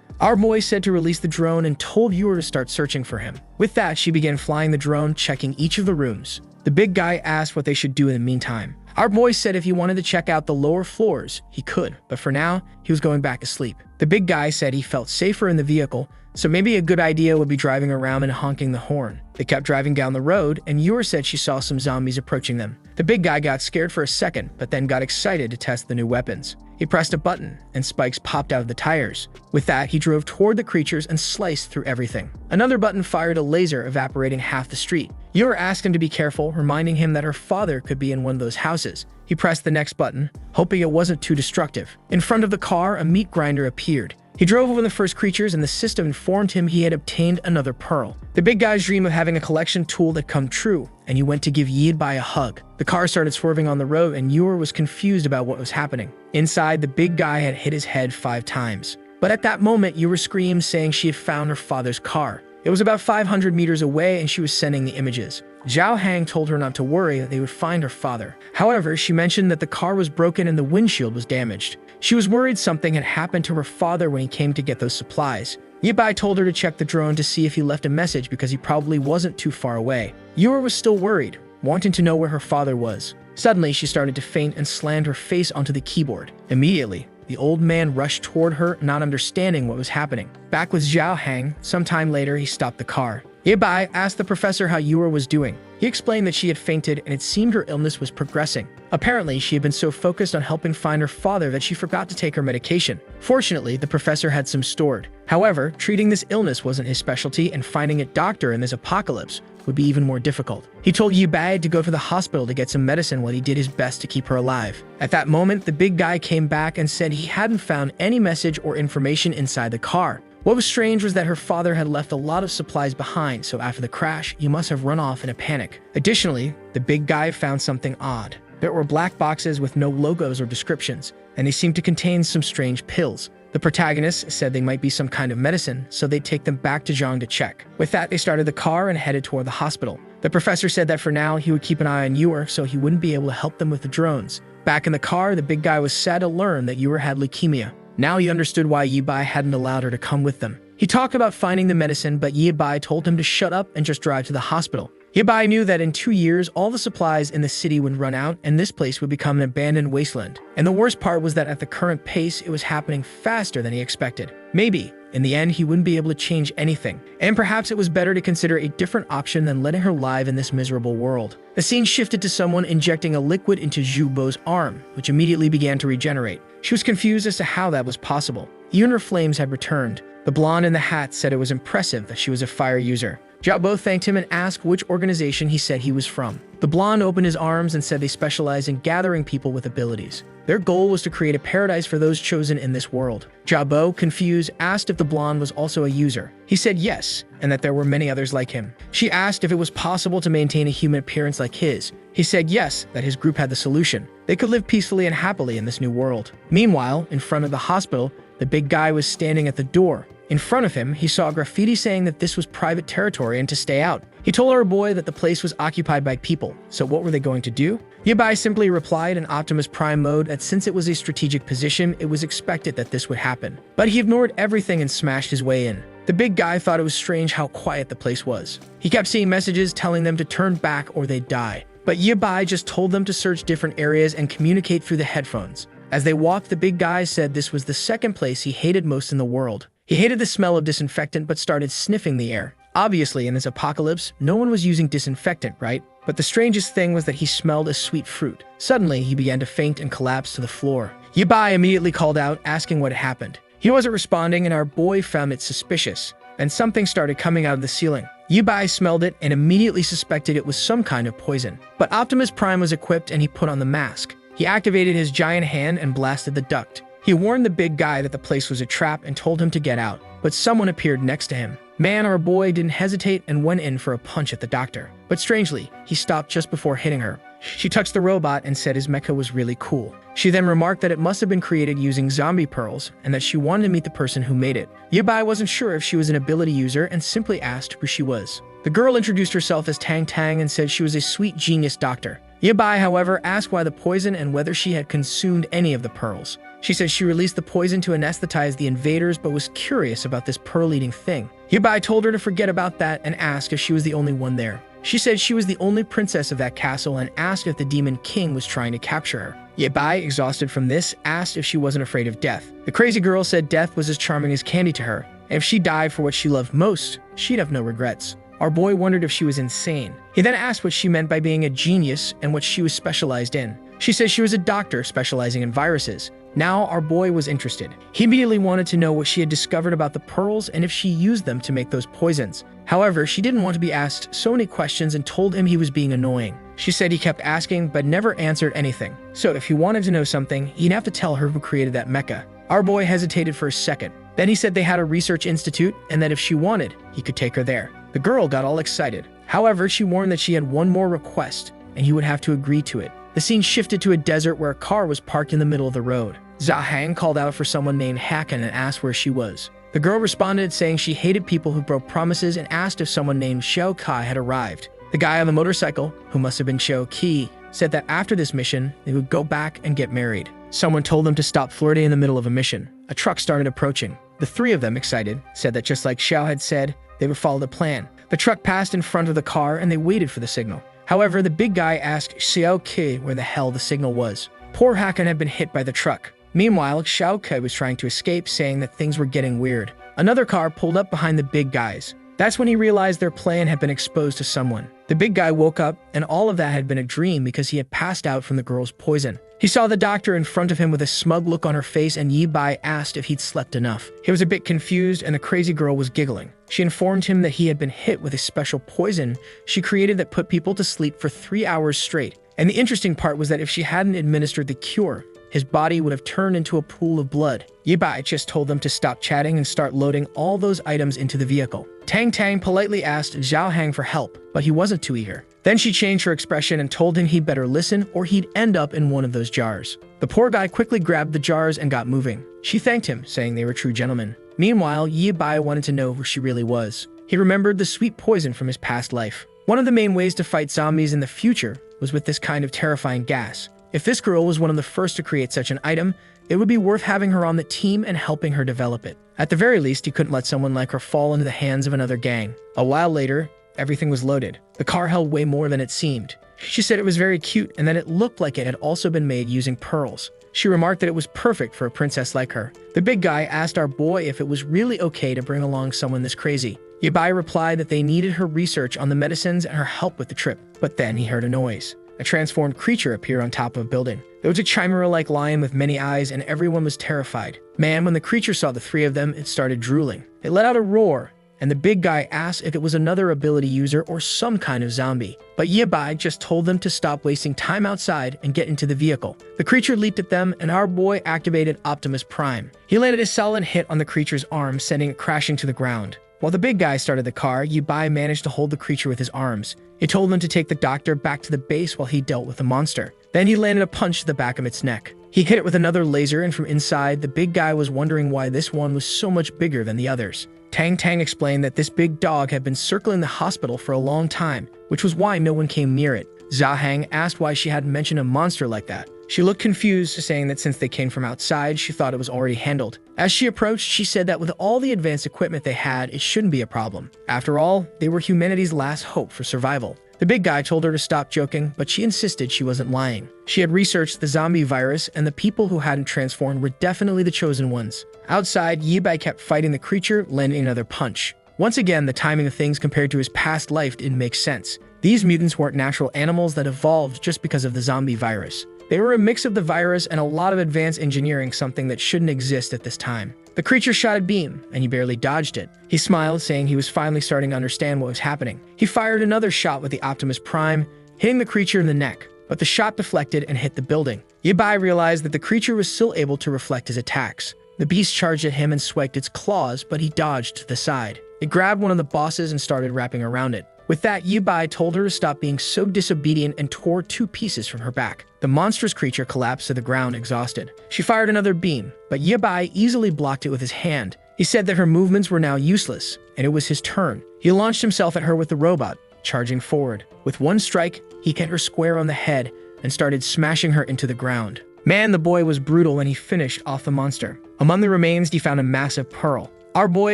Our boy said to release the drone and told viewer to start searching for him. With that, she began flying the drone, checking each of the rooms. The big guy asked what they should do in the meantime. Our boy said if he wanted to check out the lower floors, he could, but for now, he was going back to sleep. The big guy said he felt safer in the vehicle, so maybe a good idea would be driving around and honking the horn. They kept driving down the road, and Ewer said she saw some zombies approaching them. The big guy got scared for a second, but then got excited to test the new weapons. He pressed a button, and spikes popped out of the tires. With that, he drove toward the creatures and sliced through everything. Another button fired a laser, evaporating half the street. Ewer asked him to be careful, reminding him that her father could be in one of those houses. He pressed the next button, hoping it wasn't too destructive. In front of the car, a meat grinder appeared. He drove over the first creatures and the system informed him he had obtained another pearl. The big guy's dream of having a collection tool had come true, and he went to give Yibai a hug. The car started swerving on the road and Ewer was confused about what was happening. Inside, the big guy had hit his head 5 times. But at that moment, Ewer screamed, saying she had found her father's car. It was about 500 meters away and she was sending the images. Zhao Hang told her not to worry, that they would find her father. However, she mentioned that the car was broken and the windshield was damaged. She was worried something had happened to her father when he came to get those supplies. Yibai told her to check the drone to see if he left a message because he probably wasn't too far away. Ewer was still worried, wanting to know where her father was. Suddenly, she started to faint and slammed her face onto the keyboard. Immediately, the old man rushed toward her, not understanding what was happening. Back with Zhao Hang, sometime later, he stopped the car. Yibai asked the professor how Ewer was doing. He explained that she had fainted and it seemed her illness was progressing. Apparently, she had been so focused on helping find her father that she forgot to take her medication. Fortunately, the professor had some stored. However, treating this illness wasn't his specialty and finding a doctor in this apocalypse would be even more difficult. He told Yibai to go to the hospital to get some medicine while he did his best to keep her alive. At that moment, the big guy came back and said he hadn't found any message or information inside the car. What was strange was that her father had left a lot of supplies behind, so after the crash, he must have run off in a panic. Additionally, the big guy found something odd. There were black boxes with no logos or descriptions, and they seemed to contain some strange pills. The protagonist said they might be some kind of medicine, so they'd take them back to Zhang to check. With that, they started the car and headed toward the hospital. The professor said that for now, he would keep an eye on Ewer so he wouldn't be able to help them with the drones. Back in the car, the big guy was sad to learn that Ewer had leukemia. Now he understood why Yibai hadn't allowed her to come with them. He talked about finding the medicine, but Yibai told him to shut up and just drive to the hospital. Yibai knew that in 2 years, all the supplies in the city would run out and this place would become an abandoned wasteland. And the worst part was that at the current pace, it was happening faster than he expected. Maybe, in the end, he wouldn't be able to change anything. And perhaps it was better to consider a different option than letting her live in this miserable world. The scene shifted to someone injecting a liquid into Zhu Bo's arm, which immediately began to regenerate. She was confused as to how that was possible. Even her flames had returned. The blonde in the hat said it was impressive that she was a fire user. Zhao Bo thanked him and asked which organization he said he was from. The blonde opened his arms and said they specialize in gathering people with abilities. Their goal was to create a paradise for those chosen in this world. Zhao Bo, confused, asked if the blonde was also a user. He said yes, and that there were many others like him. She asked if it was possible to maintain a human appearance like his. He said yes, that his group had the solution. They could live peacefully and happily in this new world. Meanwhile, in front of the hospital, the big guy was standing at the door. In front of him, he saw graffiti saying that this was private territory and to stay out. He told our boy that the place was occupied by people, so what were they going to do? Yibai simply replied in Optimus Prime mode that since it was a strategic position, it was expected that this would happen. But he ignored everything and smashed his way in. The big guy thought it was strange how quiet the place was. He kept seeing messages telling them to turn back or they'd die. But Yibai just told them to search different areas and communicate through the headphones. As they walked, the big guy said this was the second place he hated most in the world. He hated the smell of disinfectant but started sniffing the air. Obviously, in this apocalypse, no one was using disinfectant, right? But the strangest thing was that he smelled a sweet fruit. Suddenly, he began to faint and collapse to the floor. Yabai immediately called out, asking what had happened. He wasn't responding, and our boy found it suspicious. And something started coming out of the ceiling. Yabai smelled it and immediately suspected it was some kind of poison. But Optimus Prime was equipped and he put on the mask. He activated his giant hand and blasted the duct. He warned the big guy that the place was a trap and told him to get out, but someone appeared next to him. Man, our boy didn't hesitate and went in for a punch at the doctor. But strangely, he stopped just before hitting her. She touched the robot and said his mecha was really cool. She then remarked that it must have been created using zombie pearls and that she wanted to meet the person who made it. Yabai wasn't sure if she was an ability user and simply asked who she was. The girl introduced herself as Tang Tang and said she was a sweet genius doctor. Yabai, however, asked why the poison and whether she had consumed any of the pearls. She said she released the poison to anesthetize the invaders but was curious about this pearl-eating thing. Yabai told her to forget about that and asked if she was the only one there. She said she was the only princess of that castle and asked if the demon king was trying to capture her. Yabai, exhausted from this, asked if she wasn't afraid of death. The crazy girl said death was as charming as candy to her, and if she died for what she loved most, she'd have no regrets. Our boy wondered if she was insane. He then asked what she meant by being a genius and what she was specialized in. She said she was a doctor specializing in viruses. Now our boy was interested. He immediately wanted to know what she had discovered about the pearls and if she used them to make those poisons. However, she didn't want to be asked so many questions and told him he was being annoying. She said he kept asking but never answered anything. So if he wanted to know something, he'd have to tell her who created that mecha. Our boy hesitated for a second. Then he said they had a research institute and that if she wanted, he could take her there. The girl got all excited. However, she warned that she had one more request and he would have to agree to it. The scene shifted to a desert where a car was parked in the middle of the road. Zhang called out for someone named Hakan and asked where she was. The girl responded saying she hated people who broke promises and asked if someone named Xiao Kai had arrived. The guy on the motorcycle, who must have been Xiao Qi, said that after this mission, they would go back and get married. Someone told them to stop flirting in the middle of a mission. A truck started approaching. The three of them, excited, said that just like Xiao had said, they would follow the plan. The truck passed in front of the car and they waited for the signal. However, the big guy asked Xiao Qi where the hell the signal was. Poor Hakan had been hit by the truck. Meanwhile, Xiao Kai was trying to escape, saying that things were getting weird. Another car pulled up behind the big guys. That's when he realized their plan had been exposed to someone. The big guy woke up, and all of that had been a dream because he had passed out from the girl's poison. He saw the doctor in front of him with a smug look on her face, and Yabai asked if he'd slept enough. He was a bit confused, and the crazy girl was giggling. She informed him that he had been hit with a special poison she created that put people to sleep for 3 hours straight. And the interesting part was that if she hadn't administered the cure, his body would have turned into a pool of blood. Yabai just told them to stop chatting and start loading all those items into the vehicle. Tang Tang politely asked Zhao Hang for help, but he wasn't too eager. Then she changed her expression and told him he'd better listen or he'd end up in one of those jars. The poor guy quickly grabbed the jars and got moving. She thanked him, saying they were true gentlemen. Meanwhile, Yabai wanted to know who she really was. He remembered the sweet poison from his past life. One of the main ways to fight zombies in the future was with this kind of terrifying gas. If this girl was one of the first to create such an item, it would be worth having her on the team and helping her develop it. At the very least, he couldn't let someone like her fall into the hands of another gang. A while later, everything was loaded. The car held way more than it seemed. She said it was very cute and that it looked like it had also been made using pearls. She remarked that it was perfect for a princess like her. The big guy asked our boy if it was really okay to bring along someone this crazy. Yabai replied that they needed her research on the medicines and her help with the trip. But then he heard a noise. A transformed creature appeared on top of a building. There was a chimera-like lion with many eyes, and everyone was terrified. Man, when the creature saw the three of them, it started drooling. It let out a roar, and the big guy asked if it was another ability user or some kind of zombie. But Yabai just told them to stop wasting time outside and get into the vehicle. The creature leaped at them, and our boy activated Optimus Prime. He landed a solid hit on the creature's arm, sending it crashing to the ground. While the big guy started the car, Yabai managed to hold the creature with his arms. He told them to take the doctor back to the base while he dealt with the monster. Then he landed a punch to the back of its neck. He hit it with another laser, and from inside, the big guy was wondering why this one was so much bigger than the others. Tang Tang explained that this big dog had been circling the hospital for a long time, which was why no one came near it. Zhang asked why she hadn't mentioned a monster like that. She looked confused, saying that since they came from outside, she thought it was already handled. As she approached, she said that with all the advanced equipment they had, it shouldn't be a problem. After all, they were humanity's last hope for survival. The big guy told her to stop joking, but she insisted she wasn't lying. She had researched the zombie virus, and the people who hadn't transformed were definitely the chosen ones. Outside, Yabai kept fighting the creature, landing another punch. Once again, the timing of things compared to his past life didn't make sense. These mutants weren't natural animals that evolved just because of the zombie virus. They were a mix of the virus and a lot of advanced engineering, something that shouldn't exist at this time. The creature shot a beam, and he barely dodged it. He smiled, saying he was finally starting to understand what was happening. He fired another shot with the Optimus Prime, hitting the creature in the neck, but the shot deflected and hit the building. Yabai realized that the creature was still able to reflect his attacks. The beast charged at him and swiped its claws, but he dodged to the side. It grabbed one of the bosses and started wrapping around it. With that, Yabai told her to stop being so disobedient and tore 2 pieces from her back. The monstrous creature collapsed to the ground, exhausted. She fired another beam, but Yabai easily blocked it with his hand. He said that her movements were now useless, and it was his turn. He launched himself at her with the robot, charging forward. With one strike, he hit her square on the head and started smashing her into the ground. Man, the boy was brutal when he finished off the monster. Among the remains, he found a massive pearl. Our boy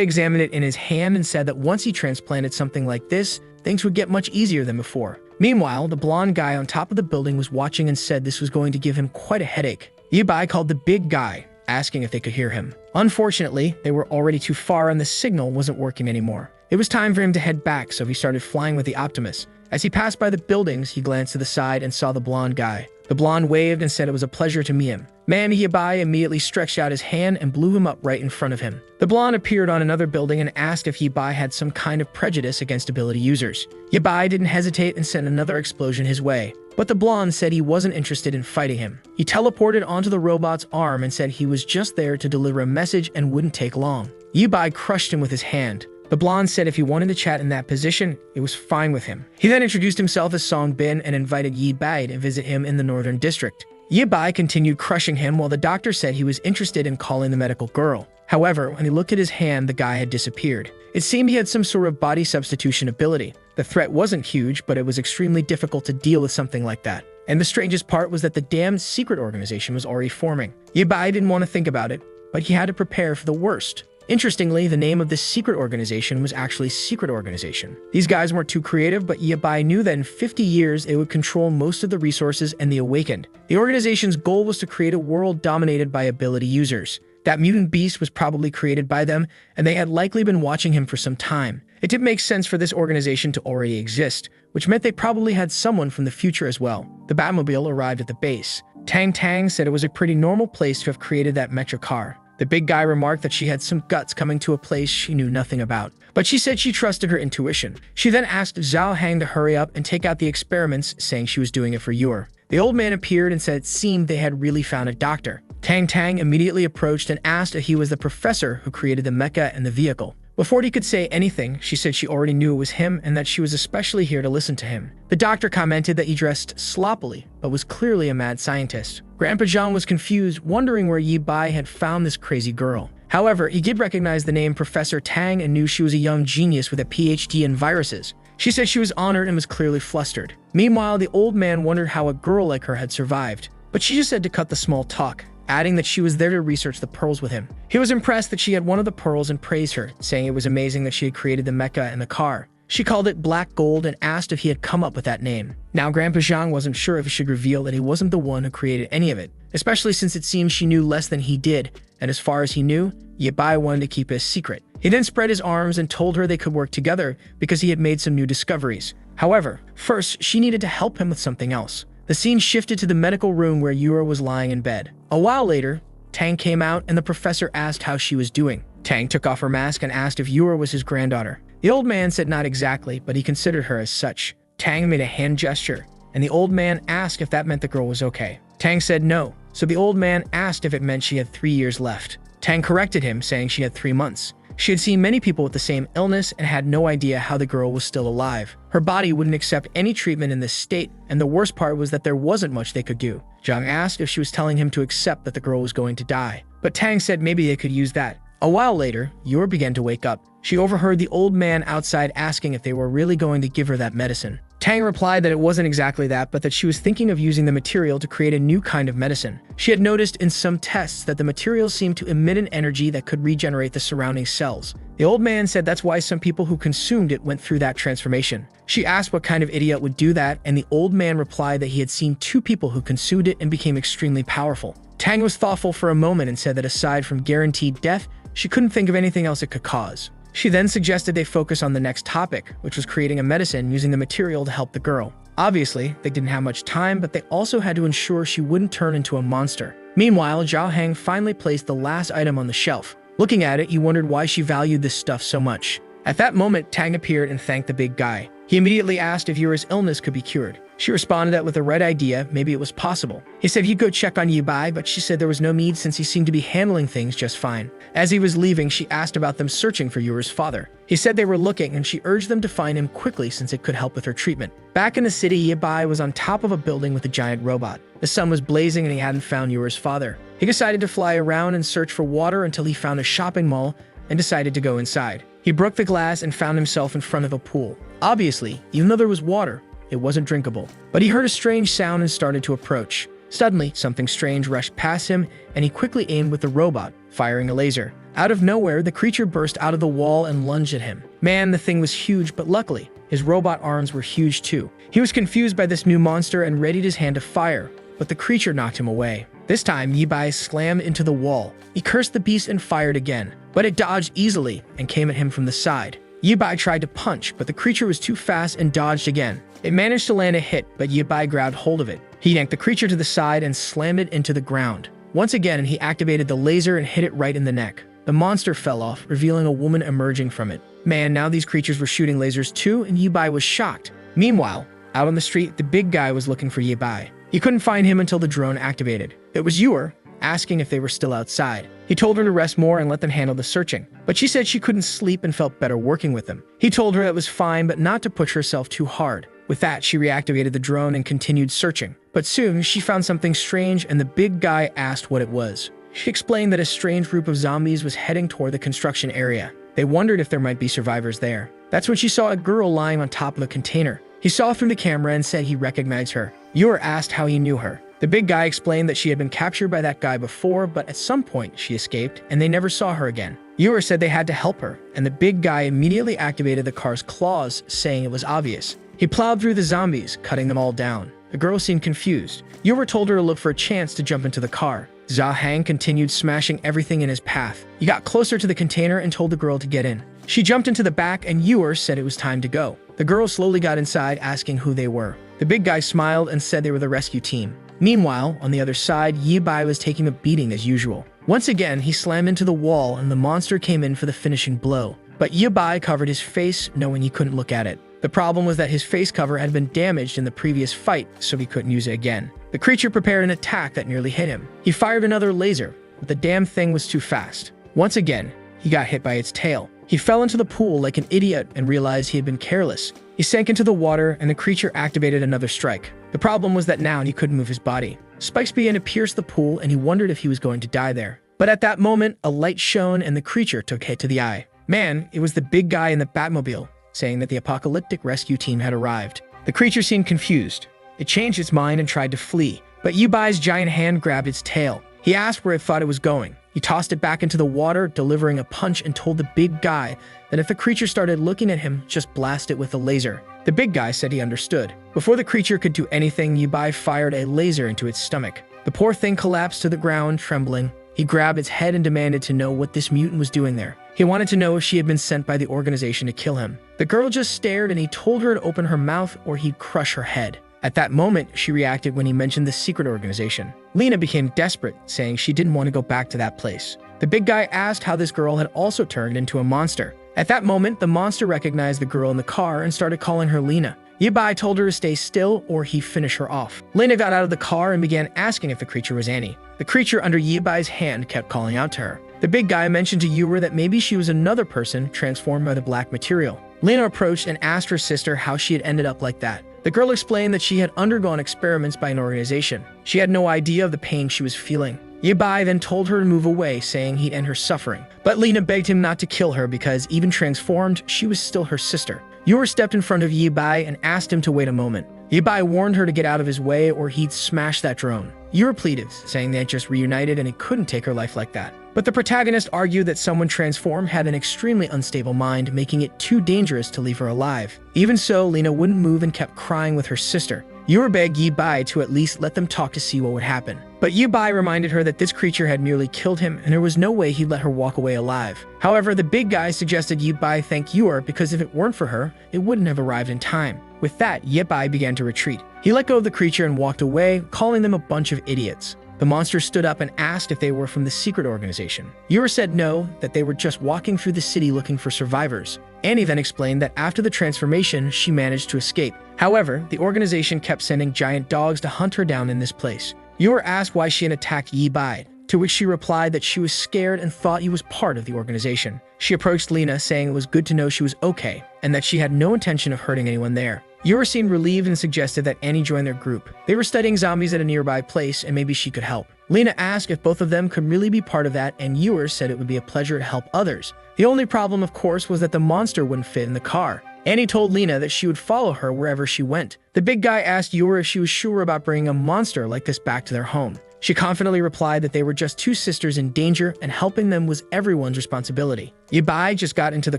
examined it in his hand and said that once he transplanted something like this, things would get much easier than before. Meanwhile, the blonde guy on top of the building was watching and said this was going to give him quite a headache. Yabai called the big guy, asking if they could hear him. Unfortunately, they were already too far and the signal wasn't working anymore. It was time for him to head back, so he started flying with the Optimus. As he passed by the buildings, he glanced to the side and saw the blonde guy. The blonde waved and said it was a pleasure to meet him. Man, Yabai immediately stretched out his hand and blew him up right in front of him. The blonde appeared on another building and asked if Yabai had some kind of prejudice against ability users. Yabai didn't hesitate and sent another explosion his way. But the blonde said he wasn't interested in fighting him. He teleported onto the robot's arm and said he was just there to deliver a message and wouldn't take long. Yabai crushed him with his hand. The blonde said if he wanted to chat in that position, it was fine with him. He then introduced himself as Song Bin and invited Yabai to visit him in the Northern District. Yabai continued crushing him while the doctor said he was interested in calling the medical girl. However, when he looked at his hand, the guy had disappeared. It seemed he had some sort of body substitution ability. The threat wasn't huge, but it was extremely difficult to deal with something like that. And the strangest part was that the damned secret organization was already forming. Yabai didn't want to think about it, but he had to prepare for the worst. Interestingly, the name of this secret organization was actually Secret Organization. These guys weren't too creative, but Yabai knew that in 50 years, they would control most of the resources and the Awakened. The organization's goal was to create a world dominated by ability users. That mutant beast was probably created by them, and they had likely been watching him for some time. It did make sense for this organization to already exist, which meant they probably had someone from the future as well. The Batmobile arrived at the base. Tang Tang said it was a pretty normal place to have created that mecha car. The big guy remarked that she had some guts coming to a place she knew nothing about, but she said she trusted her intuition. She then asked Zhao Hang to hurry up and take out the experiments, saying she was doing it for Yor. The old man appeared and said it seemed they had really found a doctor. Tang Tang immediately approached and asked if he was the professor who created the mecha and the vehicle. Before he could say anything, she said she already knew it was him and that she was especially here to listen to him. The doctor commented that he dressed sloppily, but was clearly a mad scientist. Grandpa Zhang was confused, wondering where Yabai had found this crazy girl. However, he did recognize the name Professor Tang and knew she was a young genius with a PhD in viruses. She said she was honored and was clearly flustered. Meanwhile, the old man wondered how a girl like her had survived, but she just said to cut the small talk, adding that she was there to research the pearls with him. He was impressed that she had one of the pearls and praised her, saying it was amazing that she had created the mecha and the car. She called it Black Gold and asked if he had come up with that name. Now, Grandpa Zhang wasn't sure if he should reveal that he wasn't the one who created any of it, especially since it seemed she knew less than he did, and as far as he knew, Yabai wanted to keep it a secret. He then spread his arms and told her they could work together because he had made some new discoveries. However, first, she needed to help him with something else. The scene shifted to the medical room where Yura was lying in bed. A while later, Tang came out and the professor asked how she was doing. Tang took off her mask and asked if Yura was his granddaughter. The old man said not exactly, but he considered her as such. Tang made a hand gesture, and the old man asked if that meant the girl was okay. Tang said no, so the old man asked if it meant she had 3 years left. Tang corrected him, saying she had 3 months. She had seen many people with the same illness and had no idea how the girl was still alive. Her body wouldn't accept any treatment in this state, and the worst part was that there wasn't much they could do. Zhang asked if she was telling him to accept that the girl was going to die, but Tang said maybe they could use that. A while later, Yor began to wake up. She overheard the old man outside asking if they were really going to give her that medicine. Tang replied that it wasn't exactly that, but that she was thinking of using the material to create a new kind of medicine. She had noticed in some tests that the material seemed to emit an energy that could regenerate the surrounding cells. The old man said that's why some people who consumed it went through that transformation. She asked what kind of idiot would do that, and the old man replied that he had seen 2 people who consumed it and became extremely powerful. Tang was thoughtful for a moment and said that aside from guaranteed death, she couldn't think of anything else it could cause. She then suggested they focus on the next topic, which was creating a medicine using the material to help the girl. Obviously, they didn't have much time, but they also had to ensure she wouldn't turn into a monster. Meanwhile, Zhao Heng finally placed the last item on the shelf. Looking at it, you wondered why she valued this stuff so much. At that moment, Tang appeared and thanked the big guy. He immediately asked if Yura's illness could be cured. She responded that with the right idea, maybe it was possible. He said he'd go check on Yi Bai, but she said there was no need since he seemed to be handling things just fine. As he was leaving, she asked about them searching for Yura's father. He said they were looking, and she urged them to find him quickly since it could help with her treatment. Back in the city, Yi Bai was on top of a building with a giant robot. The sun was blazing and he hadn't found Yura's father. He decided to fly around and search for water until he found a shopping mall and decided to go inside. He broke the glass and found himself in front of a pool. Obviously, even though there was water, it wasn't drinkable. But he heard a strange sound and started to approach. Suddenly, something strange rushed past him, and he quickly aimed with the robot, firing a laser. Out of nowhere, the creature burst out of the wall and lunged at him. Man, the thing was huge, but luckily, his robot arms were huge too. He was confused by this new monster and readied his hand to fire, but the creature knocked him away. This time, Yi Bai slammed into the wall. He cursed the beast and fired again, but it dodged easily and came at him from the side. Yi Bai tried to punch, but the creature was too fast and dodged again. It managed to land a hit, but Yi Bai grabbed hold of it. He yanked the creature to the side and slammed it into the ground. Once again, he activated the laser and hit it right in the neck. The monster fell off, revealing a woman emerging from it. Man, now these creatures were shooting lasers too, and Yi Bai was shocked. Meanwhile, out on the street, the big guy was looking for Yi Bai. He couldn't find him until the drone activated. It was Yura, asking if they were still outside. He told her to rest more and let them handle the searching, but she said she couldn't sleep and felt better working with them. He told her it was fine, but not to push herself too hard. With that, she reactivated the drone and continued searching. But soon, she found something strange, and the big guy asked what it was. She explained that a strange group of zombies was heading toward the construction area. They wondered if there might be survivors there. That's when she saw a girl lying on top of a container. He saw through the camera and said he recognized her. Yura asked how he knew her. The big guy explained that she had been captured by that guy before, but at some point she escaped, and they never saw her again. Yura said they had to help her, and the big guy immediately activated the car's claws, saying it was obvious. He plowed through the zombies, cutting them all down. The girl seemed confused. Yura told her to look for a chance to jump into the car. Zhao Heng continued smashing everything in his path. He got closer to the container and told the girl to get in. She jumped into the back, and Yura said it was time to go. The girl slowly got inside, asking who they were. The big guy smiled and said they were the rescue team. Meanwhile, on the other side, Yi Bai was taking a beating as usual. Once again, he slammed into the wall and the monster came in for the finishing blow. But Yi Bai covered his face, knowing he couldn't look at it. The problem was that his face cover had been damaged in the previous fight, so he couldn't use it again. The creature prepared an attack that nearly hit him. He fired another laser, but the damn thing was too fast. Once again, he got hit by its tail. He fell into the pool like an idiot and realized he had been careless. He sank into the water and the creature activated another strike. The problem was that now he couldn't move his body. Spikes began to pierce the pool and he wondered if he was going to die there. But at that moment, a light shone and the creature took a hit to the eye. Man, it was the big guy in the Batmobile, saying that the apocalyptic rescue team had arrived. The creature seemed confused. It changed its mind and tried to flee, but Yi Bai's giant hand grabbed its tail. He asked where it thought it was going. He tossed it back into the water, delivering a punch, and told the big guy that if the creature started looking at him, just blast it with a laser. The big guy said he understood. Before the creature could do anything, Yi Bai fired a laser into its stomach. The poor thing collapsed to the ground, trembling. He grabbed its head and demanded to know what this mutant was doing there. He wanted to know if she had been sent by the organization to kill him. The girl just stared and he told her to open her mouth or he'd crush her head. At that moment, she reacted when he mentioned the secret organization. Lena became desperate, saying she didn't want to go back to that place. The big guy asked how this girl had also turned into a monster. At that moment, the monster recognized the girl in the car and started calling her Lena. Yi Bai told her to stay still or he'd finish her off. Lena got out of the car and began asking if the creature was Annie. The creature under Yi Bai's hand kept calling out to her. The big guy mentioned to Yura that maybe she was another person transformed by the black material. Lena approached and asked her sister how she had ended up like that. The girl explained that she had undergone experiments by an organization. She had no idea of the pain she was feeling. Yi Bai then told her to move away, saying he'd end her suffering. But Lena begged him not to kill her because even transformed, she was still her sister. Yura stepped in front of Yi Bai and asked him to wait a moment. Yi Bai warned her to get out of his way or he'd smash that drone. Yura pleaded, saying they had just reunited and he couldn't take her life like that. But the protagonist argued that someone transformed had an extremely unstable mind, making it too dangerous to leave her alive. Even so, Lena wouldn't move and kept crying with her sister. Yu begged Yi Bai to at least let them talk to see what would happen. But Yi Bai reminded her that this creature had merely killed him and there was no way he'd let her walk away alive. However, the big guy suggested Yi Bai thank Yu because if it weren't for her, it wouldn't have arrived in time. With that, Yi Bai began to retreat. He let go of the creature and walked away, calling them a bunch of idiots. The monster stood up and asked if they were from the secret organization. Yu said no, that they were just walking through the city looking for survivors. Annie then explained that after the transformation, she managed to escape. However, the organization kept sending giant dogs to hunt her down in this place. Yu asked why she had attacked Yi Bai, to which she replied that she was scared and thought he was part of the organization. She approached Lena, saying it was good to know she was okay, and that she had no intention of hurting anyone there. Yu seemed relieved and suggested that Annie join their group. They were studying zombies at a nearby place and maybe she could help. Lena asked if both of them could really be part of that, and Yu said it would be a pleasure to help others. The only problem, of course, was that the monster wouldn't fit in the car. Annie told Lena that she would follow her wherever she went. The big guy asked Yu if she was sure about bringing a monster like this back to their home. She confidently replied that they were just two sisters in danger and helping them was everyone's responsibility. Yi Bai just got into the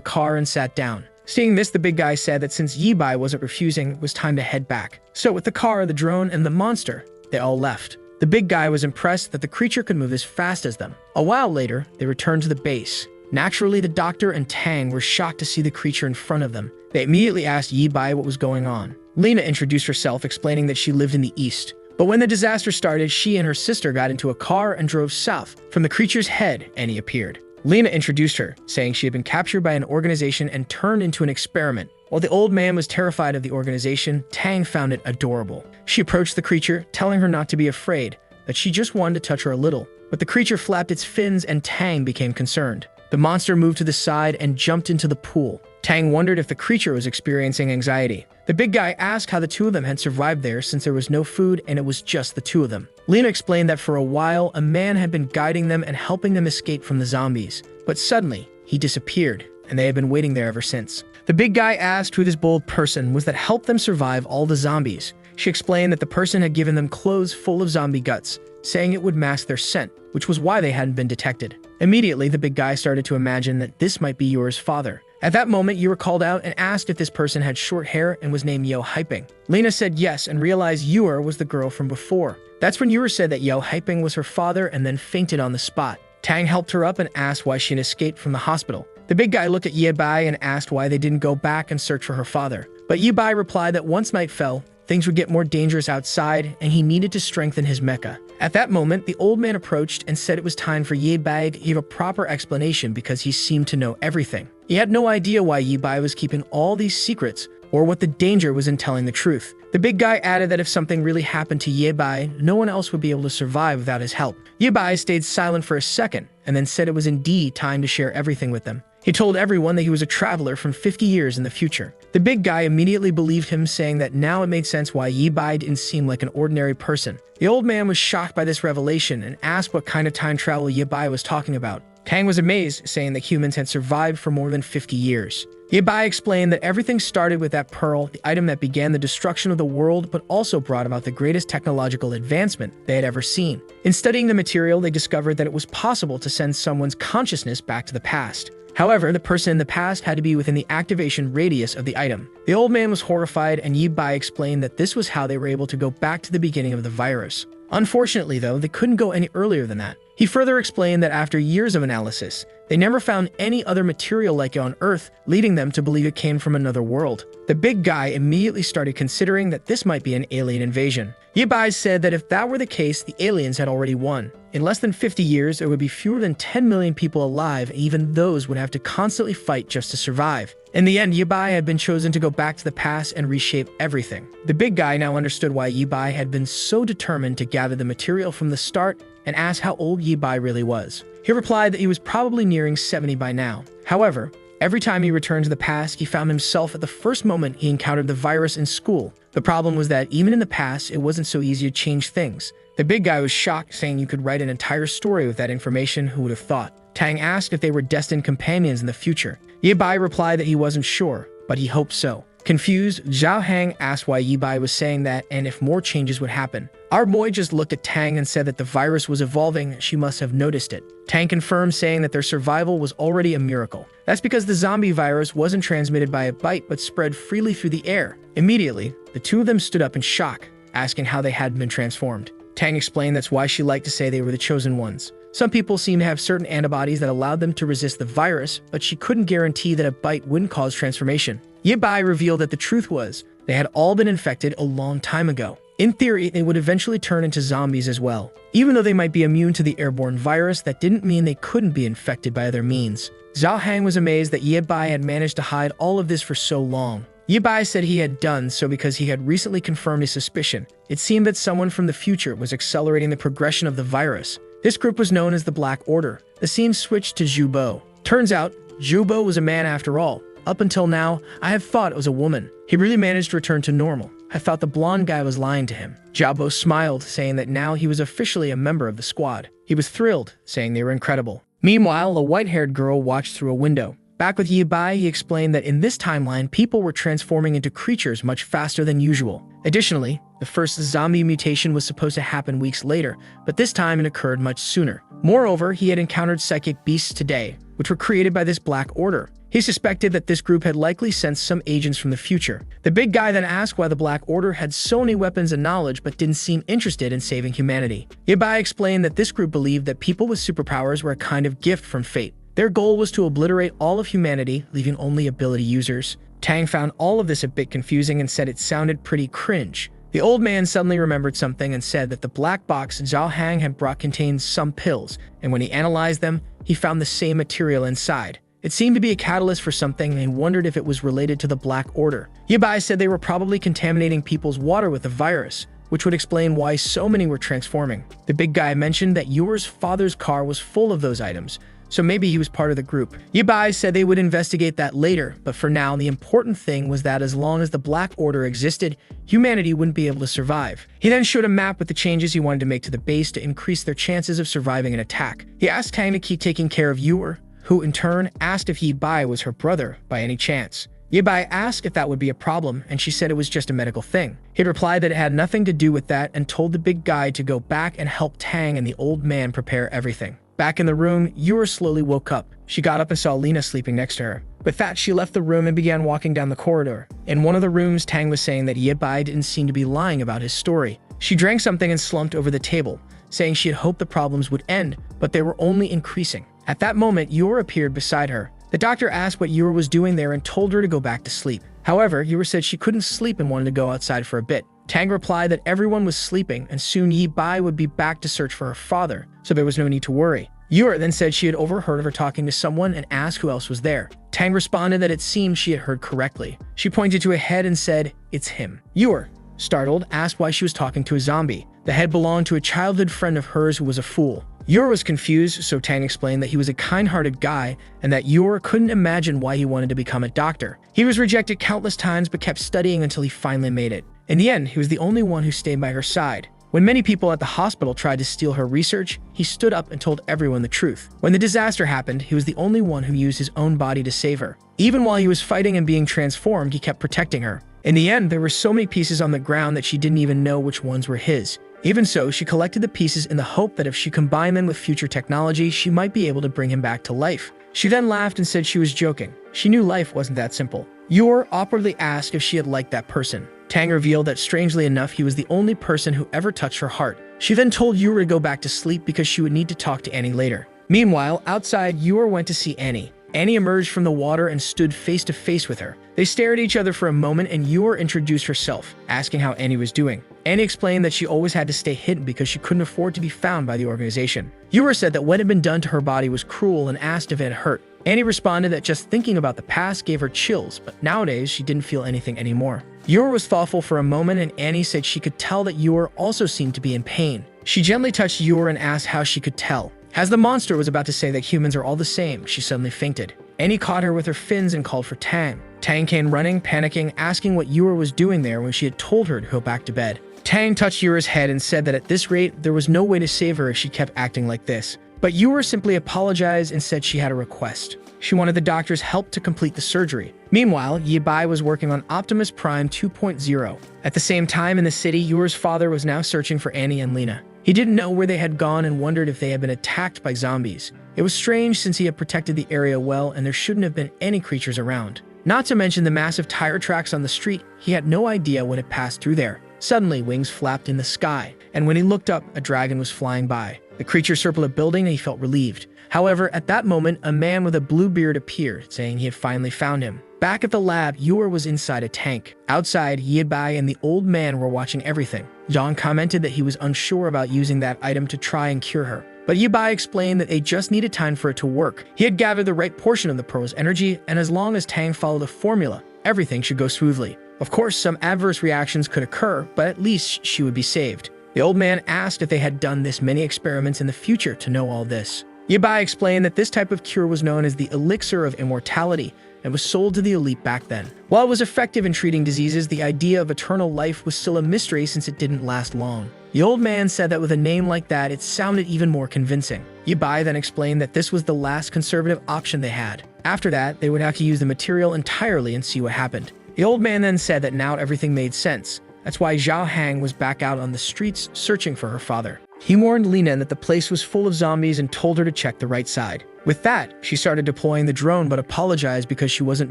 car and sat down. Seeing this, the big guy said that since Yi Bai wasn't refusing, it was time to head back. So with the car, the drone, and the monster, they all left. The big guy was impressed that the creature could move as fast as them. A while later, they returned to the base. Naturally, the doctor and Tang were shocked to see the creature in front of them. They immediately asked Yi Bai what was going on. Lena introduced herself, explaining that she lived in the east. But when the disaster started, she and her sister got into a car and drove south. From the creature's head, Annie appeared. Lena introduced her, saying she had been captured by an organization and turned into an experiment. While the old man was terrified of the organization, Tang found it adorable. She approached the creature, telling her not to be afraid, that she just wanted to touch her a little. But the creature flapped its fins and Tang became concerned. The monster moved to the side and jumped into the pool. Tang wondered if the creature was experiencing anxiety. The big guy asked how the two of them had survived there since there was no food and it was just the two of them. Lena explained that for a while, a man had been guiding them and helping them escape from the zombies. But suddenly, he disappeared, and they had been waiting there ever since. The big guy asked who this bold person was that helped them survive all the zombies. She explained that the person had given them clothes full of zombie guts, saying it would mask their scent, which was why they hadn't been detected. Immediately, the big guy started to imagine that this might be Yu's father. At that moment, Yu called out and asked if this person had short hair and was named Yo Hyping. Lena said yes and realized Yu was the girl from before. That's when Yu said that Yo Hyping was her father and then fainted on the spot. Tang helped her up and asked why she had escaped from the hospital. The big guy looked at Yi Bai and asked why they didn't go back and search for her father. But Yi Bai replied that once night fell, things would get more dangerous outside and he needed to strengthen his mecha. At that moment, the old man approached and said it was time for Yi Bai to give a proper explanation because he seemed to know everything. He had no idea why Yi Bai was keeping all these secrets or what the danger was in telling the truth. The big guy added that if something really happened to Yi Bai, no one else would be able to survive without his help. Yi Bai stayed silent for a second and then said it was indeed time to share everything with them. He told everyone that he was a traveler from 50 years in the future. The big guy immediately believed him, saying that now it made sense why Yi Bai didn't seem like an ordinary person. The old man was shocked by this revelation and asked what kind of time travel Yi Bai was talking about. Tang was amazed, saying that humans had survived for more than 50 years. Yi Bai explained that everything started with that pearl, the item that began the destruction of the world but also brought about the greatest technological advancement they had ever seen. In studying the material, they discovered that it was possible to send someone's consciousness back to the past. However, the person in the past had to be within the activation radius of the item. The old man was horrified, and Yi Bai explained that this was how they were able to go back to the beginning of the virus. Unfortunately, though, they couldn't go any earlier than that. He further explained that after years of analysis, they never found any other material like it on Earth, leading them to believe it came from another world. The big guy immediately started considering that this might be an alien invasion. Yi Bai said that if that were the case, the aliens had already won. In less than 50 years, there would be fewer than 10 million people alive, and even those would have to constantly fight just to survive. In the end, Yi Bai had been chosen to go back to the past and reshape everything. The big guy now understood why Yi Bai had been so determined to gather the material from the start and asked how old Yi Bai really was. He replied that he was probably nearing 70 by now. However, every time he returned to the past, he found himself at the first moment he encountered the virus in school. The problem was that even in the past, it wasn't so easy to change things. The big guy was shocked, saying you could write an entire story with that information, who would have thought. Tang asked if they were destined companions in the future. Yi Bai replied that he wasn't sure, but he hoped so. Confused, Zhao Hang asked why Yi Bai was saying that and if more changes would happen. Our boy just looked at Tang and said that the virus was evolving, she must have noticed it. Tang confirmed, saying that their survival was already a miracle. That's because the zombie virus wasn't transmitted by a bite but spread freely through the air. Immediately, the two of them stood up in shock. asking how they had been transformed. Tang explained that's why she liked to say they were the chosen ones. Some people seem to have certain antibodies that allowed them to resist the virus, but she couldn't guarantee that a bite wouldn't cause transformation. Ye Bai revealed that the truth was, they had all been infected a long time ago. In theory, they would eventually turn into zombies as well. Even though they might be immune to the airborne virus, that didn't mean they couldn't be infected by other means. Zhao Hang was amazed that Ye Bai had managed to hide all of this for so long. Ye Bai said he had done so because he had recently confirmed his suspicion. It seemed that someone from the future was accelerating the progression of the virus. This group was known as the Black Order. The scene switched to Zhu Bo. Turns out, Zhu Bo was a man after all. Up until now, I had thought it was a woman. He really managed to return to normal. I thought the blonde guy was lying to him. Zhao Bo smiled, saying that now he was officially a member of the squad. He was thrilled, saying they were incredible. Meanwhile, a white-haired girl watched through a window. Back with Ye Bai, he explained that in this timeline, people were transforming into creatures much faster than usual. Additionally, the first zombie mutation was supposed to happen weeks later, but this time it occurred much sooner. Moreover, he had encountered psychic beasts today, which were created by this Black Order. He suspected that this group had likely sent some agents from the future. The big guy then asked why the Black Order had so many weapons and knowledge but didn't seem interested in saving humanity. Ye Bai explained that this group believed that people with superpowers were a kind of gift from fate. Their goal was to obliterate all of humanity, leaving only ability users. Tang found all of this a bit confusing and said it sounded pretty cringe. The old man suddenly remembered something and said that the black box Zhao Hang had brought contained some pills, and when he analyzed them, he found the same material inside. It seemed to be a catalyst for something, and he wondered if it was related to the Black Order. Ye Bai said they were probably contaminating people's water with the virus, which would explain why so many were transforming. The big guy mentioned that Yuer's father's car was full of those items, so maybe he was part of the group. Ye Bai said they would investigate that later, but for now, the important thing was that as long as the Black Order existed, humanity wouldn't be able to survive. He then showed a map with the changes he wanted to make to the base to increase their chances of surviving an attack. He asked Tang to keep taking care of Yuer, who in turn asked if Ye Bai was her brother by any chance. Ye Bai asked if that would be a problem, and she said it was just a medical thing. He replied that it had nothing to do with that and told the big guy to go back and help Tang and the old man prepare everything. Back in the room, Yuer slowly woke up. She got up and saw Lena sleeping next to her. With that, she left the room and began walking down the corridor. In one of the rooms, Tang was saying that Ye Bai didn't seem to be lying about his story. She drank something and slumped over the table, saying she had hoped the problems would end, but they were only increasing. At that moment, Yuer appeared beside her. The doctor asked what Yuer was doing there and told her to go back to sleep. However, Yuer said she couldn't sleep and wanted to go outside for a bit. Tang replied that everyone was sleeping and soon Ye Bai would be back to search for her father, so there was no need to worry. Yuer then said she had overheard of her talking to someone and asked who else was there. Tang responded that it seemed she had heard correctly. She pointed to a head and said, "It's him." Yuer, startled, asked why she was talking to a zombie. The head belonged to a childhood friend of hers who was a fool. Yuer was confused, so Tang explained that he was a kind-hearted guy and that Yuer couldn't imagine why he wanted to become a doctor. He was rejected countless times but kept studying until he finally made it. In the end, he was the only one who stayed by her side. When many people at the hospital tried to steal her research, he stood up and told everyone the truth. When the disaster happened, he was the only one who used his own body to save her. Even while he was fighting and being transformed, he kept protecting her. In the end, there were so many pieces on the ground that she didn't even know which ones were his. Even so, she collected the pieces in the hope that if she combined them with future technology, she might be able to bring him back to life. She then laughed and said she was joking. She knew life wasn't that simple. Yuer awkwardly asked if she had liked that person. Tang revealed that strangely enough, he was the only person who ever touched her heart. She then told Yuer to go back to sleep because she would need to talk to Annie later. Meanwhile, outside, Yuer went to see Annie. Annie emerged from the water and stood face to face with her. They stared at each other for a moment and Yuer introduced herself, asking how Annie was doing. Annie explained that she always had to stay hidden because she couldn't afford to be found by the organization. Yuer said that what had been done to her body was cruel and asked if it hurt. Annie responded that just thinking about the past gave her chills, but nowadays she didn't feel anything anymore. Yuer was thoughtful for a moment and Annie said she could tell that Yuer also seemed to be in pain. She gently touched Yuer and asked how she could tell. As the monster was about to say that humans are all the same, she suddenly fainted. Annie caught her with her fins and called for Tang. Tang came running, panicking, asking what Yuer was doing there when she had told her to go back to bed. Tang touched Yuer's head and said that at this rate, there was no way to save her if she kept acting like this. But Yuer simply apologized and said she had a request. She wanted the doctor's help to complete the surgery. Meanwhile, Ye Bai was working on Optimus Prime 2.0. At the same time in the city, Yuer's father was now searching for Annie and Lena. He didn't know where they had gone and wondered if they had been attacked by zombies. It was strange since he had protected the area well and there shouldn't have been any creatures around. Not to mention the massive tire tracks on the street, he had no idea what had passed through there. Suddenly, wings flapped in the sky, and when he looked up, a dragon was flying by. The creature circled a building and he felt relieved. However, at that moment, a man with a blue beard appeared, saying he had finally found him. Back at the lab, Yor was inside a tank. Outside, Yebai and the old man were watching everything. Zhang commented that he was unsure about using that item to try and cure her. But Yebai explained that they just needed time for it to work. He had gathered the right portion of the pearl's energy, and as long as Tang followed the formula, everything should go smoothly. Of course, some adverse reactions could occur, but at least she would be saved. The old man asked if they had done this many experiments in the future to know all this. Yebai explained that this type of cure was known as the elixir of immortality and was sold to the elite back then. While it was effective in treating diseases, the idea of eternal life was still a mystery since it didn't last long. The old man said that with a name like that, it sounded even more convincing. Yebai then explained that this was the last conservative option they had. After that, they would have to use the material entirely and see what happened. The old man then said that now everything made sense. That's why Zhao Hang was back out on the streets searching for her father. He warned Lina that the place was full of zombies and told her to check the right side. With that, she started deploying the drone but apologized because she wasn't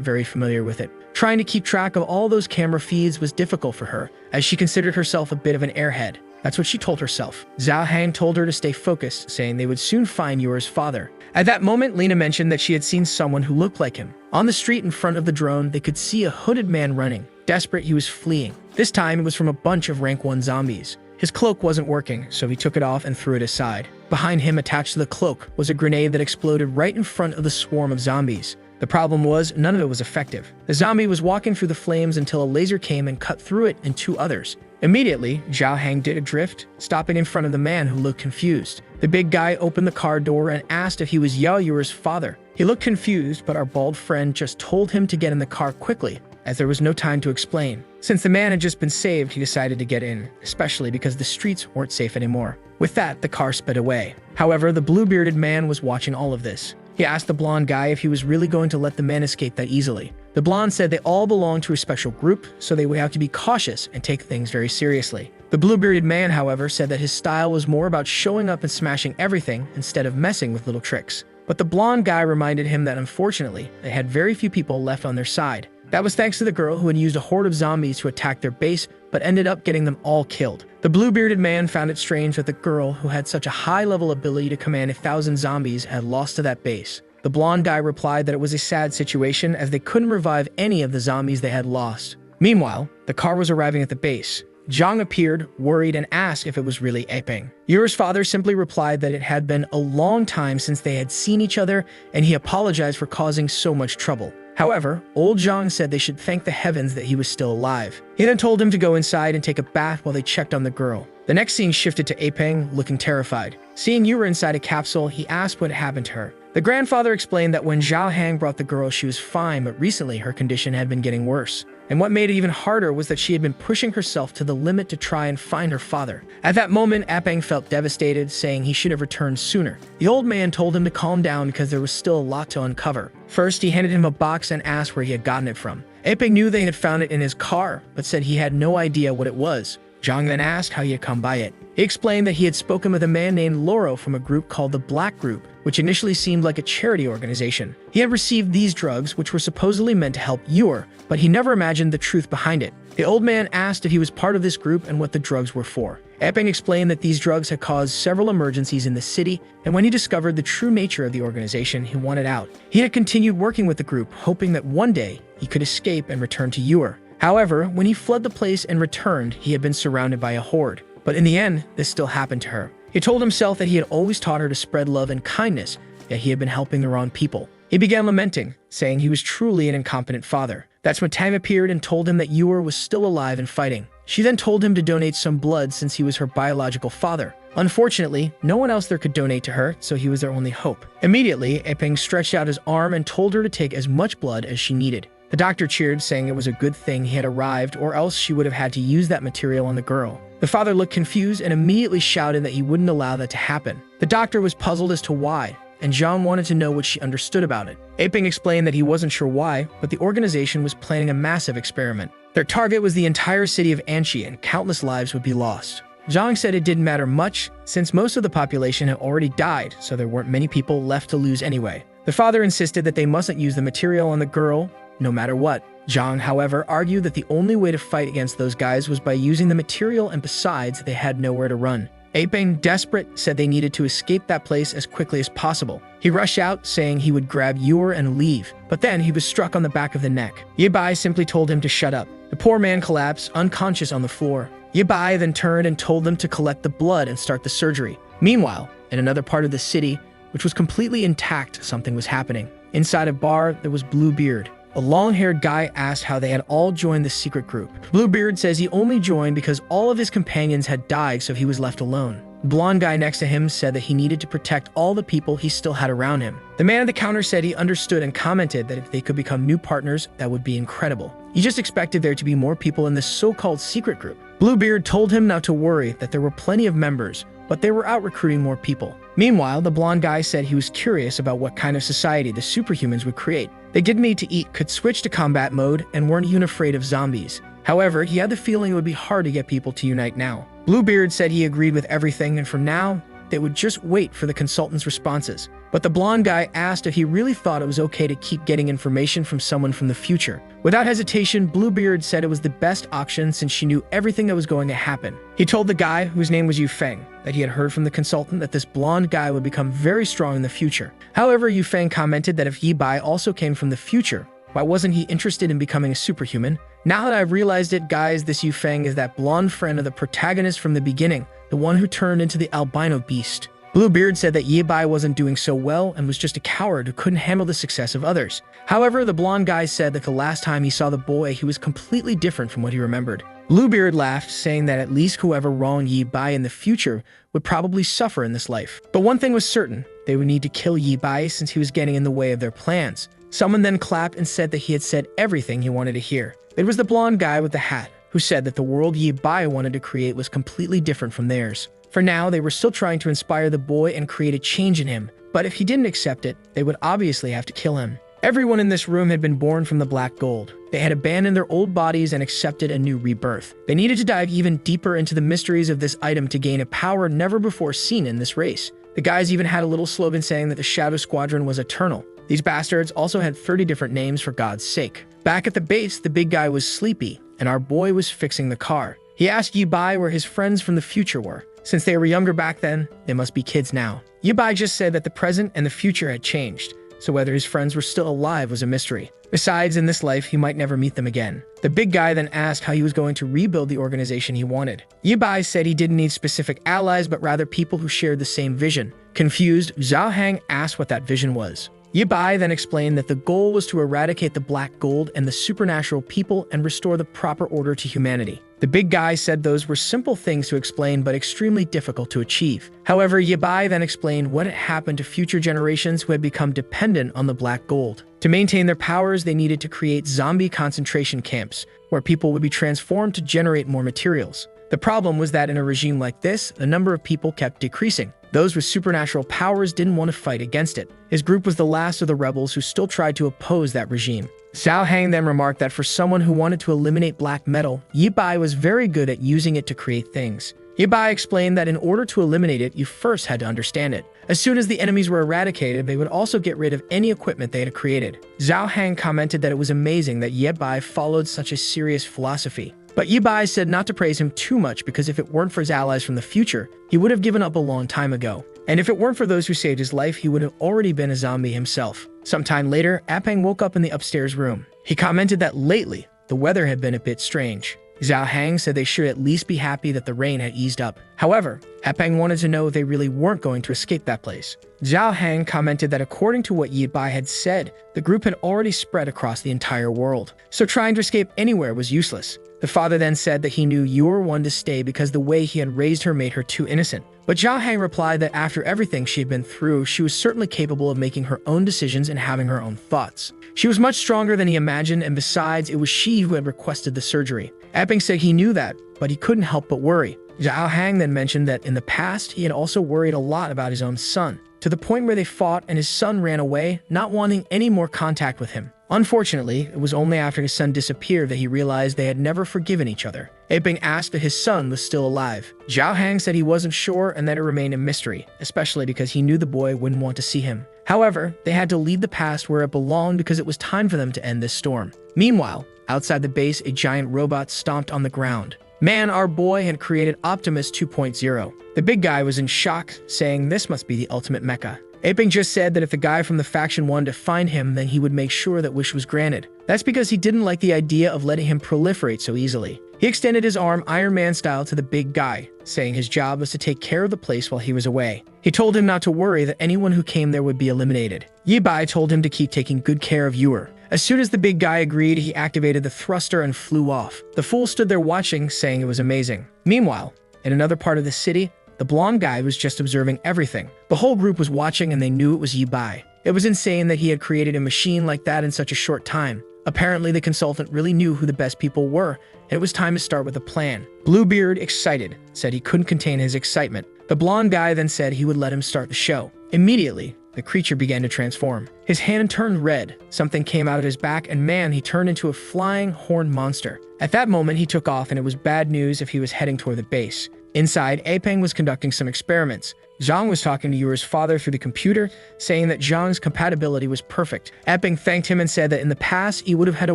very familiar with it. Trying to keep track of all those camera feeds was difficult for her, as she considered herself a bit of an airhead. That's what she told herself. Zhao Hang told her to stay focused, saying they would soon find Yor's father. At that moment, Lina mentioned that she had seen someone who looked like him. On the street in front of the drone, they could see a hooded man running. Desperate, he was fleeing. This time, it was from a bunch of rank 1 zombies. His cloak wasn't working, so he took it off and threw it aside. Behind him, attached to the cloak, was a grenade that exploded right in front of the swarm of zombies. The problem was, none of it was effective. The zombie was walking through the flames until a laser came and cut through it and 2 others. Immediately, Zhao Hang did a drift, stopping in front of the man who looked confused. The big guy opened the car door and asked if he was Yao Yur's father. He looked confused, but our bald friend just told him to get in the car quickly, as there was no time to explain. Since the man had just been saved, he decided to get in, especially because the streets weren't safe anymore. With that, the car sped away. However, the blue-bearded man was watching all of this. He asked the blonde guy if he was really going to let the man escape that easily. The blonde said they all belonged to a special group, so they would have to be cautious and take things very seriously. The blue-bearded man, however, said that his style was more about showing up and smashing everything instead of messing with little tricks. But the blonde guy reminded him that unfortunately, they had very few people left on their side. That was thanks to the girl who had used a horde of zombies to attack their base, but ended up getting them all killed. The blue-bearded man found it strange that the girl, who had such a high-level ability to command 1,000 zombies, had lost to that base. The blonde guy replied that it was a sad situation as they couldn't revive any of the zombies they had lost. Meanwhile, the car was arriving at the base. Zhang appeared, worried, and asked if it was really Eping. Yur's father simply replied that it had been a long time since they had seen each other, and he apologized for causing so much trouble. However, old Zhang said they should thank the heavens that he was still alive. He then told him to go inside and take a bath while they checked on the girl. The next scene shifted to Eping, looking terrified. Seeing Yura inside a capsule, he asked what happened to her. The grandfather explained that when Zhao Hang brought the girl, she was fine, but recently her condition had been getting worse. And what made it even harder was that she had been pushing herself to the limit to try and find her father. At that moment, Eping felt devastated, saying he should have returned sooner. The old man told him to calm down because there was still a lot to uncover. First, he handed him a box and asked where he had gotten it from. Eping knew they had found it in his car, but said he had no idea what it was. Zhang then asked how he had come by it. He explained that he had spoken with a man named Loro from a group called the Black Group, which initially seemed like a charity organization. He had received these drugs, which were supposedly meant to help Yor, but he never imagined the truth behind it. The old man asked if he was part of this group and what the drugs were for. Eping explained that these drugs had caused several emergencies in the city, and when he discovered the true nature of the organization, he wanted out. He had continued working with the group, hoping that one day he could escape and return to Yor. However, when he fled the place and returned, he had been surrounded by a horde. But in the end, this still happened to her. He told himself that he had always taught her to spread love and kindness, yet he had been helping the wrong people. He began lamenting, saying he was truly an incompetent father. That's when Tang appeared and told him that Yor was still alive and fighting. She then told him to donate some blood since he was her biological father. Unfortunately, no one else there could donate to her, so he was their only hope. Immediately, Eping stretched out his arm and told her to take as much blood as she needed. The doctor cheered, saying it was a good thing he had arrived, or else she would have had to use that material on the girl. The father looked confused and immediately shouted that he wouldn't allow that to happen. The doctor was puzzled as to why, and Zhang wanted to know what she understood about it. Eping explained that he wasn't sure why, but the organization was planning a massive experiment. Their target was the entire city of Anchi, and countless lives would be lost. Zhang said it didn't matter much, since most of the population had already died, so there weren't many people left to lose anyway. The father insisted that they mustn't use the material on the girl, no matter what. Zhang, however, argued that the only way to fight against those guys was by using the material, and besides, they had nowhere to run. Apeng, desperate, said they needed to escape that place as quickly as possible. He rushed out, saying he would grab Yor and leave, but then he was struck on the back of the neck. Ye Bai simply told him to shut up. The poor man collapsed, unconscious on the floor. Ye Bai then turned and told them to collect the blood and start the surgery. Meanwhile, in another part of the city, which was completely intact, something was happening. Inside a bar, there was Bluebeard. A long-haired guy asked how they had all joined the secret group. Bluebeard says he only joined because all of his companions had died, so he was left alone. The blonde guy next to him said that he needed to protect all the people he still had around him. The man at the counter said he understood and commented that if they could become new partners, that would be incredible. He just expected there to be more people in this so-called secret group. Bluebeard told him not to worry, that there were plenty of members, but they were out recruiting more people. Meanwhile, the blonde guy said he was curious about what kind of society the superhumans would create. They didn't need to eat, could switch to combat mode, and weren't even afraid of zombies. However, he had the feeling it would be hard to get people to unite now. Bluebeard said he agreed with everything, and from now, they would just wait for the consultant's responses. But the blonde guy asked if he really thought it was okay to keep getting information from someone from the future. Without hesitation, Bluebeard said it was the best option since she knew everything that was going to happen. He told the guy, whose name was Yufeng, that he had heard from the consultant that this blonde guy would become very strong in the future. However, Yufeng commented that if Ye Bai also came from the future, why wasn't he interested in becoming a superhuman? Now that I've realized it, guys, this Yufeng is that blonde friend of the protagonist from the beginning, the one who turned into the albino beast. Bluebeard said that Ye Bai wasn't doing so well and was just a coward who couldn't handle the success of others. However, the blonde guy said that the last time he saw the boy, he was completely different from what he remembered. Bluebeard laughed, saying that at least whoever wronged Ye Bai in the future would probably suffer in this life. But one thing was certain, they would need to kill Ye Bai since he was getting in the way of their plans. Someone then clapped and said that he had said everything he wanted to hear. It was the blonde guy with the hat, who said that the world Ye Bai wanted to create was completely different from theirs. For now, they were still trying to inspire the boy and create a change in him, but if he didn't accept it, they would obviously have to kill him. Everyone in this room had been born from the black gold. They had abandoned their old bodies and accepted a new rebirth. They needed to dive even deeper into the mysteries of this item to gain a power never before seen in this race. The guys even had a little slogan saying that the Shadow Squadron was eternal. These bastards also had 30 different names for God's sake. Back at the base, the big guy was sleepy, and our boy was fixing the car. He asked Ye Bai where his friends from the future were. Since they were younger back then, they must be kids now. Ye Bai just said that the present and the future had changed, so whether his friends were still alive was a mystery. Besides, in this life, he might never meet them again. The big guy then asked how he was going to rebuild the organization he wanted. Ye Bai said he didn't need specific allies, but rather people who shared the same vision. Confused, Zhao Hang asked what that vision was. Ye Bai then explained that the goal was to eradicate the black gold and the supernatural people and restore the proper order to humanity. The big guy said those were simple things to explain but extremely difficult to achieve. However, Ye Bai then explained what had happened to future generations who had become dependent on the black gold. To maintain their powers, they needed to create zombie concentration camps, where people would be transformed to generate more materials. The problem was that in a regime like this, the number of people kept decreasing. Those with supernatural powers didn't want to fight against it. His group was the last of the rebels who still tried to oppose that regime. Zhao Hang then remarked that for someone who wanted to eliminate black metal, Ye Bai was very good at using it to create things. Ye Bai explained that in order to eliminate it, you first had to understand it. As soon as the enemies were eradicated, they would also get rid of any equipment they had created. Zhao Hang commented that it was amazing that Ye Bai followed such a serious philosophy. But Ye Bai said not to praise him too much because if it weren't for his allies from the future, he would have given up a long time ago. And if it weren't for those who saved his life, he would have already been a zombie himself. Sometime later, Apeng woke up in the upstairs room. He commented that lately, the weather had been a bit strange. Zhao Hang said they should at least be happy that the rain had eased up. However, Apeng wanted to know if they really weren't going to escape that place. Zhao Hang commented that according to what Ye Bai had said, the group had already spread across the entire world, so trying to escape anywhere was useless. The father then said that he knew you were one to stay because the way he had raised her made her too innocent. But Zhao Hang replied that after everything she had been through, she was certainly capable of making her own decisions and having her own thoughts. She was much stronger than he imagined, and besides, it was she who had requested the surgery. Apeng said he knew that, but he couldn't help but worry. Zhao Hang then mentioned that in the past, he had also worried a lot about his own son, to the point where they fought and his son ran away, not wanting any more contact with him. Unfortunately, it was only after his son disappeared that he realized they had never forgiven each other. Apeng asked if his son was still alive. Zhao Hang said he wasn't sure and that it remained a mystery, especially because he knew the boy wouldn't want to see him. However, they had to leave the past where it belonged because it was time for them to end this storm. Meanwhile, outside the base, a giant robot stomped on the ground. Man, our boy had created Optimus 2.0. The big guy was in shock, saying this must be the ultimate mecha. Aping just said that if the guy from the faction wanted to find him, then he would make sure that wish was granted. That's because he didn't like the idea of letting him proliferate so easily. He extended his arm Iron Man style to the big guy, saying his job was to take care of the place while he was away. He told him not to worry, that anyone who came there would be eliminated. Yibai told him to keep taking good care of Yor. As soon as the big guy agreed, he activated the thruster and flew off. The fool stood there watching, saying it was amazing. Meanwhile, in another part of the city, the blonde guy was just observing everything. The whole group was watching and they knew it was Yibai. It was insane that he had created a machine like that in such a short time. Apparently, the consultant really knew who the best people were, and it was time to start with a plan. Bluebeard, excited, said he couldn't contain his excitement. The blonde guy then said he would let him start the show. Immediately, the creature began to transform. His hand turned red, something came out of his back, and man, he turned into a flying horned monster. At that moment, he took off, and it was bad news if he was heading toward the base. Inside, Apeng was conducting some experiments. Zhang was talking to Yor's father through the computer, saying that Zhang's compatibility was perfect. Apeng thanked him and said that in the past, he would have had to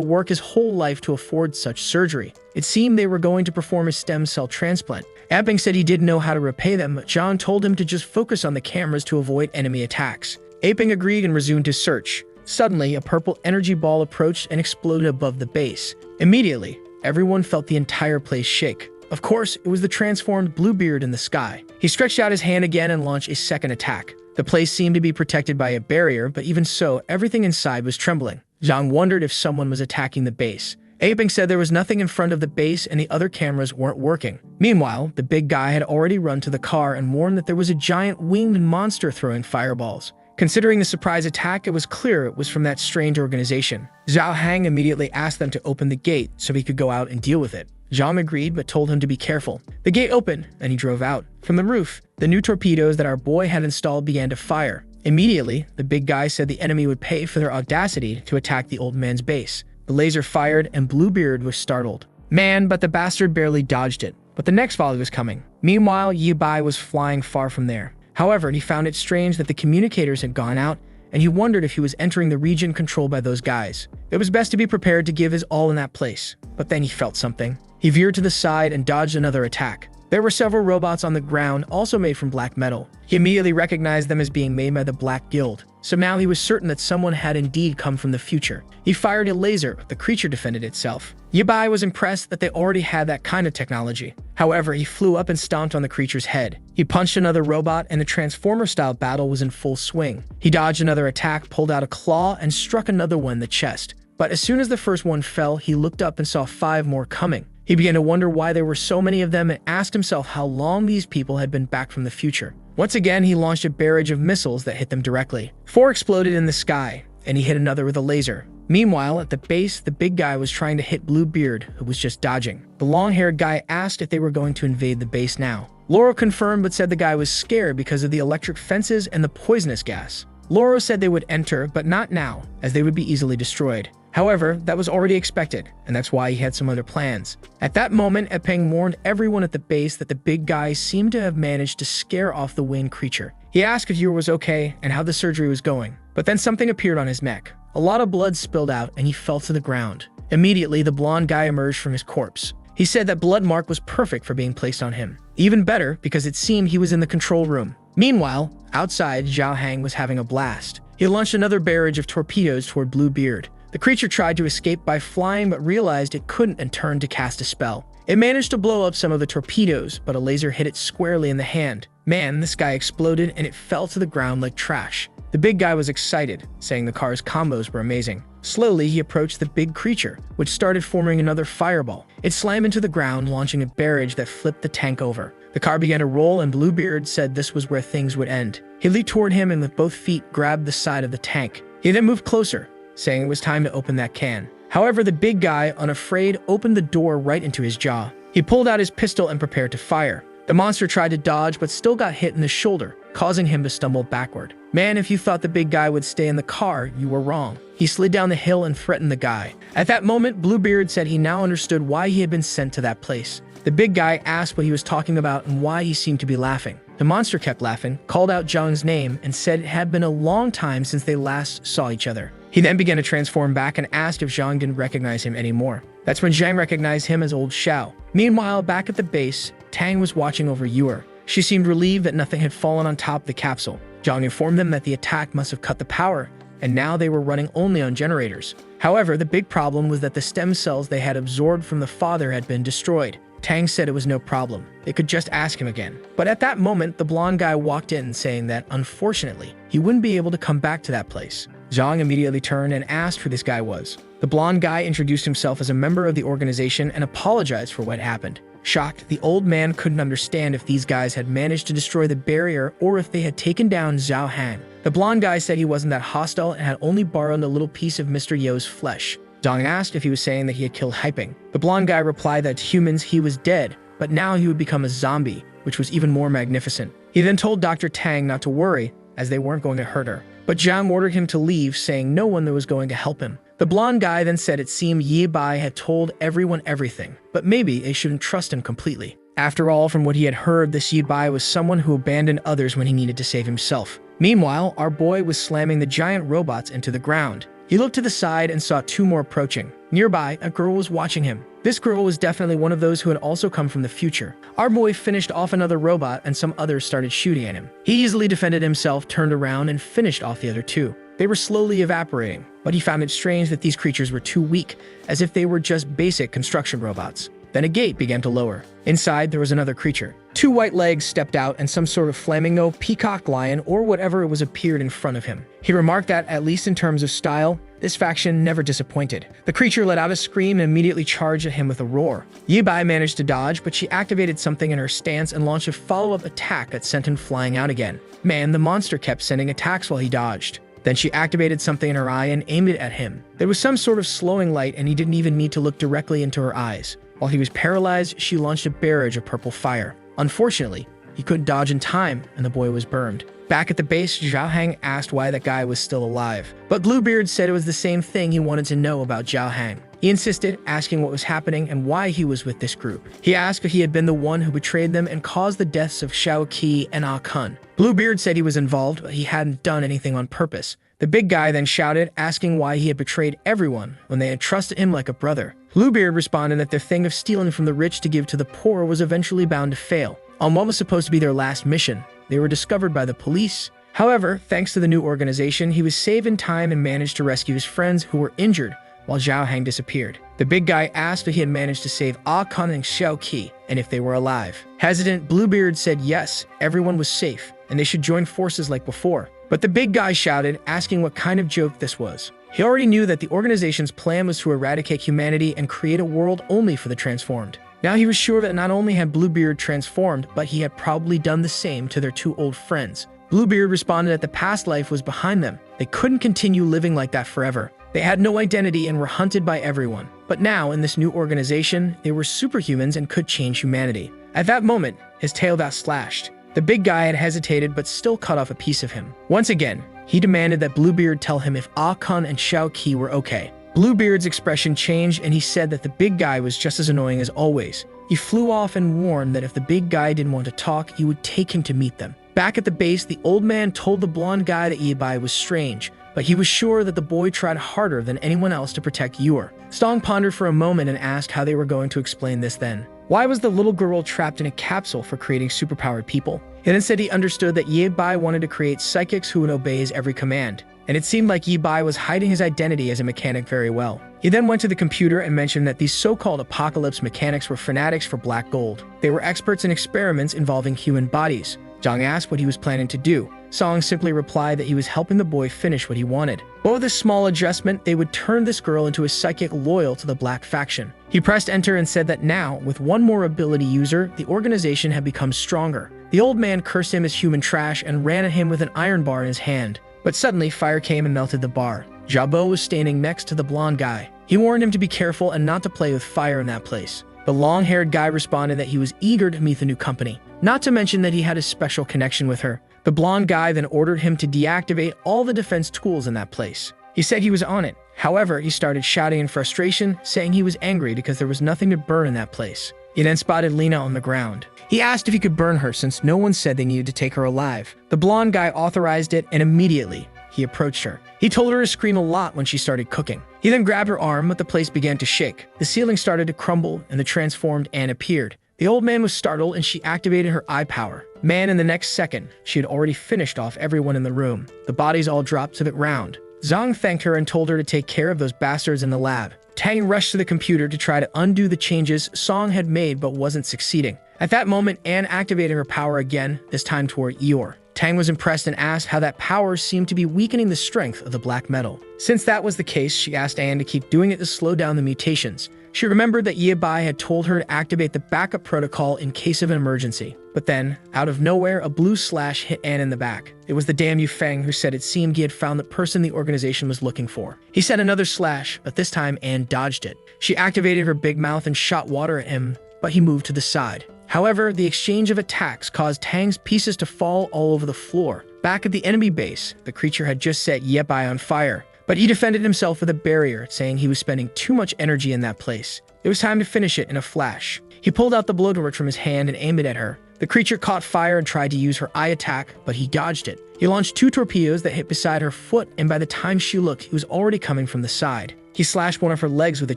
work his whole life to afford such surgery. It seemed they were going to perform a stem cell transplant. Apeng said he didn't know how to repay them, but Zhang told him to just focus on the cameras to avoid enemy attacks. Apeng agreed and resumed his search. Suddenly, a purple energy ball approached and exploded above the base. Immediately, everyone felt the entire place shake. Of course, it was the transformed Bluebeard in the sky. He stretched out his hand again and launched a second attack. The place seemed to be protected by a barrier, but even so, everything inside was trembling. Zhang wondered if someone was attacking the base. Apeng said there was nothing in front of the base and the other cameras weren't working. Meanwhile, the big guy had already run to the car and warned that there was a giant winged monster throwing fireballs. Considering the surprise attack, it was clear it was from that strange organization. Zhao Hang immediately asked them to open the gate so he could go out and deal with it. Zhang agreed, but told him to be careful. The gate opened, and he drove out. From the roof, the new torpedoes that our boy had installed began to fire. Immediately, the big guy said the enemy would pay for their audacity to attack the old man's base. The laser fired, and Bluebeard was startled. Man, but the bastard barely dodged it. But the next volley was coming. Meanwhile, Yibai was flying far from there. However, he found it strange that the communicators had gone out, and he wondered if he was entering the region controlled by those guys. It was best to be prepared to give his all in that place. But then he felt something. He veered to the side and dodged another attack. There were several robots on the ground, also made from black metal. He immediately recognized them as being made by the Black Guild, so now he was certain that someone had indeed come from the future. He fired a laser, the creature defended itself. Yibai was impressed that they already had that kind of technology. However, he flew up and stomped on the creature's head. He punched another robot, and the Transformer-style battle was in full swing. He dodged another attack, pulled out a claw, and struck another one in the chest. But as soon as the first one fell, he looked up and saw 5 more coming. He began to wonder why there were so many of them and asked himself how long these people had been back from the future. Once again, he launched a barrage of missiles that hit them directly. 4 exploded in the sky, and he hit another with a laser. Meanwhile, at the base, the big guy was trying to hit Bluebeard, who was just dodging. The long-haired guy asked if they were going to invade the base now. Loro confirmed but said the guy was scared because of the electric fences and the poisonous gas. Loro said they would enter, but not now, as they would be easily destroyed. However, that was already expected, and that's why he had some other plans. At that moment, Epeng warned everyone at the base that the big guy seemed to have managed to scare off the winged creature. He asked if Yor was okay and how the surgery was going, but then something appeared on his neck. A lot of blood spilled out and he fell to the ground. Immediately, the blonde guy emerged from his corpse. He said that blood mark was perfect for being placed on him. Even better, because it seemed he was in the control room. Meanwhile, outside, Zhao Hang was having a blast. He launched another barrage of torpedoes toward Bluebeard. The creature tried to escape by flying but realized it couldn't and turned to cast a spell. It managed to blow up some of the torpedoes, but a laser hit it squarely in the hand. Man, this guy exploded and it fell to the ground like trash. The big guy was excited, saying the car's combos were amazing. Slowly, he approached the big creature, which started forming another fireball. It slammed into the ground, launching a barrage that flipped the tank over. The car began to roll and Bluebeard said this was where things would end. He leaped toward him and with both feet grabbed the side of the tank. He then moved closer, saying it was time to open that can. However, the big guy, unafraid, opened the door right into his jaw. He pulled out his pistol and prepared to fire. The monster tried to dodge but still got hit in the shoulder, causing him to stumble backward. Man, if you thought the big guy would stay in the car, you were wrong. He slid down the hill and threatened the guy. At that moment, Bluebeard said he now understood why he had been sent to that place. The big guy asked what he was talking about and why he seemed to be laughing. The monster kept laughing, called out Zhang's name, and said it had been a long time since they last saw each other. He then began to transform back and asked if Zhang didn't recognize him anymore. That's when Zhang recognized him as old Xiao. Meanwhile, back at the base, Tang was watching over Yuer. She seemed relieved that nothing had fallen on top of the capsule. Zhang informed them that the attack must have cut the power, and now they were running only on generators. However, the big problem was that the stem cells they had absorbed from the father had been destroyed. Tang said it was no problem. They could just ask him again. But at that moment, the blonde guy walked in saying that, unfortunately, he wouldn't be able to come back to that place. Zhang immediately turned and asked who this guy was. The blonde guy introduced himself as a member of the organization and apologized for what happened. Shocked, the old man couldn't understand if these guys had managed to destroy the barrier or if they had taken down Zhao Han. The blonde guy said he wasn't that hostile and had only borrowed a little piece of Mr. Yo's flesh. Zhang asked if he was saying that he had killed Haiping. The blonde guy replied that to humans he was dead, but now he would become a zombie, which was even more magnificent. He then told Dr. Tang not to worry, as they weren't going to hurt her. But Zhang ordered him to leave, saying no one was going to help him. The blonde guy then said it seemed Yi Bai had told everyone everything, but maybe they shouldn't trust him completely. After all, from what he had heard, this Yi Bai was someone who abandoned others when he needed to save himself. Meanwhile, our boy was slamming the giant robots into the ground. He looked to the side and saw two more approaching. Nearby, a girl was watching him. This girl was definitely one of those who had also come from the future. Our boy finished off another robot and some others started shooting at him. He easily defended himself, turned around, and finished off the other two. They were slowly evaporating, but he found it strange that these creatures were too weak, as if they were just basic construction robots. Then a gate began to lower. Inside, there was another creature. Two white legs stepped out and some sort of flamingo, peacock lion, or whatever it was appeared in front of him. He remarked that, at least in terms of style, this faction never disappointed. The creature let out a scream and immediately charged at him with a roar. Yi Bai managed to dodge, but she activated something in her stance and launched a follow-up attack that sent him flying out again. Man, the monster kept sending attacks while he dodged. Then she activated something in her eye and aimed it at him. There was some sort of slowing light and he didn't even need to look directly into her eyes. While he was paralyzed, she launched a barrage of purple fire. Unfortunately, he couldn't dodge in time and the boy was burned. Back at the base, Zhao Hang asked why that guy was still alive. But Bluebeard said it was the same thing he wanted to know about Zhao Hang. He insisted, asking what was happening and why he was with this group. He asked if he had been the one who betrayed them and caused the deaths of Xiao Qi and Ah Kun. Bluebeard said he was involved, but he hadn't done anything on purpose. The big guy then shouted, asking why he had betrayed everyone when they had trusted him like a brother. Bluebeard responded that their thing of stealing from the rich to give to the poor was eventually bound to fail. On what was supposed to be their last mission, they were discovered by the police. However, thanks to the new organization, he was saved in time and managed to rescue his friends who were injured while Zhao Hang disappeared. The big guy asked if he had managed to save Ah Kun and Xiao Qi and if they were alive. Hesitant, Bluebeard said yes, everyone was safe and they should join forces like before. But the big guy shouted, asking what kind of joke this was. He already knew that the organization's plan was to eradicate humanity and create a world only for the transformed. Now he was sure that not only had Bluebeard transformed, but he had probably done the same to their two old friends. Bluebeard responded that the past life was behind them. They couldn't continue living like that forever. They had no identity and were hunted by everyone. But now, in this new organization, they were superhumans and could change humanity. At that moment, his tail got slashed. The big guy had hesitated but still cut off a piece of him. Once again, he demanded that Bluebeard tell him if Ah Kun and Xiao Qi were okay. Bluebeard's expression changed and he said that the big guy was just as annoying as always. He flew off and warned that if the big guy didn't want to talk, he would take him to meet them. Back at the base, the old man told the blonde guy that Yi Bai was strange, but he was sure that the boy tried harder than anyone else to protect Yuer. Stong pondered for a moment and asked how they were going to explain this then. Why was the little girl trapped in a capsule for creating superpowered people? He then said he understood that Yi Bai wanted to create psychics who would obey his every command, and it seemed like Yi Bai was hiding his identity as a mechanic very well. He then went to the computer and mentioned that these so-called apocalypse mechanics were fanatics for black gold. They were experts in experiments involving human bodies. Zhang asked what he was planning to do. Song simply replied that he was helping the boy finish what he wanted. But with a small adjustment, they would turn this girl into a psychic loyal to the black faction. He pressed enter and said that now, with one more ability user, the organization had become stronger. The old man cursed him as human trash and ran at him with an iron bar in his hand. But suddenly, fire came and melted the bar. Jabo was standing next to the blonde guy. He warned him to be careful and not to play with fire in that place. The long-haired guy responded that he was eager to meet the new company, not to mention that he had a special connection with her. The blonde guy then ordered him to deactivate all the defense tools in that place. He said he was on it. However, he started shouting in frustration, saying he was angry because there was nothing to burn in that place. He then spotted Lena on the ground. He asked if he could burn her since no one said they needed to take her alive. The blonde guy authorized it, and immediately he approached her. He told her to scream a lot when she started cooking. He then grabbed her arm, but the place began to shake. The ceiling started to crumble, and the transformed Anne appeared. The old man was startled, and she activated her eye power. Man, in the next second, she had already finished off everyone in the room. The bodies all dropped to the ground. Zhang thanked her and told her to take care of those bastards in the lab. Tang rushed to the computer to try to undo the changes Song had made but wasn't succeeding. At that moment, Anne activated her power again, this time toward Eeyore. Tang was impressed and asked how that power seemed to be weakening the strength of the black metal. Since that was the case, she asked Anne to keep doing it to slow down the mutations. She remembered that Ye Bai had told her to activate the backup protocol in case of an emergency. But then, out of nowhere, a blue slash hit Anne in the back. It was the damn Yufeng who said it seemed he had found the person the organization was looking for. He said another slash, but this time Anne dodged it. She activated her big mouth and shot water at him, but he moved to the side. However, the exchange of attacks caused Tang's pieces to fall all over the floor. Back at the enemy base, the creature had just set Ye Bai on fire, but he defended himself with a barrier, saying he was spending too much energy in that place. It was time to finish it in a flash. He pulled out the blowtorch from his hand and aimed it at her. The creature caught fire and tried to use her eye attack, but he dodged it. He launched 2 torpedoes that hit beside her foot, and by the time she looked, he was already coming from the side. He slashed one of her legs with a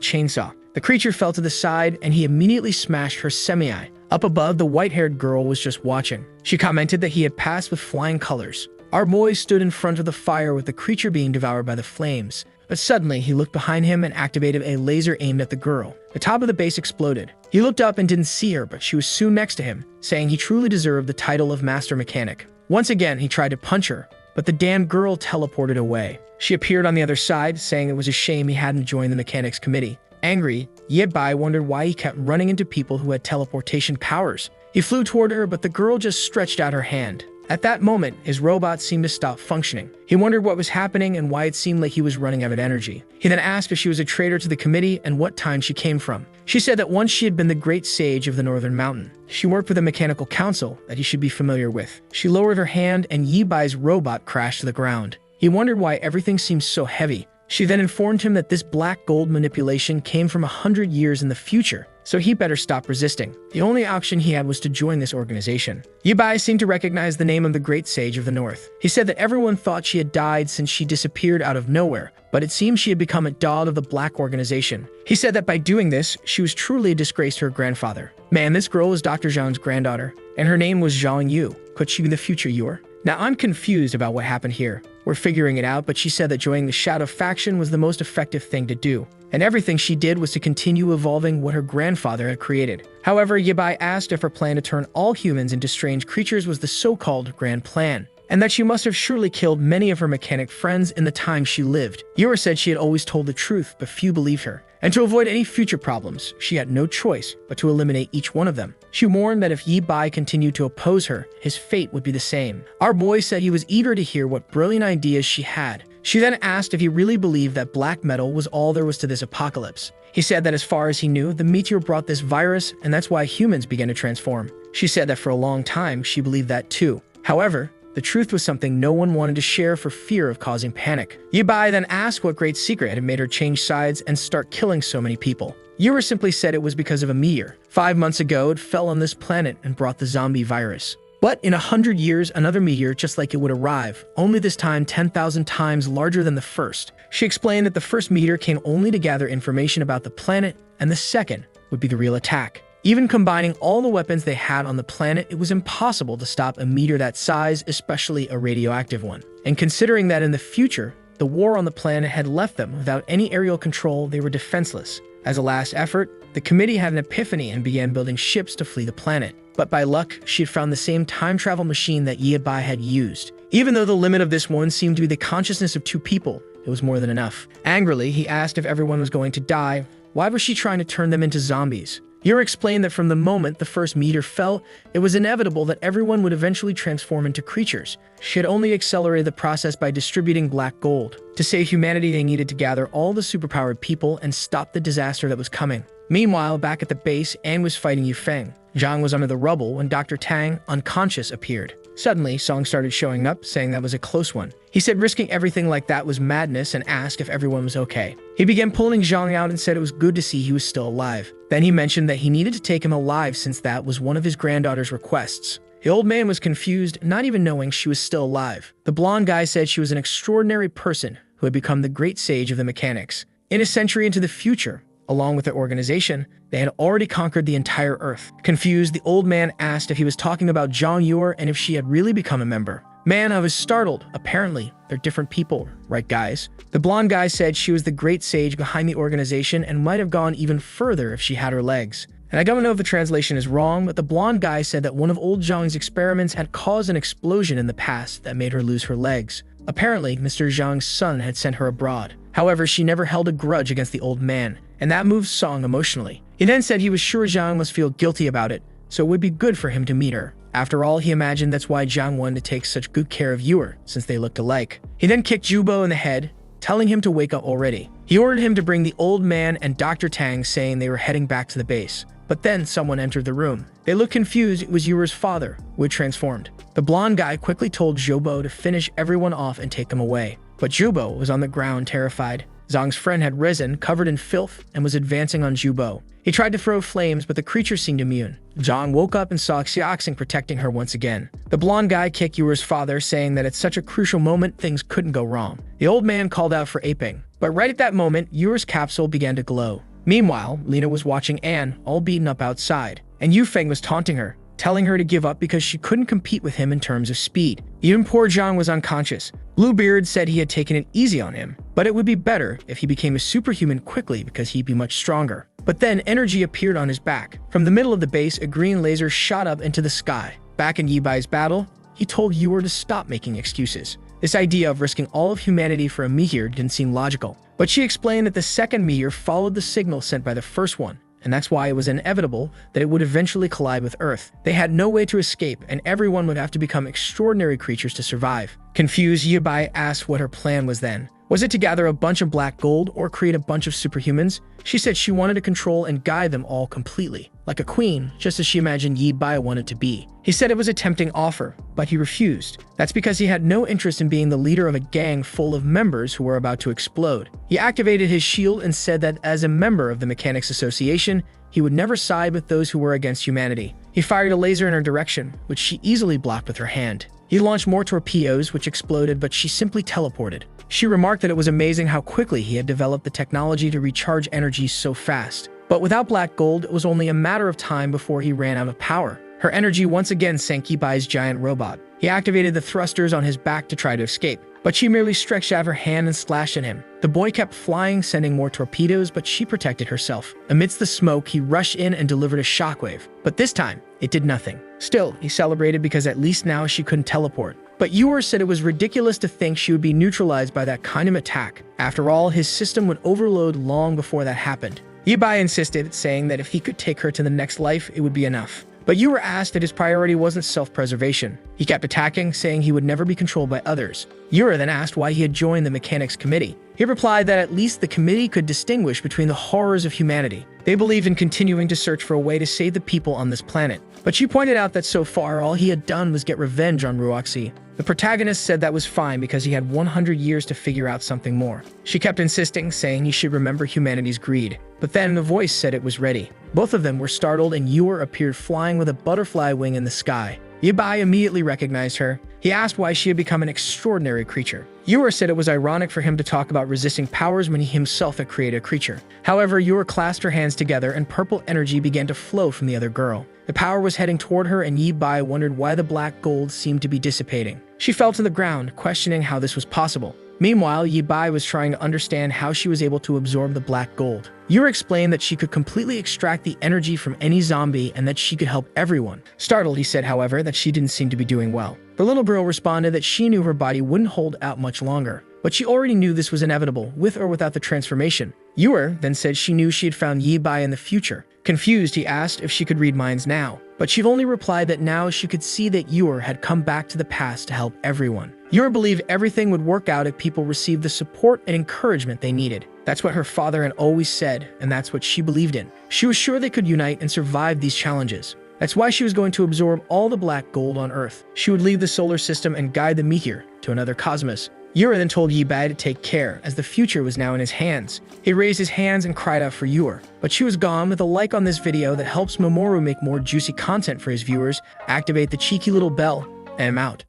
chainsaw. The creature fell to the side, and he immediately smashed her semi-eye. Up above, the white-haired girl was just watching. She commented that he had passed with flying colors. Our boy stood in front of the fire with the creature being devoured by the flames. But suddenly, he looked behind him and activated a laser aimed at the girl. The top of the base exploded. He looked up and didn't see her, but she was soon next to him, saying he truly deserved the title of Master Mechanic. Once again, he tried to punch her, but the damn girl teleported away. She appeared on the other side, saying it was a shame he hadn't joined the mechanics committee. Angry, Ye Bai wondered why he kept running into people who had teleportation powers. He flew toward her, but the girl just stretched out her hand. At that moment, his robot seemed to stop functioning. He wondered what was happening and why it seemed like he was running out of energy. He then asked if she was a traitor to the committee and what time she came from. She said that once she had been the great sage of the Northern Mountain. She worked with a mechanical council that he should be familiar with. She lowered her hand and Ye Bai's robot crashed to the ground. He wondered why everything seemed so heavy. She then informed him that this black gold manipulation came from 100 years in the future, so he better stop resisting. The only option he had was to join this organization. Ye Bai seemed to recognize the name of the great sage of the north. He said that everyone thought she had died since she disappeared out of nowhere, but it seemed she had become a dog of the black organization. He said that by doing this, she was truly a disgrace to her grandfather. Man, this girl was Dr. Zhang's granddaughter, and her name was Zhang Yu. Could she be the future Yor? Now, I'm confused about what happened here. We're figuring it out, but she said that joining the Shadow faction was the most effective thing to do, and everything she did was to continue evolving what her grandfather had created. However, Ye Bai asked if her plan to turn all humans into strange creatures was the so-called Grand Plan, and that she must have surely killed many of her mechanic friends in the time she lived. Yor said she had always told the truth, but few believed her. And to avoid any future problems, she had no choice but to eliminate each one of them. She warned that if Ye Bai continued to oppose her, his fate would be the same. Our boy said he was eager to hear what brilliant ideas she had. She then asked if he really believed that black metal was all there was to this apocalypse. He said that as far as he knew, the meteor brought this virus, and that's why humans began to transform. She said that for a long time, she believed that too. However, the truth was something no one wanted to share for fear of causing panic. Ye Bai then asked what great secret had made her change sides and start killing so many people. Yura simply said it was because of a meteor. 5 months ago, it fell on this planet and brought the zombie virus. But in 100 years, another meteor just like it would arrive, only this time 10,000 times larger than the first. She explained that the first meteor came only to gather information about the planet, and the second would be the real attack. Even combining all the weapons they had on the planet, it was impossible to stop a meteor that size, especially a radioactive one. And considering that in the future, the war on the planet had left them without any aerial control, they were defenseless. As a last effort, the committee had an epiphany and began building ships to flee the planet. But by luck, she had found the same time travel machine that Ye Bai had used. Even though the limit of this one seemed to be the consciousness of 2 people, it was more than enough. Angrily, he asked if everyone was going to die. Why was she trying to turn them into zombies? Yor explained that from the moment the first meteor fell, it was inevitable that everyone would eventually transform into creatures. She had only accelerated the process by distributing black gold. To save humanity, they needed to gather all the superpowered people and stop the disaster that was coming. Meanwhile, back at the base, Anne was fighting Yufeng. Zhang was under the rubble when Dr. Tang, unconscious, appeared. Suddenly, Song started showing up, saying that was a close one. He said risking everything like that was madness and asked if everyone was okay. He began pulling Zhang out and said it was good to see he was still alive. Then he mentioned that he needed to take him alive since that was one of his granddaughter's requests. The old man was confused, not even knowing she was still alive. The blonde guy said she was an extraordinary person who had become the great sage of the mechanics. In a century into the future, along with their organization, they had already conquered the entire Earth. Confused, the old man asked if he was talking about Zhang Yuer and if she had really become a member. Man, I was startled. Apparently, they're different people, right guys? The blonde guy said she was the great sage behind the organization and might have gone even further if she had her legs. And I don't know if the translation is wrong, but the blonde guy said that one of old Zhang's experiments had caused an explosion in the past that made her lose her legs. Apparently, Mr. Zhang's son had sent her abroad. However, she never held a grudge against the old man, and that moved Song emotionally. He then said he was sure Zhang must feel guilty about it, so it would be good for him to meet her. After all, he imagined that's why Zhang wanted to take such good care of Yuer, since they looked alike. He then kicked Jubo in the head, telling him to wake up already. He ordered him to bring the old man and Dr. Tang, saying they were heading back to the base. But then someone entered the room. They looked confused. It was Yuer's father, who had transformed. The blonde guy quickly told Jubo to finish everyone off and take them away. But Jubo was on the ground, terrified. Zhang's friend had risen, covered in filth, and was advancing on Jubo. He tried to throw flames, but the creature seemed immune. Zhang woke up and saw Xiaoxing protecting her once again. The blonde guy kicked Yuer's father, saying that at such a crucial moment, things couldn't go wrong. The old man called out for aping. But right at that moment, Yuer's capsule began to glow. Meanwhile, Lena was watching Anne, all beaten up outside, and Yufeng was taunting her, telling her to give up because she couldn't compete with him in terms of speed. Even poor Zhang was unconscious. Bluebeard said he had taken it easy on him, but it would be better if he became a superhuman quickly because he'd be much stronger. But then energy appeared on his back. From the middle of the base, a green laser shot up into the sky. Back in Yibai's battle, he told Yuer to stop making excuses. This idea of risking all of humanity for a meteor didn't seem logical. But she explained that the second meteor followed the signal sent by the first one, and that's why it was inevitable that it would eventually collide with Earth. They had no way to escape, and everyone would have to become extraordinary creatures to survive. Confused, Yibai asked what her plan was then. Was it to gather a bunch of black gold or create a bunch of superhumans? She said she wanted to control and guide them all completely, like a queen, just as she imagined Yibai wanted to be. He said it was a tempting offer, but he refused. That's because he had no interest in being the leader of a gang full of members who were about to explode. He activated his shield and said that as a member of the Mechanics Association, he would never side with those who were against humanity. He fired a laser in her direction, which she easily blocked with her hand. He launched more torpedoes, which exploded, but she simply teleported. She remarked that it was amazing how quickly he had developed the technology to recharge energy so fast. But without black gold, it was only a matter of time before he ran out of power. Her energy once again sank Yibai's giant robot. He activated the thrusters on his back to try to escape, but she merely stretched out her hand and slashed at him. The boy kept flying, sending more torpedoes, but she protected herself. Amidst the smoke, he rushed in and delivered a shockwave. But this time, it did nothing. Still, he celebrated because at least now she couldn't teleport. But Yuer said it was ridiculous to think she would be neutralized by that kind of attack. After all, his system would overload long before that happened. Yibai insisted, saying that if he could take her to the next life, it would be enough. But Yuer asked that his priority wasn't self-preservation. He kept attacking, saying he would never be controlled by others. Yuer then asked why he had joined the Mechanics Committee. He replied that at least the committee could distinguish between the horrors of humanity. They believed in continuing to search for a way to save the people on this planet. But she pointed out that so far, all he had done was get revenge on Ruoxi. The protagonist said that was fine because he had 100 years to figure out something more. She kept insisting, saying he should remember humanity's greed. But then the voice said it was ready. Both of them were startled and Yuer appeared flying with a butterfly wing in the sky. Yibai immediately recognized her. He asked why she had become an extraordinary creature. Yuer said it was ironic for him to talk about resisting powers when he himself had created a creature. However, Yuer clasped her hands together and purple energy began to flow from the other girl. The power was heading toward her and Yibai wondered why the black gold seemed to be dissipating. She fell to the ground, questioning how this was possible. Meanwhile, Yibai was trying to understand how she was able to absorb the black gold. Yuer explained that she could completely extract the energy from any zombie and that she could help everyone. Startled, he said, however, that she didn't seem to be doing well. The little girl responded that she knew her body wouldn't hold out much longer, but she already knew this was inevitable, with or without the transformation. Yuer then said she knew she had found Yibai in the future. Confused, he asked if she could read minds now, but she only replied that now she could see that Yuer had come back to the past to help everyone. Yuer believed everything would work out if people received the support and encouragement they needed. That's what her father had always said, and that's what she believed in. She was sure they could unite and survive these challenges. That's why she was going to absorb all the black gold on Earth. She would leave the solar system and guide the meteor to another cosmos. Yura then told Yibai to take care, as the future was now in his hands. He raised his hands and cried out for Yura, but she was gone. With a like on this video that helps Mamoru make more juicy content for his viewers, activate the cheeky little bell, and I'm out.